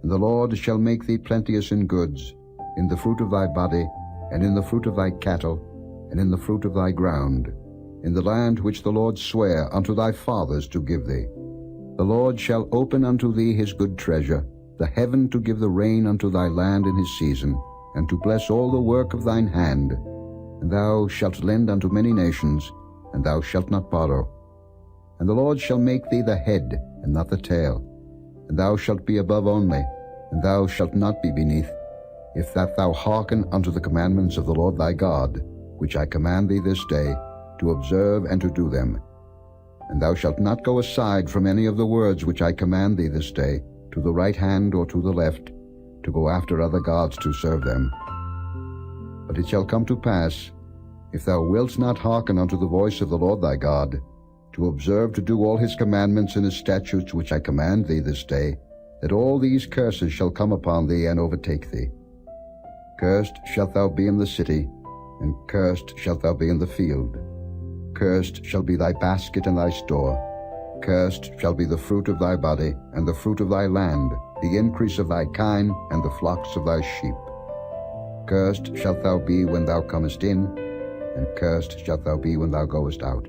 And the Lord shall make thee plenteous in goods, in the fruit of thy body, and in the fruit of thy cattle, and in the fruit of thy ground, in the land which the Lord sware unto thy fathers to give thee. The Lord shall open unto thee his good treasure, the heaven to give the rain unto thy land in his season, and to bless all the work of thine hand. And thou shalt lend unto many nations, and thou shalt not borrow. And the Lord shall make thee the head, and not the tail. And thou shalt be above only, and thou shalt not be beneath, if that thou hearken unto the commandments of the Lord thy God, which I command thee this day, to observe and to do them. And thou shalt not go aside from any of the words which I command thee this day, to the right hand or to the left, to go after other gods to serve them. But it shall come to pass, if thou wilt not hearken unto the voice of the Lord thy God, to observe to do all his commandments and his statutes which I command thee this day, that all these curses shall come upon thee and overtake thee. Cursed shalt thou be in the city, and cursed shalt thou be in the field. Cursed shall be thy basket and thy store. Cursed shall be the fruit of thy body, and the fruit of thy land, the increase of thy kine, and the flocks of thy sheep. Cursed shalt thou be when thou comest in, and cursed shalt thou be when thou goest out.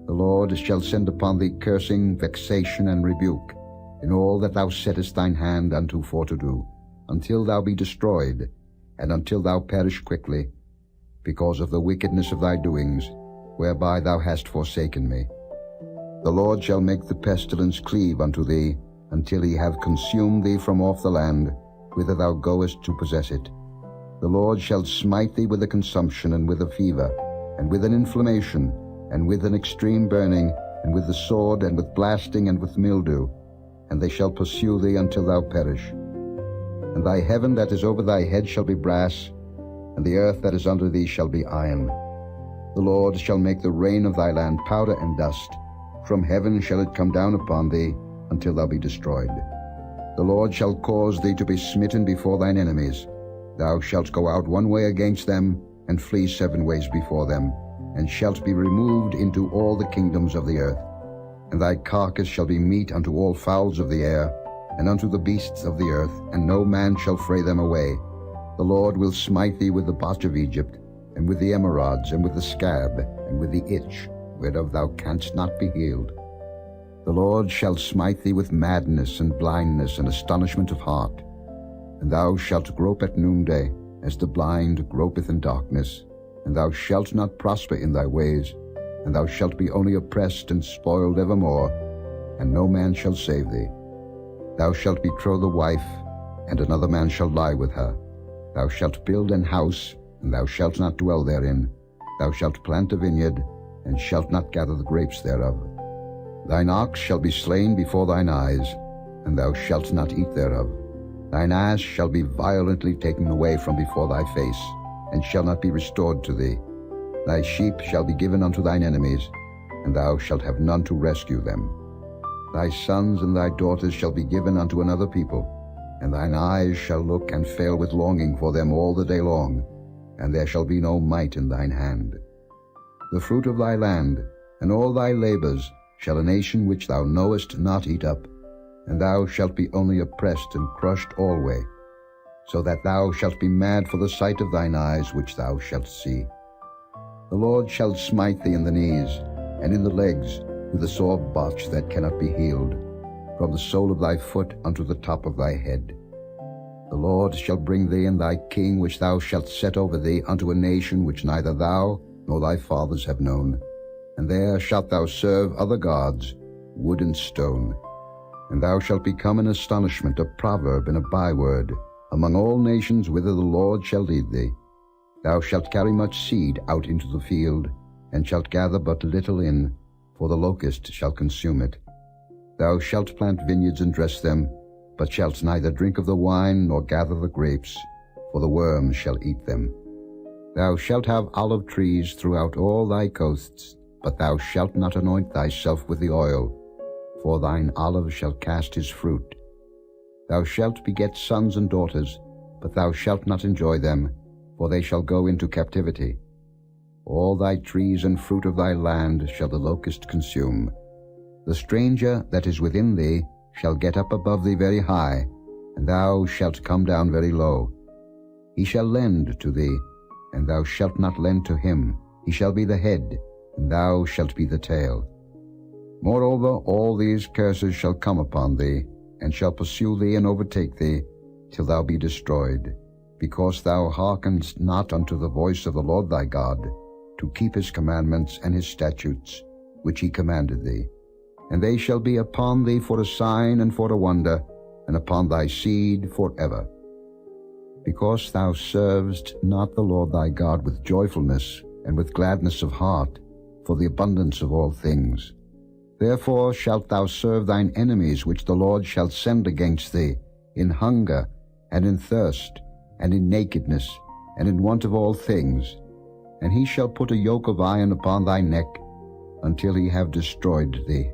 The Lord shall send upon thee cursing, vexation, and rebuke, in all that thou settest thine hand unto for to do, until thou be destroyed, and until thou perish quickly, because of the wickedness of thy doings, whereby thou hast forsaken me. The Lord shall make the pestilence cleave unto thee, until he have consumed thee from off the land, whither thou goest to possess it. The Lord shall smite thee with a consumption, and with a fever, and with an inflammation, and with an extreme burning, and with the sword, and with blasting, and with mildew, and they shall pursue thee until thou perish. And thy heaven that is over thy head shall be brass, and the earth that is under thee shall be iron. The Lord shall make the rain of thy land powder and dust. From heaven shall it come down upon thee, until thou be destroyed. The Lord shall cause thee to be smitten before thine enemies. Thou shalt go out one way against them, and flee 7 ways before them, and shalt be removed into all the kingdoms of the earth. And thy carcass shall be meat unto all fowls of the air, and unto the beasts of the earth, and no man shall fray them away. The Lord will smite thee with the botch of Egypt, and with the emerods, and with the scab, and with the itch, whereof thou canst not be healed. The Lord shall smite thee with madness, and blindness, and astonishment of heart. And thou shalt grope at noonday, as the blind gropeth in darkness. And thou shalt not prosper in thy ways, and thou shalt be only oppressed and spoiled evermore. and no man shall save thee. Thou shalt betroth a wife, and another man shall lie with her. Thou shalt build an house, and thou shalt not dwell therein. Thou shalt plant a vineyard, and shalt not gather the grapes thereof. Thine ox shall be slain before thine eyes, and thou shalt not eat thereof. Thine ass shall be violently taken away from before thy face, and shall not be restored to thee. Thy sheep shall be given unto thine enemies, and thou shalt have none to rescue them. Thy sons and thy daughters shall be given unto another people, and thine eyes shall look and fail with longing for them all the day long, and there shall be no might in thine hand. The fruit of thy land, and all thy labors, shall a nation which thou knowest not eat up, and thou shalt be only oppressed and crushed alway, so that thou shalt be mad for the sight of thine eyes which thou shalt see. The Lord shall smite thee in the knees, and in the legs, with a sore botch that cannot be healed, from the sole of thy foot unto the top of thy head. The Lord shall bring thee and thy king which thou shalt set over thee unto a nation which neither thou nor thy fathers have known, and there shalt thou serve other gods, wood and stone. And thou shalt become an astonishment, a proverb, and a byword, among all nations whither the Lord shall lead thee. Thou shalt carry much seed out into the field, and shalt gather but little in, for the locust shall consume it. Thou shalt plant vineyards and dress them, but shalt neither drink of the wine nor gather the grapes, for the worms shall eat them. Thou shalt have olive trees throughout all thy coasts, but thou shalt not anoint thyself with the oil, for thine olive shall cast his fruit. Thou shalt beget sons and daughters, but thou shalt not enjoy them, for they shall go into captivity. All thy trees and fruit of thy land shall the locust consume. The stranger that is within thee shall get up above thee very high, and thou shalt come down very low. He shall lend to thee, and thou shalt not lend to him. He shall be the head, and thou shalt be the tail. Moreover, all these curses shall come upon thee, and shall pursue thee and overtake thee, till thou be destroyed, because thou hearkenest not unto the voice of the Lord thy God, to keep his commandments and his statutes, which he commanded thee. And they shall be upon thee for a sign and for a wonder, and upon thy seed forever. Because thou servest not the Lord thy God with joyfulness and with gladness of heart, for the abundance of all things. Therefore shalt thou serve thine enemies which the Lord shall send against thee, in hunger, and in thirst, and in nakedness, and in want of all things. And he shall put a yoke of iron upon thy neck, until he have destroyed thee.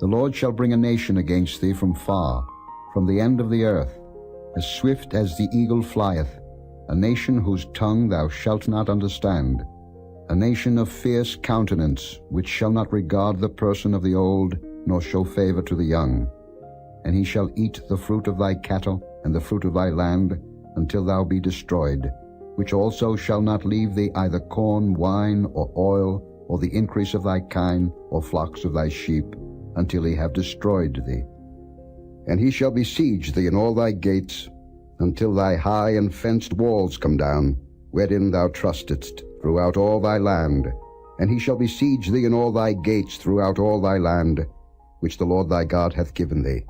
The Lord shall bring a nation against thee from far, from the end of the earth, as swift as the eagle flieth, a nation whose tongue thou shalt not understand, a nation of fierce countenance, which shall not regard the person of the old, nor show favor to the young. And he shall eat the fruit of thy cattle, and the fruit of thy land, until thou be destroyed, which also shall not leave thee either corn, wine, or oil, or the increase of thy kine, or flocks of thy sheep, until he have destroyed thee. And he shall besiege thee in all thy gates, until thy high and fenced walls come down, wherein thou trustedst, throughout all thy land. And he shall besiege thee in all thy gates throughout all thy land, which the Lord thy God hath given thee.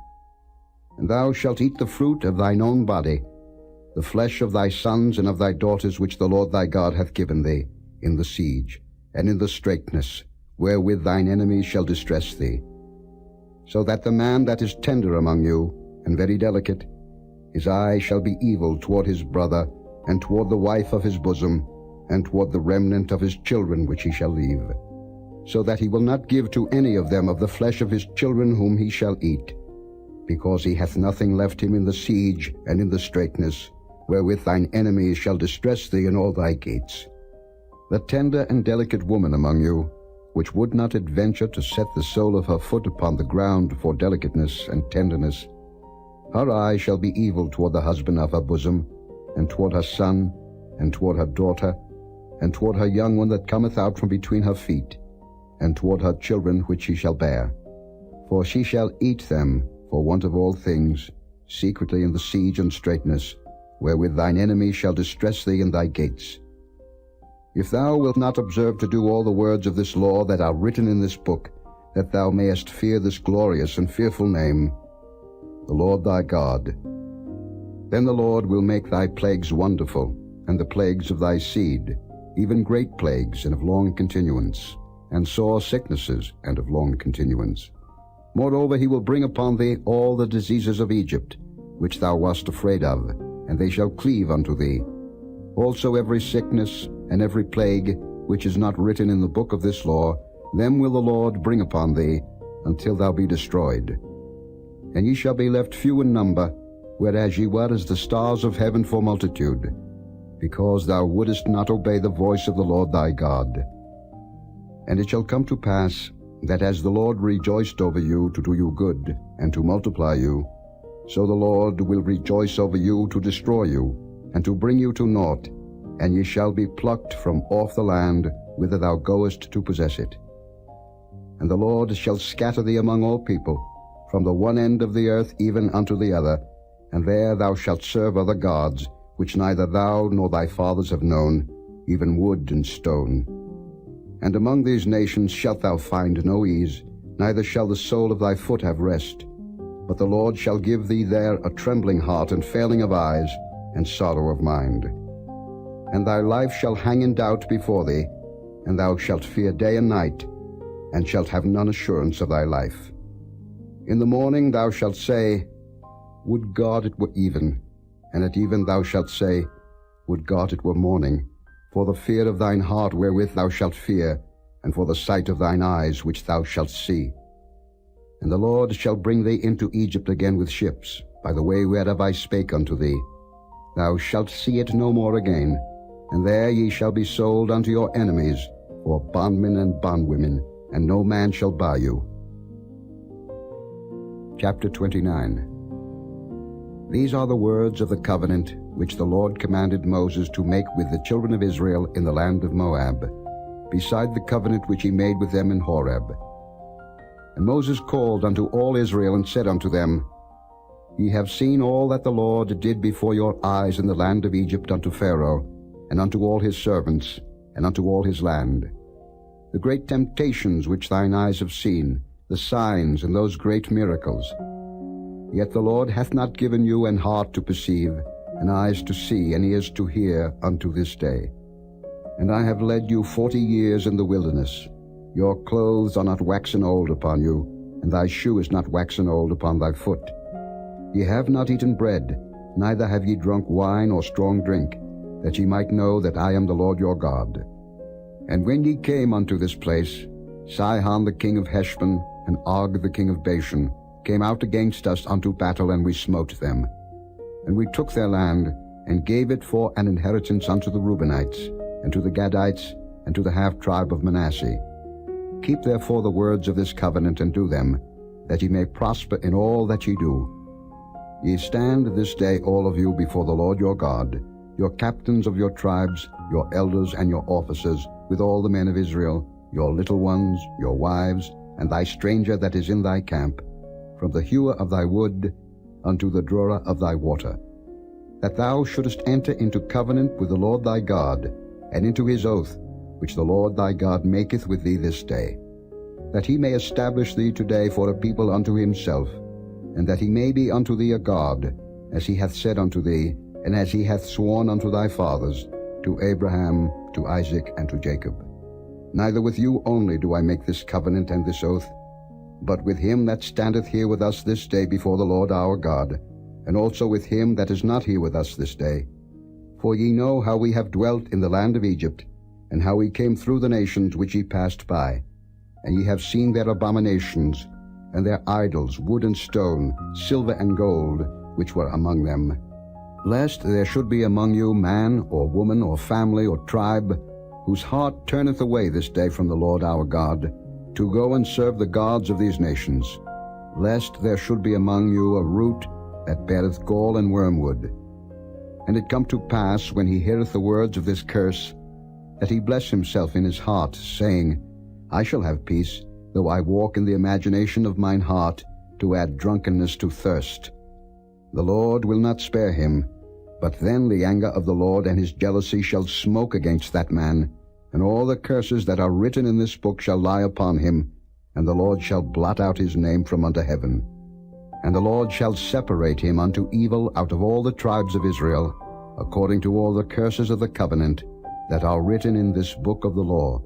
And thou shalt eat the fruit of thine own body, the flesh of thy sons and of thy daughters which the Lord thy God hath given thee, in the siege, and in the straitness, wherewith thine enemies shall distress thee. So that the man that is tender among you, and very delicate, his eye shall be evil toward his brother, and toward the wife of his bosom, and toward the remnant of his children which he shall leave, so that he will not give to any of them of the flesh of his children whom he shall eat, because he hath nothing left him in the siege and in the straitness, wherewith thine enemies shall distress thee in all thy gates. The tender and delicate woman among you, which would not adventure to set the sole of her foot upon the ground for delicateness and tenderness, her eye shall be evil toward the husband of her bosom, and toward her son, and toward her daughter, and toward her young one that cometh out from between her feet, and toward her children which she shall bear. For she shall eat them for want of all things, secretly in the siege and straitness, wherewith thine enemy shall distress thee in thy gates. If thou wilt not observe to do all the words of this law that are written in this book, that thou mayest fear this glorious and fearful name, the Lord thy God. Then the Lord will make thy plagues wonderful, and the plagues of thy seed, even great plagues and of long continuance, and sore sicknesses and of long continuance. Moreover, he will bring upon thee all the diseases of Egypt, which thou wast afraid of, and they shall cleave unto thee. Also every sickness and every plague, which is not written in the book of this law, them will the Lord bring upon thee, until thou be destroyed. And ye shall be left few in number, whereas ye were as the stars of heaven for multitude, because thou wouldest not obey the voice of the Lord thy God. And it shall come to pass, that as the Lord rejoiced over you to do you good, and to multiply you, so the Lord will rejoice over you to destroy you, and to bring you to naught, and ye shall be plucked from off the land whither thou goest to possess it. And the Lord shall scatter thee among all people, from the one end of the earth even unto the other, and there thou shalt serve other gods, which neither thou nor thy fathers have known, even wood and stone. And among these nations shalt thou find no ease, neither shall the sole of thy foot have rest. But the Lord shall give thee there a trembling heart, and failing of eyes, and sorrow of mind. And thy life shall hang in doubt before thee, and thou shalt fear day and night, and shalt have none assurance of thy life. In the morning thou shalt say, Would God it were even, and at even thou shalt say, Would God it were morning, for the fear of thine heart wherewith thou shalt fear, and for the sight of thine eyes which thou shalt see. And the Lord shall bring thee into Egypt again with ships, by the way whereof I spake unto thee. Thou shalt see it no more again, and there ye shall be sold unto your enemies, for bondmen and bondwomen, and no man shall buy you. Chapter 29. These are the words of the covenant which the Lord commanded Moses to make with the children of Israel in the land of Moab, beside the covenant which he made with them in Horeb. And Moses called unto all Israel, and said unto them, Ye have seen all that the Lord did before your eyes in the land of Egypt unto Pharaoh, and unto all his servants, and unto all his land. The great temptations which thine eyes have seen, the signs and those great miracles. Yet the Lord hath not given you an heart to perceive, and eyes to see, and ears to hear, unto this day. And I have led you 40 years in the wilderness. Your clothes are not waxen old upon you, and thy shoe is not waxen old upon thy foot. Ye have not eaten bread, neither have ye drunk wine or strong drink, that ye might know that I am the Lord your God. And when ye came unto this place, Sihon the king of Heshbon, and Og the king of Bashan, came out against us unto battle, and we smote them. And we took their land, and gave it for an inheritance unto the Reubenites, and to the Gadites, and to the half-tribe of Manasseh. Keep therefore the words of this covenant, and do them, that ye may prosper in all that ye do. Ye stand this day all of you before the Lord your God, your captains of your tribes, your elders and your officers, with all the men of Israel, your little ones, your wives, and thy stranger that is in thy camp, from the hewer of thy wood unto the drawer of thy water, that thou shouldest enter into covenant with the Lord thy God, and into his oath, which the Lord thy God maketh with thee this day, that he may establish thee today for a people unto himself, and that he may be unto thee a God, as he hath said unto thee, and as he hath sworn unto thy fathers, to Abraham, to Isaac, and to Jacob. Neither with you only do I make this covenant and this oath, but with him that standeth here with us this day before the Lord our God, and also with him that is not here with us this day. For ye know how we have dwelt in the land of Egypt, and how we came through the nations which ye passed by. And ye have seen their abominations, and their idols, wood and stone, silver and gold, which were among them. Lest there should be among you man, or woman, or family, or tribe, whose heart turneth away this day from the Lord our God, to go and serve the gods of these nations, lest there should be among you a root that beareth gall and wormwood. And it come to pass, when he heareth the words of this curse, that he bless himself in his heart, saying, I shall have peace, though I walk in the imagination of mine heart, to add drunkenness to thirst. The Lord will not spare him, but then the anger of the Lord and his jealousy shall smoke against that man, and all the curses that are written in this book shall lie upon him, and the Lord shall blot out his name from under heaven. And the Lord shall separate him unto evil out of all the tribes of Israel, according to all the curses of the covenant that are written in this book of the law,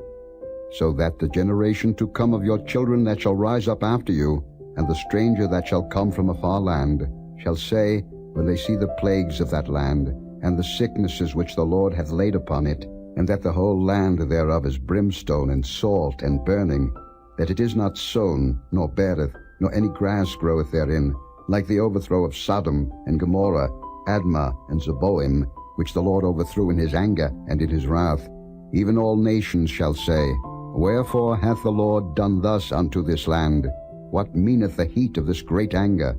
so that the generation to come of your children that shall rise up after you, and the stranger that shall come from a far land, shall say, when they see the plagues of that land, and the sicknesses which the Lord hath laid upon it, and that the whole land thereof is brimstone and salt and burning, that it is not sown, nor beareth, nor any grass groweth therein, like the overthrow of Sodom and Gomorrah, Admah and Zeboim, which the Lord overthrew in his anger and in his wrath, even all nations shall say, Wherefore hath the Lord done thus unto this land? What meaneth the heat of this great anger?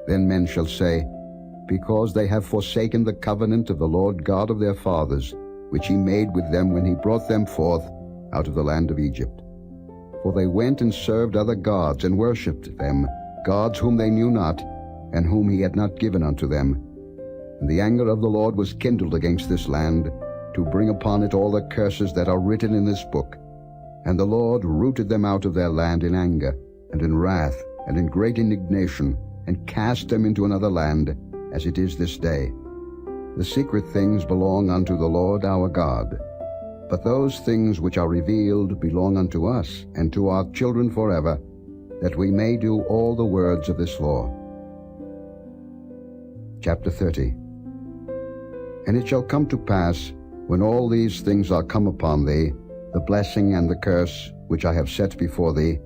Then men shall say, Because they have forsaken the covenant of the Lord God of their fathers, which he made with them when he brought them forth out of the land of Egypt. For they went and served other gods, and worshipped them, gods whom they knew not, and whom he had not given unto them. And the anger of the Lord was kindled against this land, to bring upon it all the curses that are written in this book. And the Lord rooted them out of their land in anger, and in wrath, and in great indignation, and cast them into another land, as it is this day. The secret things belong unto the Lord our God, but those things which are revealed belong unto us, and to our children forever, that we may do all the words of this law. Chapter 30. And it shall come to pass, when all these things are come upon thee, the blessing and the curse which I have set before thee,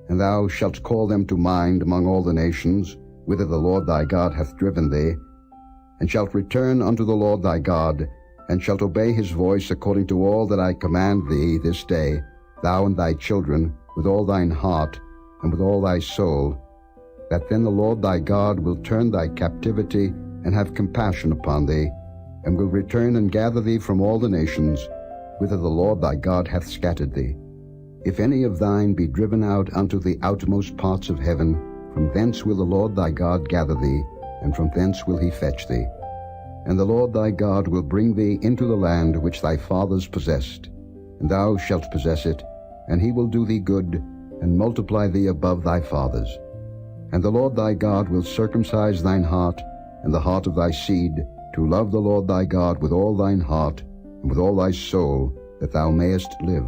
and thou shalt call them to mind among all the nations, whither the Lord thy God hath driven thee, and shalt return unto the Lord thy God, and shalt obey his voice according to all that I command thee this day, thou and thy children, with all thine heart, and with all thy soul, that then the Lord thy God will turn thy captivity, and have compassion upon thee, and will return and gather thee from all the nations, whither the Lord thy God hath scattered thee. If any of thine be driven out unto the outmost parts of heaven, from thence will the Lord thy God gather thee, and from thence will he fetch thee. And the Lord thy God will bring thee into the land which thy fathers possessed, and thou shalt possess it, and he will do thee good, and multiply thee above thy fathers. And the Lord thy God will circumcise thine heart, and the heart of thy seed, to love the Lord thy God with all thine heart, and with all thy soul, that thou mayest live.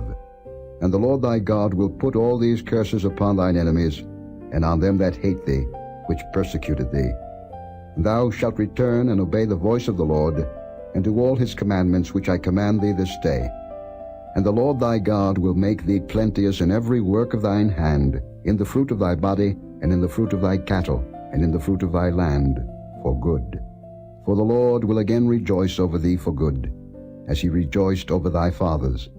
And the Lord thy God will put all these curses upon thine enemies, and on them that hate thee, which persecuted thee. And thou shalt return and obey the voice of the Lord, and do all his commandments which I command thee this day. And the Lord thy God will make thee plenteous in every work of thine hand, in the fruit of thy body, and in the fruit of thy cattle, and in the fruit of thy land, for good. For the Lord will again rejoice over thee for good, as he rejoiced over thy fathers.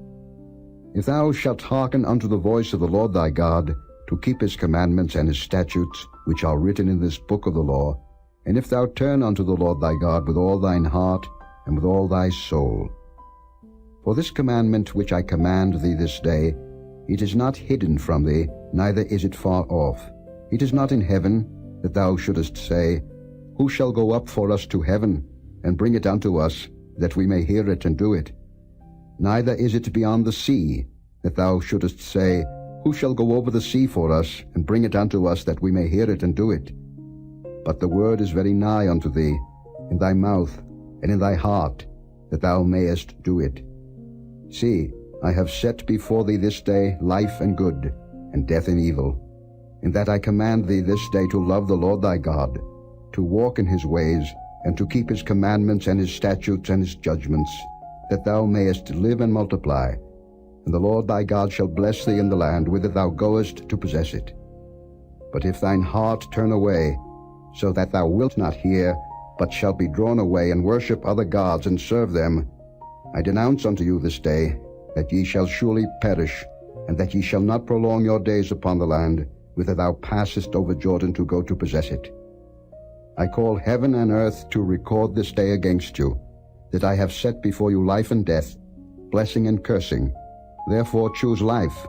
If thou shalt hearken unto the voice of the Lord thy God, to keep his commandments and his statutes, which are written in this book of the law, and if thou turn unto the Lord thy God with all thine heart, and with all thy soul. For this commandment which I command thee this day, it is not hidden from thee, neither is it far off. It is not in heaven, that thou shouldest say, Who shall go up for us to heaven, and bring it unto us, that we may hear it and do it? Neither is it beyond the sea, that thou shouldest say, Who shall go over the sea for us, and bring it unto us, that we may hear it and do it? But the word is very nigh unto thee, in thy mouth, and in thy heart, that thou mayest do it. See, I have set before thee this day life and good, and death and evil, in that I command thee this day to love the Lord thy God, to walk in his ways, and to keep his commandments and his statutes and his judgments, that thou mayest live and multiply. And the Lord thy God shall bless thee in the land whither thou goest to possess it. But if thine heart turn away, so that thou wilt not hear, but shalt be drawn away, and worship other gods, and serve them, I denounce unto you this day, that ye shall surely perish, and that ye shall not prolong your days upon the land, whither thou passest over Jordan to go to possess it. I call heaven and earth to record this day against you, that I have set before you life and death, blessing and cursing. Therefore choose life,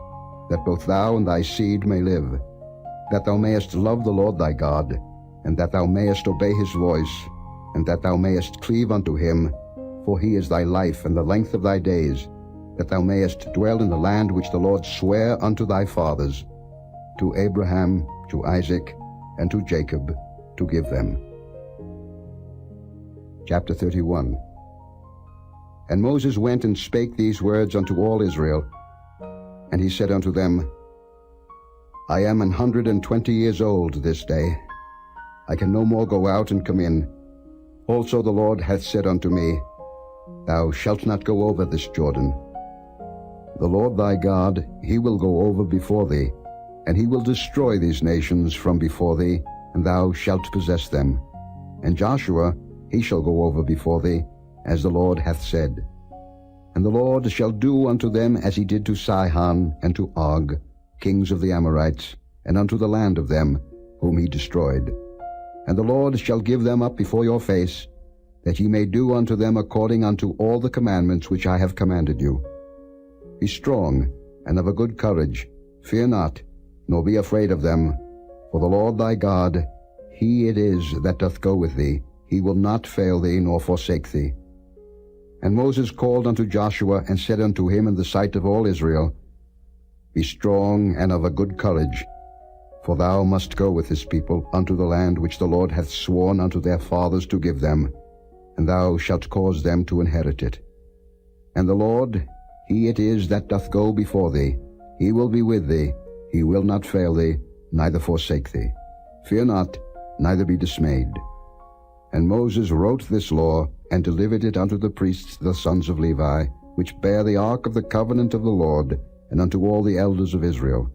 that both thou and thy seed may live, that thou mayest love the Lord thy God, and that thou mayest obey his voice, and that thou mayest cleave unto him, for he is thy life and the length of thy days, that thou mayest dwell in the land which the Lord sware unto thy fathers, to Abraham, to Isaac, and to Jacob, to give them. Chapter 31. And Moses went and spake these words unto all Israel. And he said unto them, I am 120 years old this day. I can no more go out and come in. Also the Lord hath said unto me, Thou shalt not go over this Jordan. The Lord thy God, he will go over before thee, and he will destroy these nations from before thee, and thou shalt possess them. And Joshua, he shall go over before thee, as the Lord hath said. And the Lord shall do unto them as he did to Sihon and to Og, kings of the Amorites, and unto the land of them, whom he destroyed. And the Lord shall give them up before your face, that ye may do unto them according unto all the commandments which I have commanded you. Be strong, and of a good courage. Fear not, nor be afraid of them. For the Lord thy God, he it is that doth go with thee. He will not fail thee, nor forsake thee. And Moses called unto Joshua, and said unto him in the sight of all Israel, Be strong, and of a good courage, for thou must go with this people unto the land which the Lord hath sworn unto their fathers to give them, and thou shalt cause them to inherit it. And the Lord, he it is that doth go before thee. He will be with thee. He will not fail thee, neither forsake thee. Fear not, neither be dismayed. And Moses wrote this law, and delivered it unto the priests the sons of Levi, which bear the ark of the covenant of the Lord, and unto all the elders of Israel.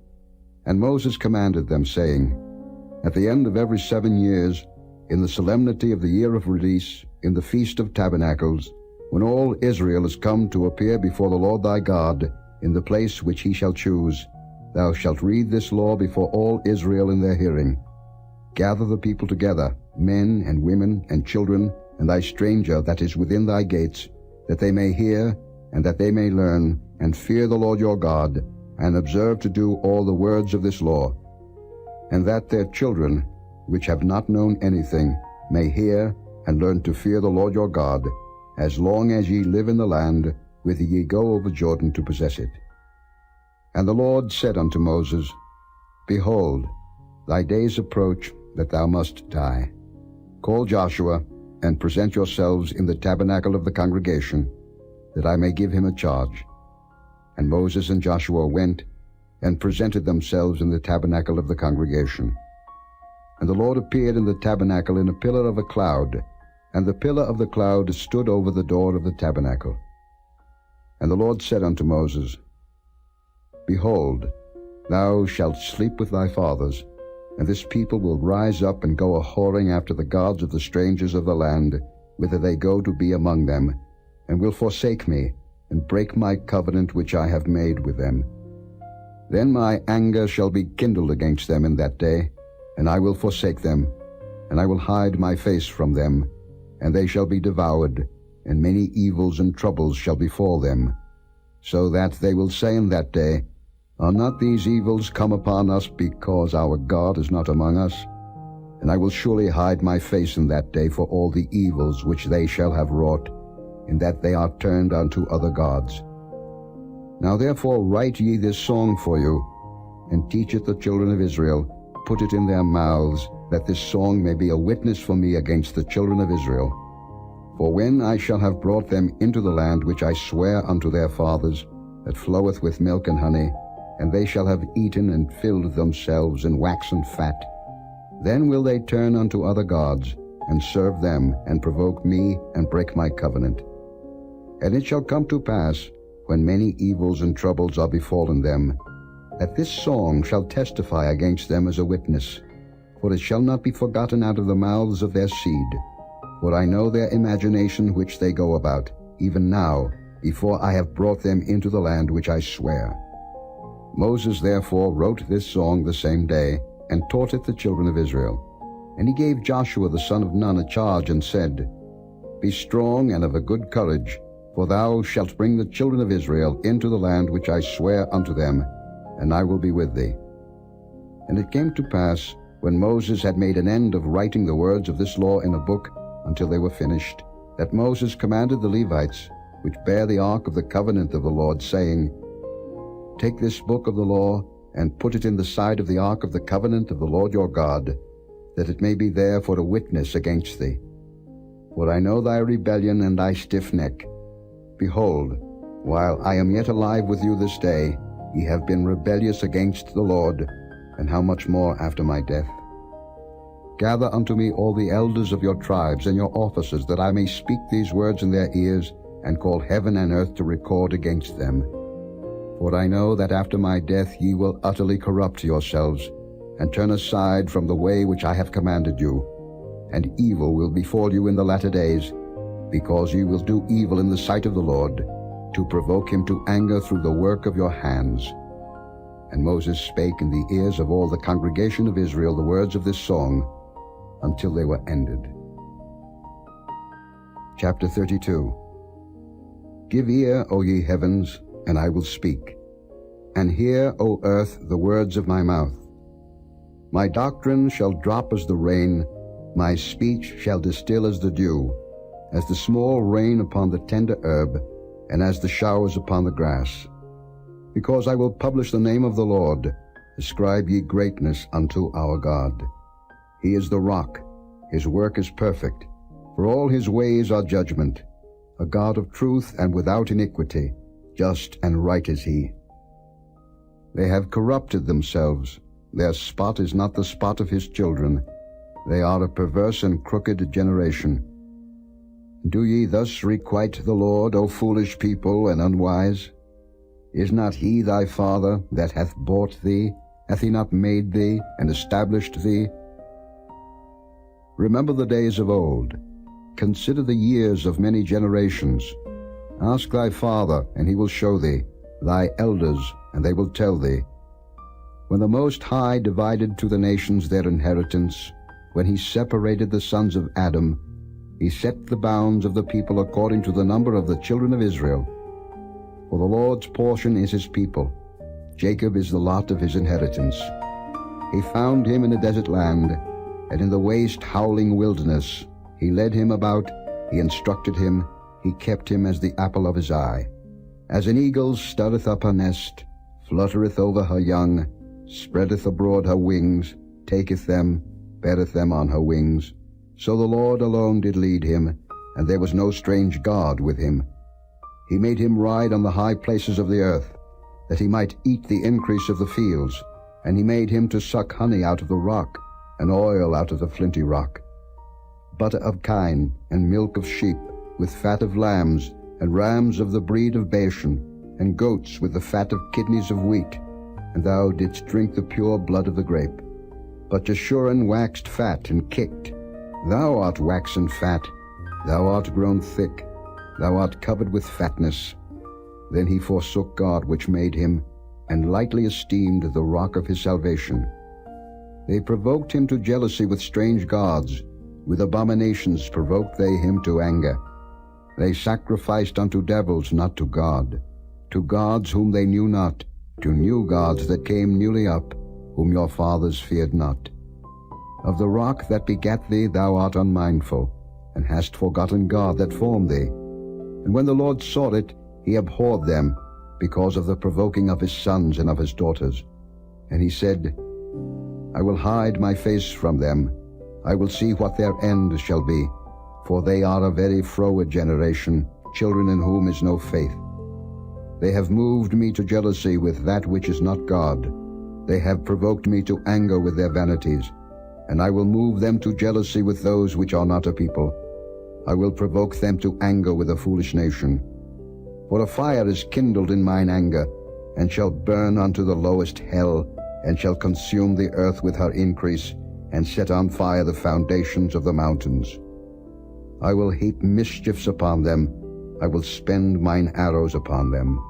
And Moses commanded them, saying, At the end of every 7 years, in the solemnity of the year of release, in the feast of tabernacles, when all Israel is come to appear before the Lord thy God, in the place which he shall choose, thou shalt read this law before all Israel in their hearing. Gather the people together, men and women and children, and thy stranger that is within thy gates, that they may hear, and that they may learn, and fear the Lord your God, and observe to do all the words of this law, and that their children, which have not known anything, may hear and learn to fear the Lord your God, as long as ye live in the land, whither ye go over Jordan to possess it. And the Lord said unto Moses, Behold, thy days approach that thou must die. Call Joshua, and present yourselves in the tabernacle of the congregation, that I may give him a charge. And Moses and Joshua went, and presented themselves in the tabernacle of the congregation. And the Lord appeared in the tabernacle in a pillar of a cloud, and the pillar of the cloud stood over the door of the tabernacle. And the Lord said unto Moses, Behold, thou shalt sleep with thy fathers, and this people will rise up and go a-whoring after the gods of the strangers of the land, whither they go to be among them, and will forsake me, and break my covenant which I have made with them. Then my anger shall be kindled against them in that day, and I will forsake them, and I will hide my face from them, and they shall be devoured, and many evils and troubles shall befall them, so that they will say in that day, Are not these evils come upon us because our God is not among us? And I will surely hide my face in that day for all the evils which they shall have wrought, in that they are turned unto other gods. Now therefore write ye this song for you, and teach it the children of Israel, put it in their mouths, that this song may be a witness for me against the children of Israel. For when I shall have brought them into the land which I swear unto their fathers, that floweth with milk and honey, and they shall have eaten and filled themselves and waxen fat, then will they turn unto other gods, and serve them, and provoke me, and break my covenant. And it shall come to pass, when many evils and troubles are befallen them, that this song shall testify against them as a witness, for it shall not be forgotten out of the mouths of their seed. For I know their imagination which they go about, even now, before I have brought them into the land which I swear. Moses therefore wrote this song the same day, and taught it the children of Israel. And he gave Joshua the son of Nun a charge, and said, Be strong and of a good courage, for thou shalt bring the children of Israel into the land which I swear unto them, and I will be with thee. And it came to pass, when Moses had made an end of writing the words of this law in a book, until they were finished, that Moses commanded the Levites, which bear the ark of the covenant of the Lord, saying, Take this book of the law, and put it in the side of the ark of the covenant of the Lord your God, that it may be there for a witness against thee. For I know thy rebellion and thy stiff neck. Behold, while I am yet alive with you this day, ye have been rebellious against the Lord, and how much more after my death? Gather unto me all the elders of your tribes and your officers, that I may speak these words in their ears, and call heaven and earth to record against them. For I know that after my death ye will utterly corrupt yourselves, and turn aside from the way which I have commanded you, and evil will befall you in the latter days, because ye will do evil in the sight of the Lord, to provoke him to anger through the work of your hands. And Moses spake in the ears of all the congregation of Israel the words of this song, until they were ended. Chapter 32. Give ear, O ye heavens, and I will speak, and hear, O earth, the words of my mouth. My doctrine shall drop as the rain, my speech shall distill as the dew, as the small rain upon the tender herb, and as the showers upon the grass. Because I will publish the name of the Lord, ascribe ye greatness unto our God. He is the rock, his work is perfect, for all his ways are judgment. A God of truth and without iniquity, just and right is he. They have corrupted themselves, their spot is not the spot of his children. They are a perverse and crooked generation. Do ye thus requite the Lord, O foolish people and unwise? Is not he thy father that hath bought thee? Hath he not made thee and established thee? Remember the days of old. Consider the years of many generations. Ask thy father, and he will show thee, thy elders, and they will tell thee. When the Most High divided to the nations their inheritance, when he separated the sons of Adam, he set the bounds of the people according to the number of the children of Israel. For the Lord's portion is his people. Jacob is the lot of his inheritance. He found him in a desert land, and in the waste howling wilderness. He led him about, he instructed him, he kept him as the apple of his eye. As an eagle stirreth up her nest, fluttereth over her young, spreadeth abroad her wings, taketh them, beareth them on her wings. So the Lord alone did lead him, and there was no strange God with him. He made him ride on the high places of the earth, that he might eat the increase of the fields, and he made him to suck honey out of the rock, and oil out of the flinty rock. Butter of kine, and milk of sheep, with fat of lambs, and rams of the breed of Bashan, and goats with the fat of kidneys of wheat. And thou didst drink the pure blood of the grape. But Jeshurun waxed fat and kicked. Thou art waxen fat, thou art grown thick, thou art covered with fatness. Then he forsook God which made him, and lightly esteemed the rock of his salvation. They provoked him to jealousy with strange gods, with abominations provoked they him to anger. They sacrificed unto devils, not to God, to gods whom they knew not, to new gods that came newly up, whom your fathers feared not. Of the rock that begat thee thou art unmindful, and hast forgotten God that formed thee. And when the Lord saw it, he abhorred them, because of the provoking of his sons and of his daughters. And he said, I will hide my face from them, I will see what their end shall be, for they are a very froward generation, children in whom is no faith. They have moved me to jealousy with that which is not God. They have provoked me to anger with their vanities, and I will move them to jealousy with those which are not a people. I will provoke them to anger with a foolish nation. For a fire is kindled in mine anger, and shall burn unto the lowest hell, and shall consume the earth with her increase, and set on fire the foundations of the mountains. I will heap mischiefs upon them, I will spend mine arrows upon them.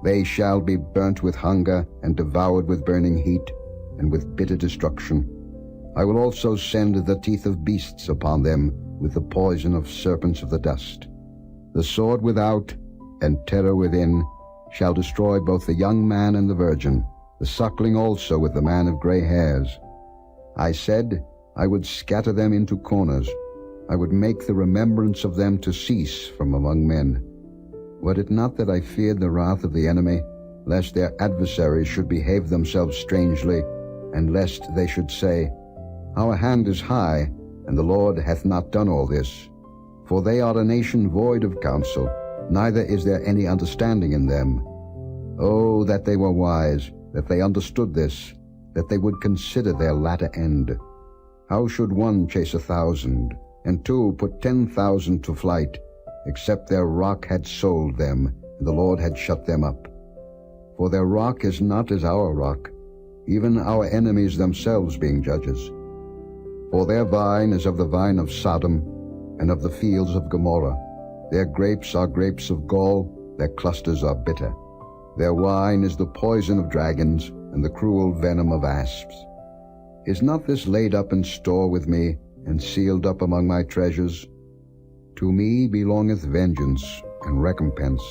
They shall be burnt with hunger, and devoured with burning heat, and with bitter destruction. I will also send the teeth of beasts upon them, with the poison of serpents of the dust. The sword without, and terror within, shall destroy both the young man and the virgin, the suckling also with the man of gray hairs. I said, I would scatter them into corners. I would make the remembrance of them to cease from among men. Were it not that I feared the wrath of the enemy, lest their adversaries should behave themselves strangely, and lest they should say, Our hand is high, and the Lord hath not done all this. For they are a nation void of counsel, neither is there any understanding in them. Oh, that they were wise, that they understood this, that they would consider their latter end. How should one chase 1,000, and two put 10,000 to flight, except their rock had sold them, and the Lord had shut them up? For their rock is not as our rock, even our enemies themselves being judges. For their vine is of the vine of Sodom, and of the fields of Gomorrah. Their grapes are grapes of gall, their clusters are bitter. Their wine is the poison of dragons, and the cruel venom of asps. Is not this laid up in store with me, and sealed up among my treasures? To me belongeth vengeance and recompense.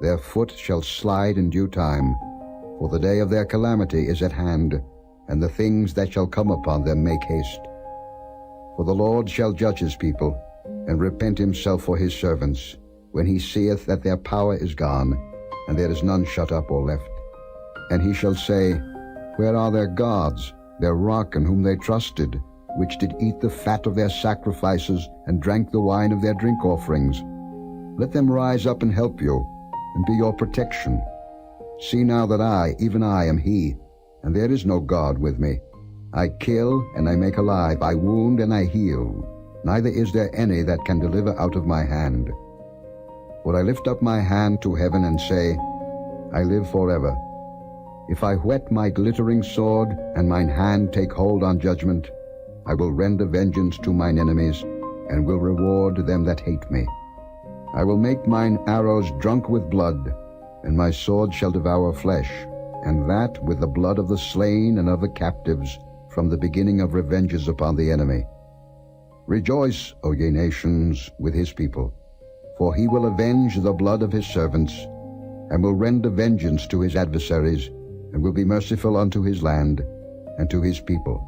Their foot shall slide in due time, for the day of their calamity is at hand, and the things that shall come upon them make haste. For the Lord shall judge his people, and repent himself for his servants, when he seeth that their power is gone, and there is none shut up or left. And he shall say, Where are their gods, their rock in whom they trusted, which did eat the fat of their sacrifices, and drank the wine of their drink offerings? Let them rise up and help you, and be your protection. See now that I, even I, am he, and there is no God with me. I kill, and I make alive, I wound, and I heal. Neither is there any that can deliver out of my hand. For I lift up my hand to heaven and say, I live forever. If I whet my glittering sword, and mine hand take hold on judgment, I will render vengeance to mine enemies, and will reward them that hate me. I will make mine arrows drunk with blood, and my sword shall devour flesh, and that with the blood of the slain and of the captives, from the beginning of revenges upon the enemy. Rejoice, O ye nations, with his people, for he will avenge the blood of his servants, and will render vengeance to his adversaries, and will be merciful unto his land, and to his people.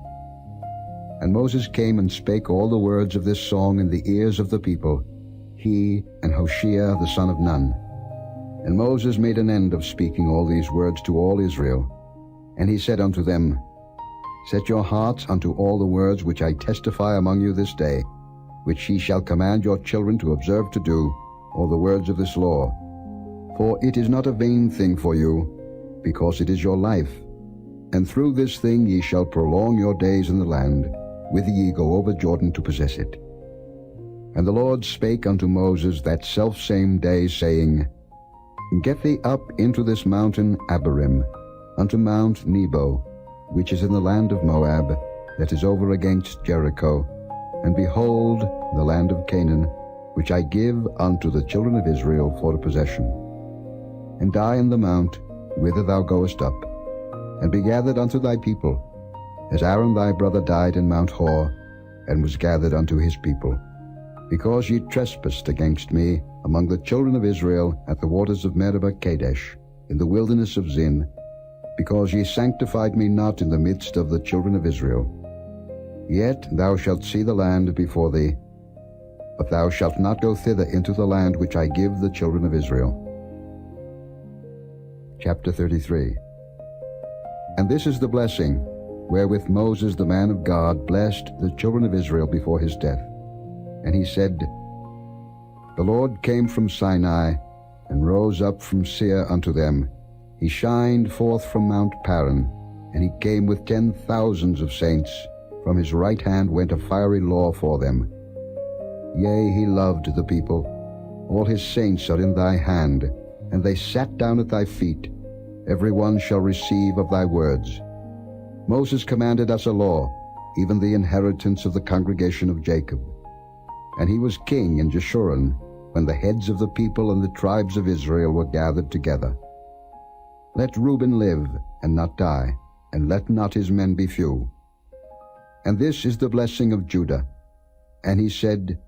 And Moses came and spake all the words of this song in the ears of the people, he and Hoshea the son of Nun. And Moses made an end of speaking all these words to all Israel. And he said unto them, Set your hearts unto all the words which I testify among you this day, which ye shall command your children to observe to do, all the words of this law. For it is not a vain thing for you, because it is your life. And through this thing ye shall prolong your days in the land, whither ye go over Jordan to possess it. And the Lord spake unto Moses that selfsame day, saying, Get thee up into this mountain Abarim, unto Mount Nebo, which is in the land of Moab, that is over against Jericho, and behold the land of Canaan, which I give unto the children of Israel for a possession. And die in the mount, whither thou goest up, and be gathered unto thy people, as Aaron thy brother died in Mount Hor, and was gathered unto his people, because ye trespassed against me among the children of Israel at the waters of Meribah Kadesh, in the wilderness of Zin, because ye sanctified me not in the midst of the children of Israel. Yet thou shalt see the land before thee, but thou shalt not go thither into the land which I give the children of Israel. Chapter 33. And this is the blessing wherewith Moses the man of God blessed the children of Israel before his death. And he said, The Lord came from Sinai, and rose up from Seir unto them. He shined forth from Mount Paran, and he came with 10,000s of saints. From his right hand went a fiery law for them. Yea, he loved the people. All his saints are in thy hand, and they sat down at thy feet. Every one shall receive of thy words. Moses commanded us a law, even the inheritance of the congregation of Jacob. And he was king in Jeshurun, when the heads of the people and the tribes of Israel were gathered together. Let Reuben live, and not die, and let not his men be few. And this is the blessing of Judah. And he said,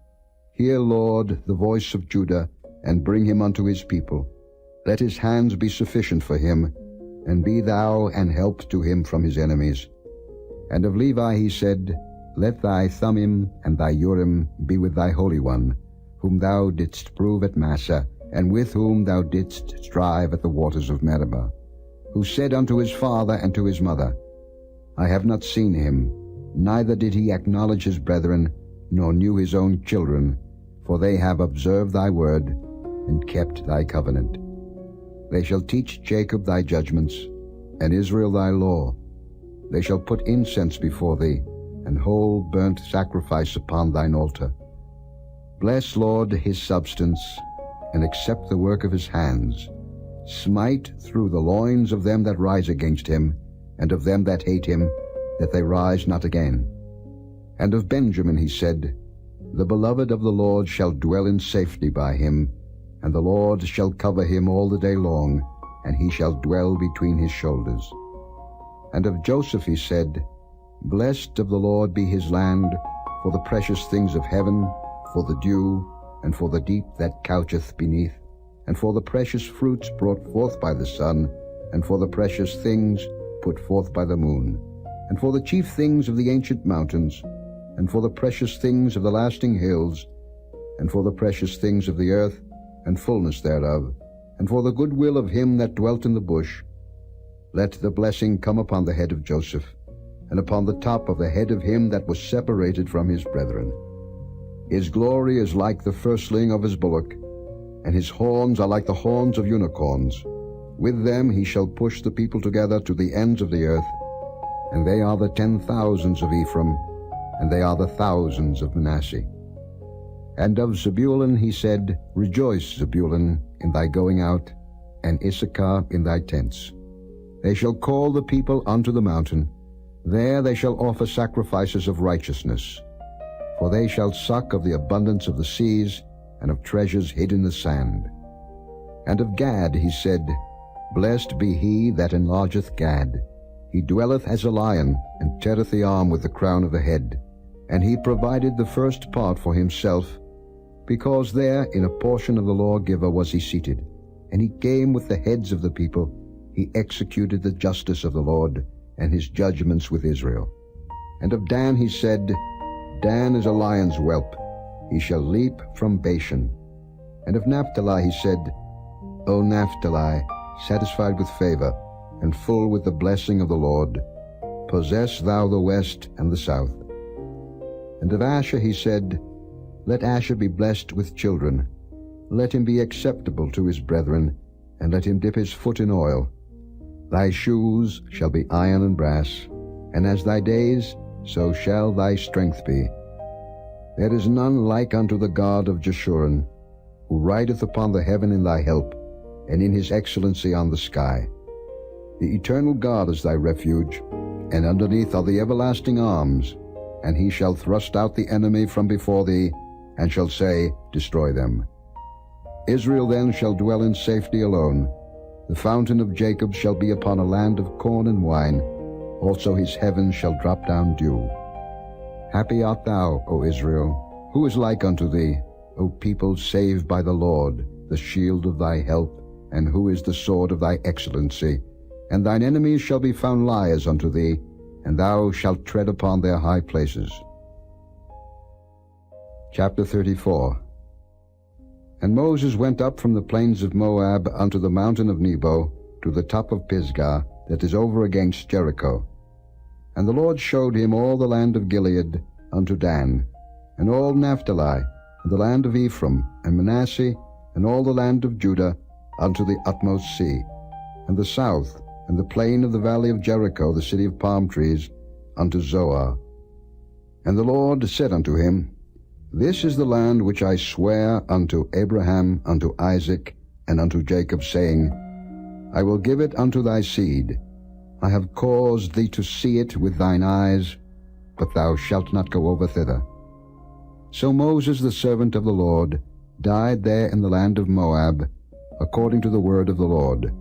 Hear, Lord, the voice of Judah, and bring him unto his people. Let his hands be sufficient for him, and be thou an help to him from his enemies. And of Levi he said, Let thy Thummim and thy Urim be with thy Holy One, whom thou didst prove at Massah, and with whom thou didst strive at the waters of Meribah. who said unto his father and to his mother, I have not seen him, neither did he acknowledge his brethren, nor knew his own children, for they have observed thy word, and kept thy covenant. They shall teach Jacob thy judgments, and Israel thy law. They shall put incense before thee, and whole burnt sacrifice upon thine altar. Bless, Lord, his substance, and accept the work of his hands. Smite through the loins of them that rise against him, and of them that hate him, that they rise not again. And of Benjamin he said, The beloved of the Lord shall dwell in safety by him, and the Lord shall cover him all the day long, and he shall dwell between his shoulders. And of Joseph he said, Blessed of the Lord be his land, for the precious things of heaven, for the dew, and for the deep that coucheth beneath, and for the precious fruits brought forth by the sun, and for the precious things put forth by the moon, and for the chief things of the ancient mountains, and for the precious things of the lasting hills, and for the precious things of the earth, and fullness thereof, and for the goodwill of him that dwelt in the bush. Let the blessing come upon the head of Joseph, and upon the top of the head of him that was separated from his brethren. His glory is like the firstling of his bullock, and his horns are like the horns of unicorns. With them he shall push the people together to the ends of the earth, and they are the 10,000s of Ephraim, and they are the thousands of Manasseh. And of Zebulun he said, Rejoice, Zebulun, in thy going out, and Issachar in thy tents. They shall call the people unto the mountain. There they shall offer sacrifices of righteousness. For they shall suck of the abundance of the seas, and of treasures hid in the sand. And of Gad he said, Blessed be he that enlargeth Gad. He dwelleth as a lion, and teareth the arm with the crown of the head. And he provided the first part for himself, because there in a portion of the lawgiver was he seated. And he came with the heads of the people. He executed the justice of the Lord, and his judgments with Israel. And of Dan he said, Dan is a lion's whelp. He shall leap from Bashan. And of Naphtali he said, O Naphtali, satisfied with favor, and full with the blessing of the Lord, possess thou the west and the south. And of Asher he said, Let Asher be blessed with children. Let him be acceptable to his brethren, and let him dip his foot in oil. Thy shoes shall be iron and brass, and as thy days, so shall thy strength be. There is none like unto the God of Jeshurun, who rideth upon the heaven in thy help, and in his excellency on the sky. The eternal God is thy refuge, and underneath are the everlasting arms, and he shall thrust out the enemy from before thee, and shall say, Destroy them. Israel then shall dwell in safety alone. The fountain of Jacob shall be upon a land of corn and wine. Also his heavens shall drop down dew. Happy art thou, O Israel. Who is like unto thee, O people saved by the Lord, the shield of thy help, and who is the sword of thy excellency? And thine enemies shall be found liars unto thee, and thou shalt tread upon their high places. Chapter 34. And Moses went up from the plains of Moab unto the mountain of Nebo, to the top of Pisgah, that is over against Jericho. And the Lord showed him all the land of Gilead unto Dan, and all Naphtali, and the land of Ephraim, and Manasseh, and all the land of Judah, unto the utmost sea, and the south, and the plain of the valley of Jericho, the city of palm trees, unto Zoar. And the Lord said unto him, This is the land which I swear unto Abraham, unto Isaac, and unto Jacob, saying, I will give it unto thy seed. I have caused thee to see it with thine eyes, but thou shalt not go over thither. So Moses the servant of the Lord died there in the land of Moab, according to the word of the Lord.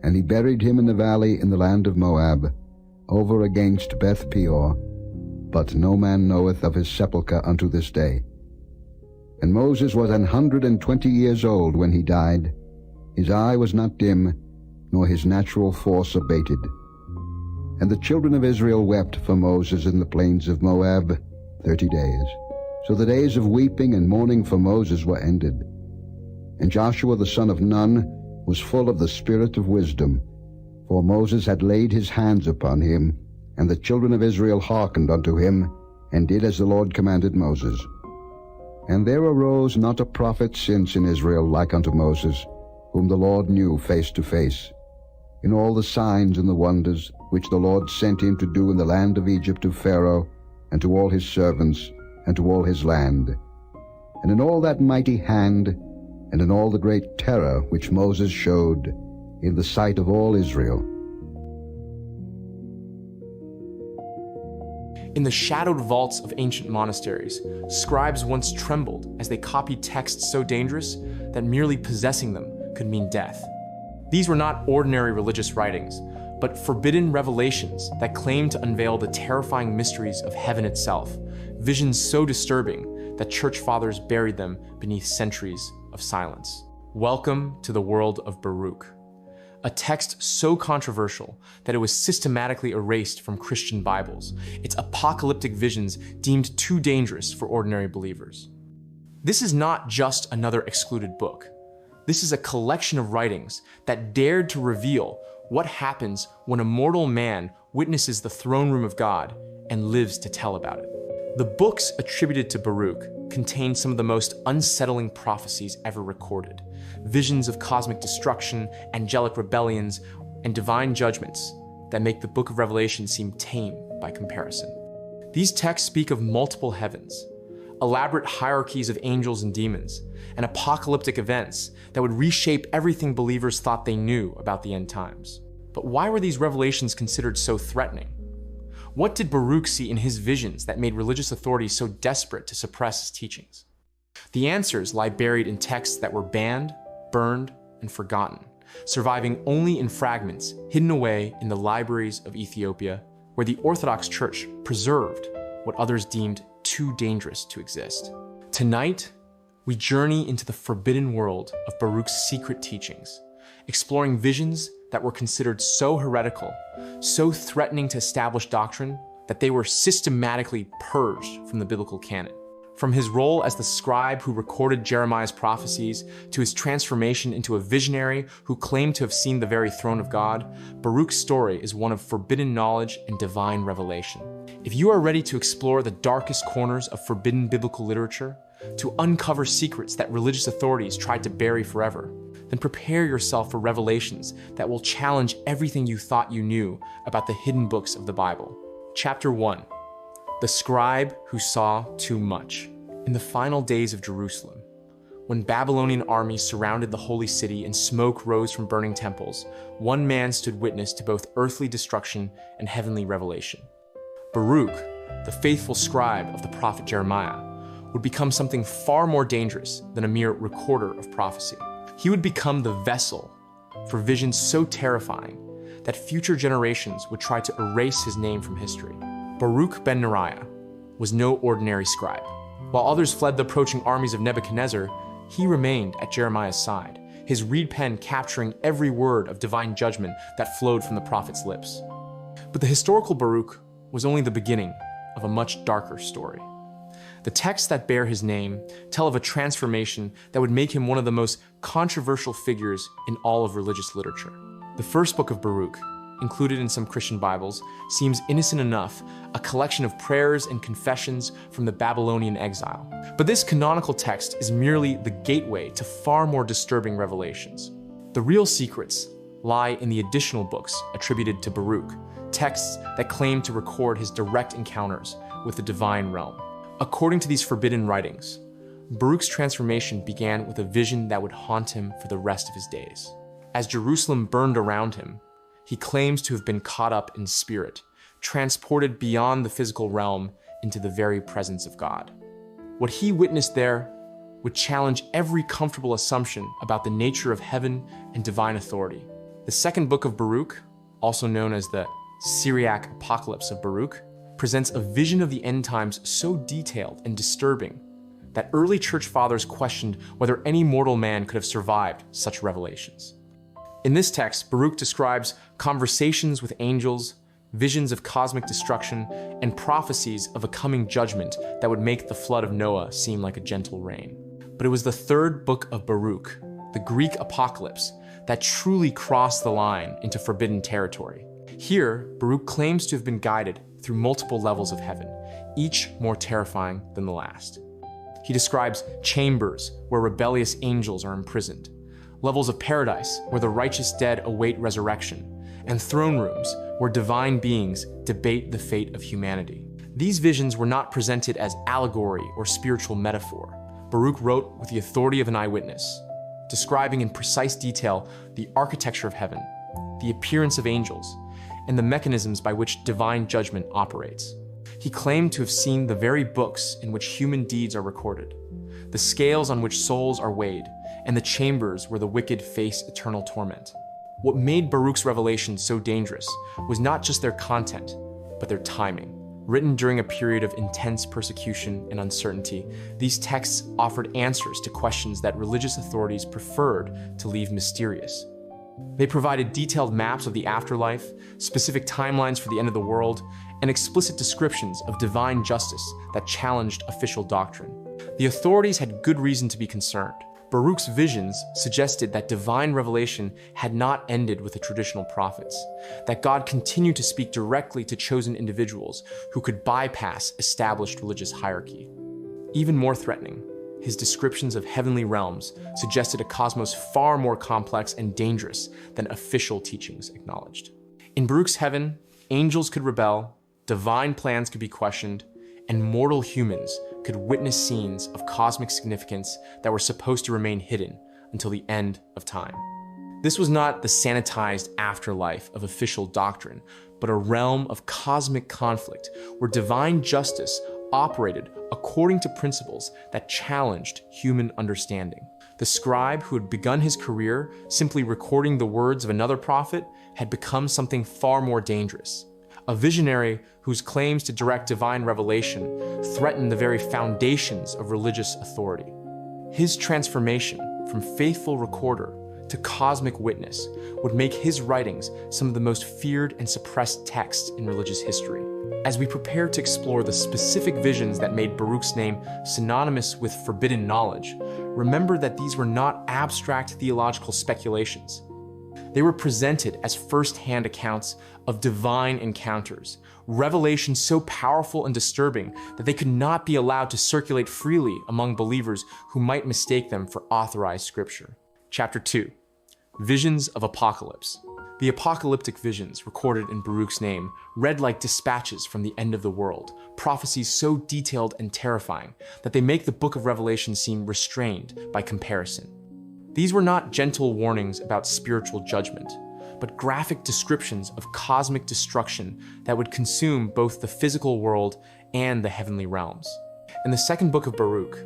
And he buried him in the valley in the land of Moab, over against Beth Peor, but no man knoweth of his sepulchre unto this day. And Moses was 120 years old when he died. His eye was not dim, nor his natural force abated. And the children of Israel wept for Moses in the plains of Moab 30 days. So the days of weeping and mourning for Moses were ended. And Joshua the son of Nun was full of the spirit of wisdom, For Moses had laid his hands upon him, and the children of Israel hearkened unto him, and did as the Lord commanded Moses. And there arose not a prophet since in Israel like unto Moses, whom the Lord knew face to face, in all the signs and the wonders which the Lord sent him to do in the land of Egypt to Pharaoh, and to all his servants, and to all his land, and in all that mighty hand, and in all the great terror which Moses showed in the sight of all Israel. In the shadowed vaults of ancient monasteries, scribes once trembled as they copied texts so dangerous that merely possessing them could mean death. These were not ordinary religious writings, but forbidden revelations that claimed to unveil the terrifying mysteries of heaven itself, visions so disturbing that church fathers buried them beneath centuries of silence. Welcome to the world of Baruch, a text so controversial that it was systematically erased from Christian Bibles, its apocalyptic visions deemed too dangerous for ordinary believers. This is not just another excluded book. This is a collection of writings that dared to reveal what happens when a mortal man witnesses the throne room of God and lives to tell about it. The books attributed to Baruch contain some of the most unsettling prophecies ever recorded, visions of cosmic destruction, angelic rebellions, and divine judgments that make the book of Revelation seem tame by comparison. These texts speak of multiple heavens, elaborate hierarchies of angels and demons, and apocalyptic events that would reshape everything believers thought they knew about the end times. But why were these revelations considered so threatening? What did Baruch see in his visions that made religious authorities so desperate to suppress his teachings? The answers lie buried in texts that were banned, burned, and forgotten, surviving only in fragments hidden away in the libraries of Ethiopia, where the Orthodox Church preserved what others deemed too dangerous to exist. Tonight, we journey into the forbidden world of Baruch's secret teachings, exploring visions that were considered so heretical, so threatening to established doctrine, that they were systematically purged from the biblical canon. From his role as the scribe who recorded Jeremiah's prophecies to his transformation into a visionary who claimed to have seen the very throne of God, Baruch's story is one of forbidden knowledge and divine revelation. If you are ready to explore the darkest corners of forbidden biblical literature, to uncover secrets that religious authorities tried to bury forever, then prepare yourself for revelations that will challenge everything you thought you knew about the hidden books of the Bible. Chapter 1. The Scribe Who Saw Too Much. In the final days of Jerusalem, when Babylonian armies surrounded the holy city and smoke rose from burning temples, one man stood witness to both earthly destruction and heavenly revelation. Baruch, the faithful scribe of the prophet Jeremiah, would become something far more dangerous than a mere recorder of prophecy. He would become the vessel for visions so terrifying that future generations would try to erase his name from history. Baruch ben Neriah was no ordinary scribe. While others fled the approaching armies of Nebuchadnezzar, he remained at Jeremiah's side, his reed pen capturing every word of divine judgment that flowed from the prophet's lips. But the historical Baruch was only the beginning of a much darker story. The texts that bear his name tell of a transformation that would make him one of the most controversial figures in all of religious literature. The first book of Baruch, included in some Christian Bibles, seems innocent enough, a collection of prayers and confessions from the Babylonian exile. But this canonical text is merely the gateway to far more disturbing revelations. The real secrets lie in the additional books attributed to Baruch, texts that claim to record his direct encounters with the divine realm. According to these forbidden writings, Baruch's transformation began with a vision that would haunt him for the rest of his days. As Jerusalem burned around him, he claims to have been caught up in spirit, transported beyond the physical realm into the very presence of God. What he witnessed there would challenge every comfortable assumption about the nature of heaven and divine authority. The second book of Baruch, also known as the Syriac Apocalypse of Baruch, presents a vision of the end times so detailed and disturbing that early church fathers questioned whether any mortal man could have survived such revelations. In this text, Baruch describes conversations with angels, visions of cosmic destruction, and prophecies of a coming judgment that would make the flood of Noah seem like a gentle rain. But it was the third book of Baruch, the Greek Apocalypse, that truly cross the line into forbidden territory. Here, Baruch claims to have been guided through multiple levels of heaven, each more terrifying than the last. He describes chambers where rebellious angels are imprisoned, levels of paradise where the righteous dead await resurrection, and throne rooms where divine beings debate the fate of humanity. These visions were not presented as allegory or spiritual metaphor. Baruch wrote with the authority of an eyewitness, describing in precise detail the architecture of heaven, the appearance of angels, and the mechanisms by which divine judgment operates. He claimed to have seen the very books in which human deeds are recorded, the scales on which souls are weighed, and the chambers where the wicked face eternal torment. What made Baruch's revelation so dangerous was not just their content, but their timing. Written during a period of intense persecution and uncertainty, these texts offered answers to questions that religious authorities preferred to leave mysterious. They provided detailed maps of the afterlife, specific timelines for the end of the world, and explicit descriptions of divine justice that challenged official doctrine. The authorities had good reason to be concerned. Baruch's visions suggested that divine revelation had not ended with the traditional prophets, that God continued to speak directly to chosen individuals who could bypass established religious hierarchy. Even more threatening, his descriptions of heavenly realms suggested a cosmos far more complex and dangerous than official teachings acknowledged. In Baruch's heaven, angels could rebel, divine plans could be questioned, and mortal humans could witness scenes of cosmic significance that were supposed to remain hidden until the end of time. This was not the sanitized afterlife of official doctrine, but a realm of cosmic conflict where divine justice operated according to principles that challenged human understanding. The scribe who had begun his career simply recording the words of another prophet had become something far more dangerous. A visionary whose claims to direct divine revelation threatened the very foundations of religious authority. His transformation from faithful recorder to cosmic witness would make his writings some of the most feared and suppressed texts in religious history. As we prepare to explore the specific visions that made Baruch's name synonymous with forbidden knowledge, remember that these were not abstract theological speculations. They were presented as first-hand accounts of divine encounters, revelations so powerful and disturbing that they could not be allowed to circulate freely among believers who might mistake them for authorized scripture. Chapter 2. Visions of Apocalypse. The apocalyptic visions recorded in Baruch's name read like dispatches from the end of the world, prophecies so detailed and terrifying that they make the book of Revelation seem restrained by comparison. These were not gentle warnings about spiritual judgment, but graphic descriptions of cosmic destruction that would consume both the physical world and the heavenly realms. In the second book of Baruch,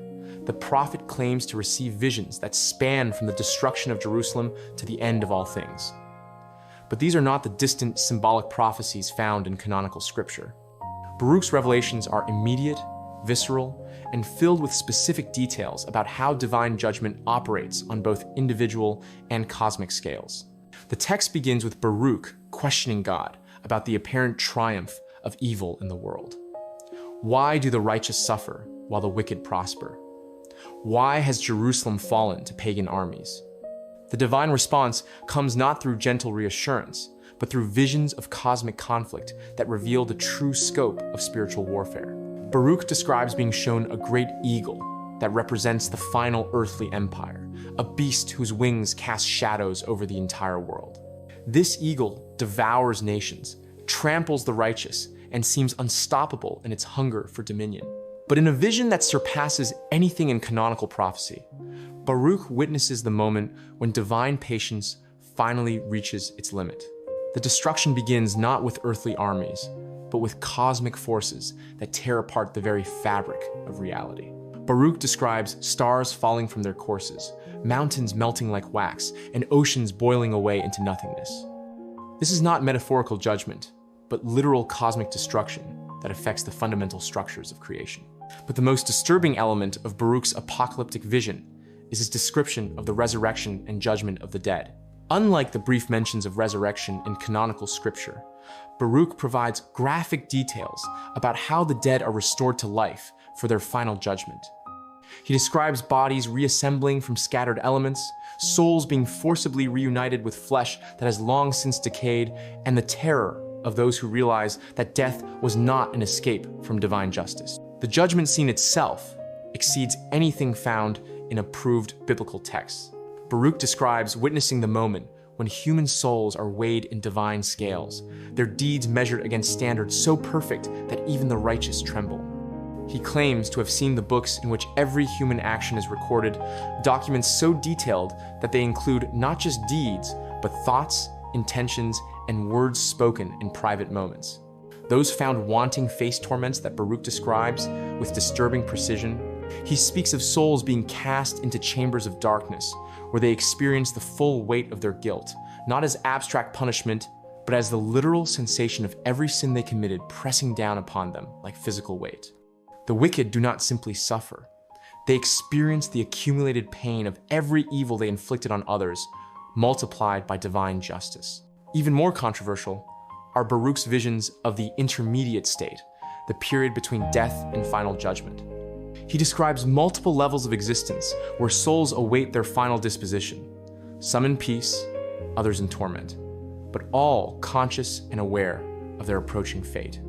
the prophet claims to receive visions that span from the destruction of Jerusalem to the end of all things. But these are not the distant symbolic prophecies found in canonical scripture. Baruch's revelations are immediate, visceral, and filled with specific details about how divine judgment operates on both individual and cosmic scales. The text begins with Baruch questioning God about the apparent triumph of evil in the world. Why do the righteous suffer while the wicked prosper? Why has Jerusalem fallen to pagan armies? The divine response comes not through gentle reassurance, but through visions of cosmic conflict that reveal the true scope of spiritual warfare. Baruch describes being shown a great eagle that represents the final earthly empire, a beast whose wings cast shadows over the entire world. This eagle devours nations, tramples the righteous, and seems unstoppable in its hunger for dominion. But in a vision that surpasses anything in canonical prophecy, Baruch witnesses the moment when divine patience finally reaches its limit. The destruction begins not with earthly armies, but with cosmic forces that tear apart the very fabric of reality. Baruch describes stars falling from their courses, mountains melting like wax, and oceans boiling away into nothingness. This is not metaphorical judgment, but literal cosmic destruction that affects the fundamental structures of creation. But the most disturbing element of Baruch's apocalyptic vision is his description of the resurrection and judgment of the dead. Unlike the brief mentions of resurrection in canonical scripture, Baruch provides graphic details about how the dead are restored to life for their final judgment. He describes bodies reassembling from scattered elements, souls being forcibly reunited with flesh that has long since decayed, and the terror of those who realize that death was not an escape from divine justice. The judgment scene itself exceeds anything found in approved biblical texts. Baruch describes witnessing the moment when human souls are weighed in divine scales, their deeds measured against standards so perfect that even the righteous tremble. He claims to have seen the books in which every human action is recorded, documents so detailed that they include not just deeds, but thoughts, intentions, and words spoken in private moments. Those found wanting face torments that Baruch describes with disturbing precision. He speaks of souls being cast into chambers of darkness, where they experience the full weight of their guilt, not as abstract punishment, but as the literal sensation of every sin they committed pressing down upon them like physical weight. The wicked do not simply suffer. They experience the accumulated pain of every evil they inflicted on others, multiplied by divine justice. Even more controversial are Baruch's visions of the intermediate state, the period between death and final judgment. He describes multiple levels of existence where souls await their final disposition, some in peace, others in torment, but all conscious and aware of their approaching fate.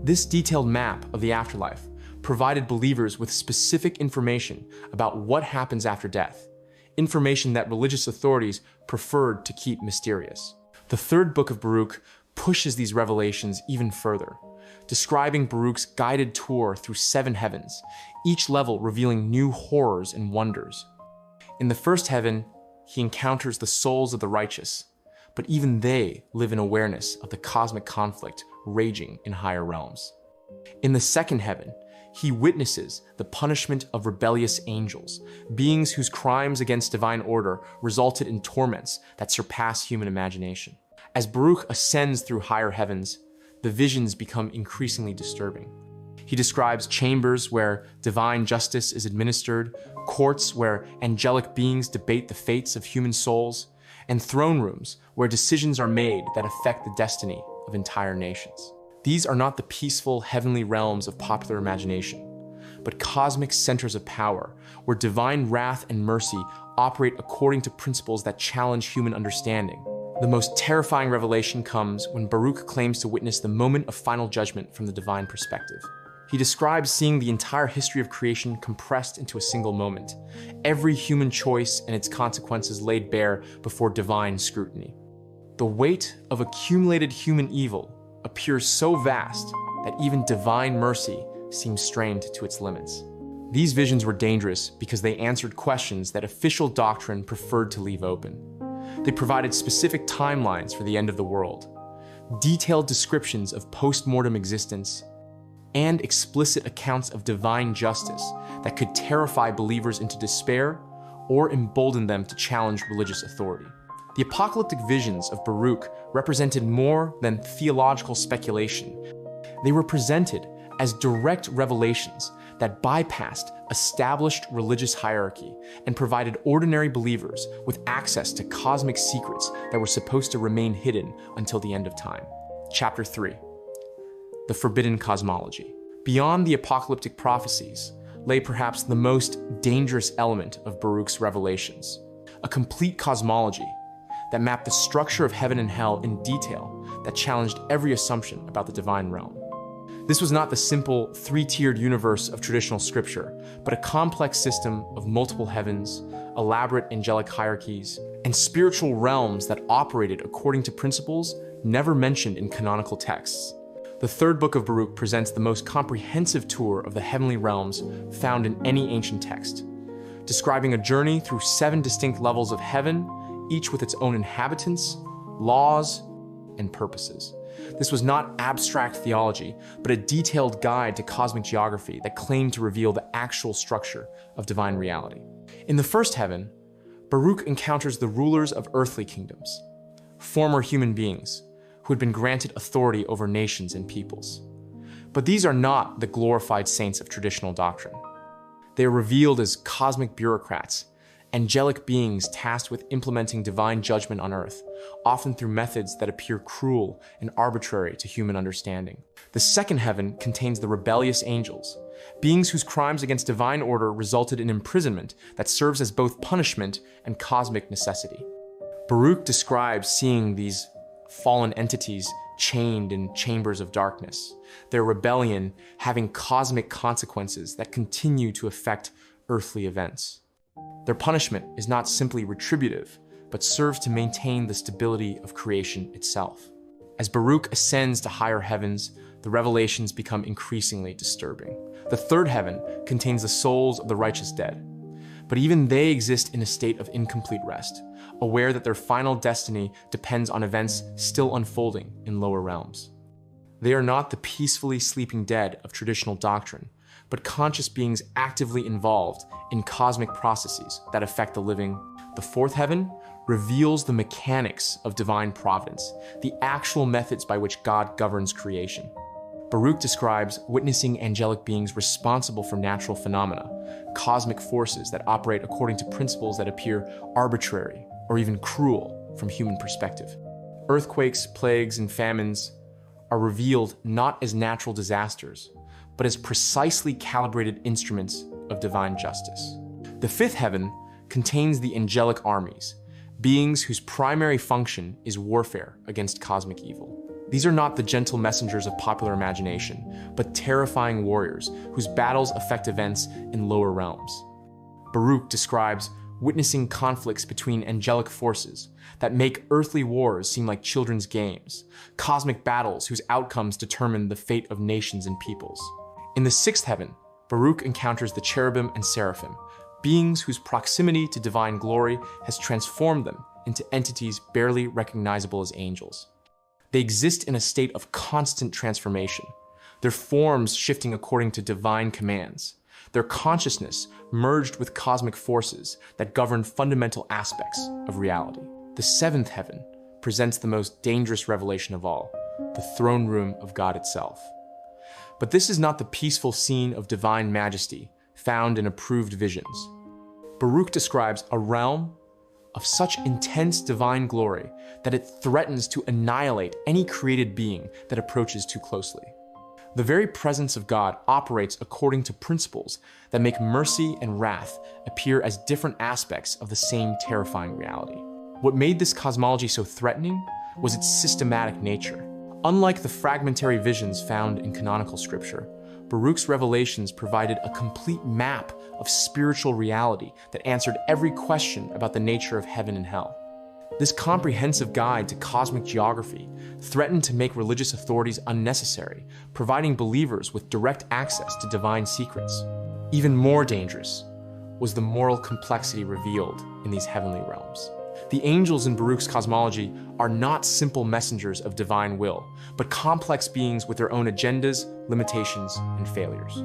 This detailed map of the afterlife provided believers with specific information about what happens after death, information that religious authorities preferred to keep mysterious. The third book of Baruch pushes these revelations even further, describing Baruch's guided tour through 7 heavens, each level revealing new horrors and wonders. In the first heaven, he encounters the souls of the righteous, but even they live in awareness of the cosmic conflict raging in higher realms. In the second heaven, he witnesses the punishment of rebellious angels, beings whose crimes against divine order resulted in torments that surpass human imagination. As Baruch ascends through higher heavens, the visions become increasingly disturbing. He describes chambers where divine justice is administered, courts where angelic beings debate the fates of human souls, and throne rooms where decisions are made that affect the destiny of entire nations. These are not the peaceful heavenly realms of popular imagination, but cosmic centers of power where divine wrath and mercy operate according to principles that challenge human understanding. The most terrifying revelation comes when Baruch claims to witness the moment of final judgment from the divine perspective. He describes seeing the entire history of creation compressed into a single moment, every human choice and its consequences laid bare before divine scrutiny. The weight of accumulated human evil appears so vast that even divine mercy seems strained to its limits. These visions were dangerous because they answered questions that official doctrine preferred to leave open. They provided specific timelines for the end of the world, detailed descriptions of post-mortem existence, and explicit accounts of divine justice that could terrify believers into despair or embolden them to challenge religious authority. The apocalyptic visions of Baruch represented more than theological speculation. They were presented as direct revelations that bypassed established religious hierarchy and provided ordinary believers with access to cosmic secrets that were supposed to remain hidden until the end of time. Chapter 3. The Forbidden Cosmology. Beyond the apocalyptic prophecies lay perhaps the most dangerous element of Baruch's revelations, a complete cosmology that mapped the structure of heaven and hell in detail that challenged every assumption about the divine realm. This was not the simple 3-tiered universe of traditional scripture, but a complex system of multiple heavens, elaborate angelic hierarchies, and spiritual realms that operated according to principles never mentioned in canonical texts. The third book of Baruch presents the most comprehensive tour of the heavenly realms found in any ancient text, describing a journey through 7 distinct levels of heaven, each with its own inhabitants, laws, and purposes. This was not abstract theology, but a detailed guide to cosmic geography that claimed to reveal the actual structure of divine reality. In the first heaven, Baruch encounters the rulers of earthly kingdoms, former human beings who had been granted authority over nations and peoples. But these are not the glorified saints of traditional doctrine. They are revealed as cosmic bureaucrats, angelic beings tasked with implementing divine judgment on earth, often through methods that appear cruel and arbitrary to human understanding. The second heaven contains the rebellious angels, beings whose crimes against divine order resulted in imprisonment that serves as both punishment and cosmic necessity. Baruch describes seeing these fallen entities chained in chambers of darkness, their rebellion having cosmic consequences that continue to affect earthly events. Their punishment is not simply retributive, but serves to maintain the stability of creation itself. As Baruch ascends to higher heavens, the revelations become increasingly disturbing. The third heaven contains the souls of the righteous dead, but even they exist in a state of incomplete rest, aware that their final destiny depends on events still unfolding in lower realms. They are not the peacefully sleeping dead of traditional doctrine, but conscious beings actively involved in cosmic processes that affect the living. The fourth heaven reveals the mechanics of divine providence, the actual methods by which God governs creation. Baruch describes witnessing angelic beings responsible for natural phenomena, cosmic forces that operate according to principles that appear arbitrary or even cruel from human perspective. Earthquakes, plagues, and famines are revealed not as natural disasters, but as precisely calibrated instruments of divine justice. The fifth heaven contains the angelic armies, beings whose primary function is warfare against cosmic evil. These are not the gentle messengers of popular imagination, but terrifying warriors whose battles affect events in lower realms. Baruch describes witnessing conflicts between angelic forces that make earthly wars seem like children's games, cosmic battles whose outcomes determine the fate of nations and peoples. In the sixth heaven, Baruch encounters the cherubim and seraphim, beings whose proximity to divine glory has transformed them into entities barely recognizable as angels. They exist in a state of constant transformation, their forms shifting according to divine commands, their consciousness merged with cosmic forces that govern fundamental aspects of reality. The seventh heaven presents the most dangerous revelation of all, the throne room of God itself. But this is not the peaceful scene of divine majesty found in approved visions. Baruch describes a realm of such intense divine glory that it threatens to annihilate any created being that approaches too closely. The very presence of God operates according to principles that make mercy and wrath appear as different aspects of the same terrifying reality. What made this cosmology so threatening was its systematic nature. Unlike the fragmentary visions found in canonical scripture, Baruch's revelations provided a complete map of spiritual reality that answered every question about the nature of heaven and hell. This comprehensive guide to cosmic geography threatened to make religious authorities unnecessary, providing believers with direct access to divine secrets. Even more dangerous was the moral complexity revealed in these heavenly realms. The angels in Baruch's cosmology are not simple messengers of divine will, but complex beings with their own agendas, limitations, and failures.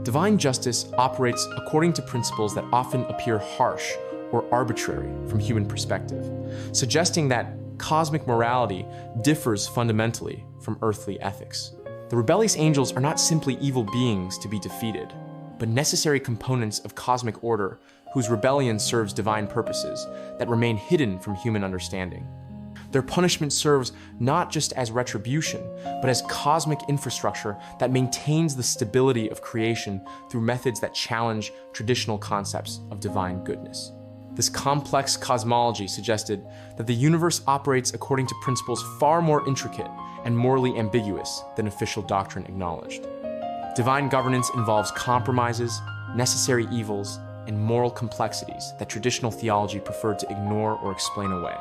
Divine justice operates according to principles that often appear harsh or arbitrary from human perspective, suggesting that cosmic morality differs fundamentally from earthly ethics. The rebellious angels are not simply evil beings to be defeated, but necessary components of cosmic order whose rebellion serves divine purposes that remain hidden from human understanding. Their punishment serves not just as retribution, but as cosmic infrastructure that maintains the stability of creation through methods that challenge traditional concepts of divine goodness. This complex cosmology suggested that the universe operates according to principles far more intricate and morally ambiguous than official doctrine acknowledged. Divine governance involves compromises, necessary evils, and moral complexities that traditional theology preferred to ignore or explain away.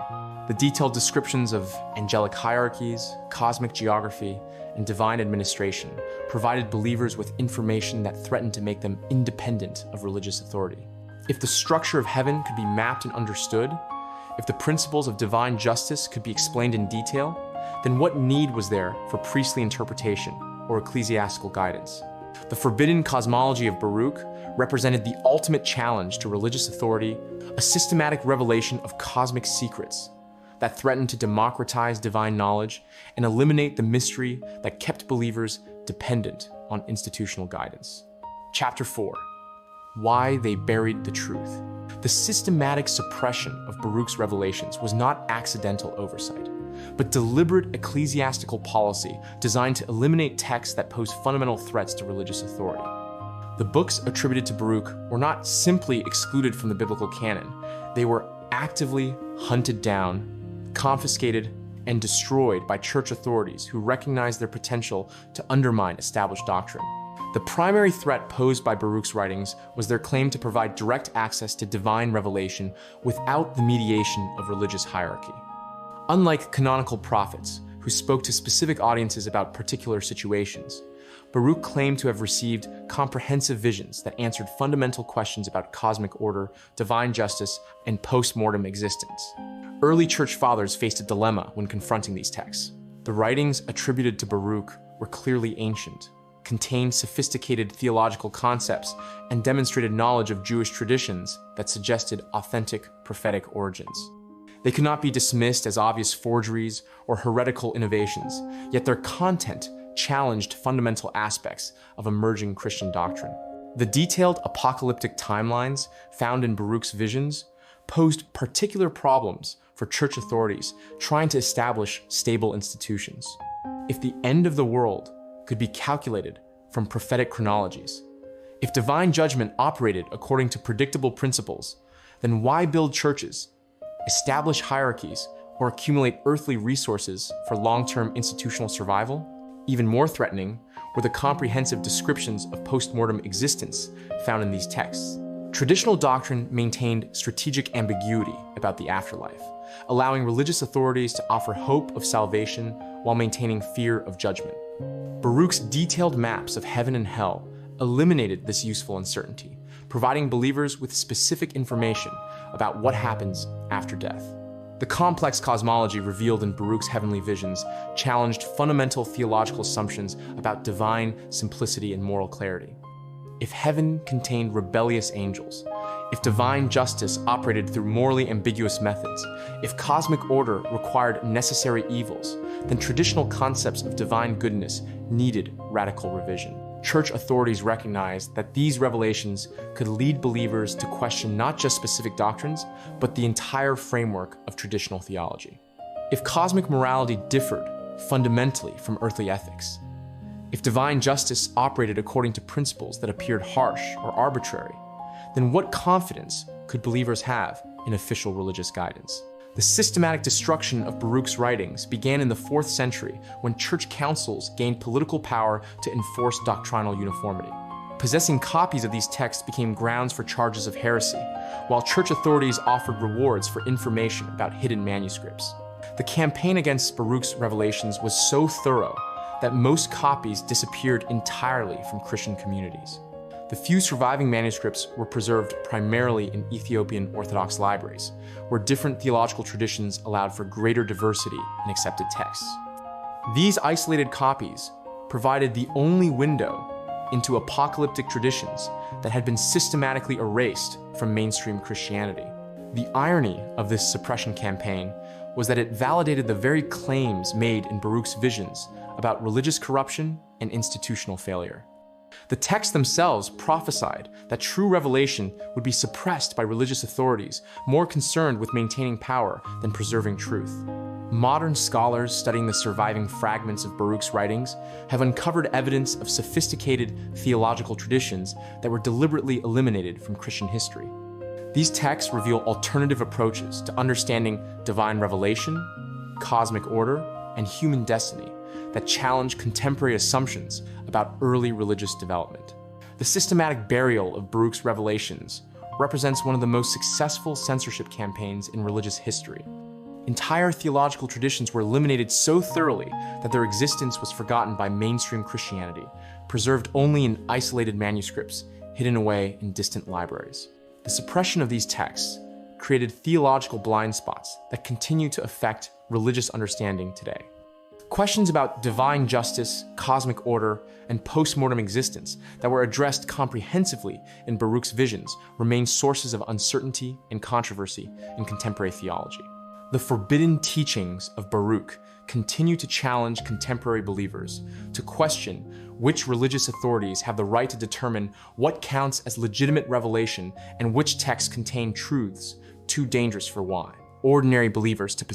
The detailed descriptions of angelic hierarchies, cosmic geography, and divine administration provided believers with information that threatened to make them independent of religious authority. If the structure of heaven could be mapped and understood, if the principles of divine justice could be explained in detail, then what need was there for priestly interpretation or ecclesiastical guidance? The forbidden cosmology of Baruch represented the ultimate challenge to religious authority, a systematic revelation of cosmic secrets that threatened to democratize divine knowledge and eliminate the mystery that kept believers dependent on institutional guidance. Chapter 4. Why they buried the truth. The systematic suppression of Baruch's revelations was not accidental oversight, but deliberate ecclesiastical policy designed to eliminate texts that pose fundamental threats to religious authority. The books attributed to Baruch were not simply excluded from the biblical canon. They were actively hunted down, confiscated, and destroyed by church authorities who recognized their potential to undermine established doctrine. The primary threat posed by Baruch's writings was their claim to provide direct access to divine revelation without the mediation of religious hierarchy. Unlike canonical prophets, who spoke to specific audiences about particular situations, Baruch claimed to have received comprehensive visions that answered fundamental questions about cosmic order, divine justice, and post-mortem existence. Early church fathers faced a dilemma when confronting these texts. The writings attributed to Baruch were clearly ancient, contained sophisticated theological concepts, and demonstrated knowledge of Jewish traditions that suggested authentic prophetic origins. They could not be dismissed as obvious forgeries or heretical innovations, yet their content challenged fundamental aspects of emerging Christian doctrine. The detailed apocalyptic timelines found in Baruch's visions posed particular problems for church authorities trying to establish stable institutions. If the end of the world could be calculated from prophetic chronologies, if divine judgment operated according to predictable principles, then why build churches, establish hierarchies, or accumulate earthly resources for long-term institutional survival? Even more threatening were the comprehensive descriptions of post-mortem existence found in these texts. Traditional doctrine maintained strategic ambiguity about the afterlife, allowing religious authorities to offer hope of salvation while maintaining fear of judgment. Baruch's detailed maps of heaven and hell eliminated this useful uncertainty, providing believers with specific information about what happens after death. The complex cosmology revealed in Baruch's heavenly visions challenged fundamental theological assumptions about divine simplicity and moral clarity. If heaven contained rebellious angels, if divine justice operated through morally ambiguous methods, if cosmic order required necessary evils, then traditional concepts of divine goodness needed radical revision. Church authorities recognized that these revelations could lead believers to question not just specific doctrines, but the entire framework of traditional theology. If cosmic morality differed fundamentally from earthly ethics, if divine justice operated according to principles that appeared harsh or arbitrary, then what confidence could believers have in official religious guidance? The systematic destruction of Baruch's writings began in the 4th century when church councils gained political power to enforce doctrinal uniformity. Possessing copies of these texts became grounds for charges of heresy, while church authorities offered rewards for information about hidden manuscripts. The campaign against Baruch's revelations was so thorough that most copies disappeared entirely from Christian communities. The few surviving manuscripts were preserved primarily in Ethiopian Orthodox libraries, where different theological traditions allowed for greater diversity in accepted texts. These isolated copies provided the only window into apocalyptic traditions that had been systematically erased from mainstream Christianity. The irony of this suppression campaign was that it validated the very claims made in Baruch's visions about religious corruption and institutional failure. The texts themselves prophesied that true revelation would be suppressed by religious authorities more concerned with maintaining power than preserving truth. Modern scholars studying the surviving fragments of Baruch's writings have uncovered evidence of sophisticated theological traditions that were deliberately eliminated from Christian history. These texts reveal alternative approaches to understanding divine revelation, cosmic order, and human destiny that challenge contemporary assumptions about early religious development. The systematic burial of Baruch's revelations represents one of the most successful censorship campaigns in religious history. Entire theological traditions were eliminated so thoroughly that their existence was forgotten by mainstream Christianity, preserved only in isolated manuscripts hidden away in distant libraries. The suppression of these texts created theological blind spots that continue to affect religious understanding today. Questions about divine justice, cosmic order, and post-mortem existence that were addressed comprehensively in Baruch's visions remain sources of uncertainty and controversy in contemporary theology. The forbidden teachings of Baruch continue to challenge contemporary believers to question which religious authorities have the right to determine what counts as legitimate revelation and which texts contain truths too dangerous for ordinary believers to possess.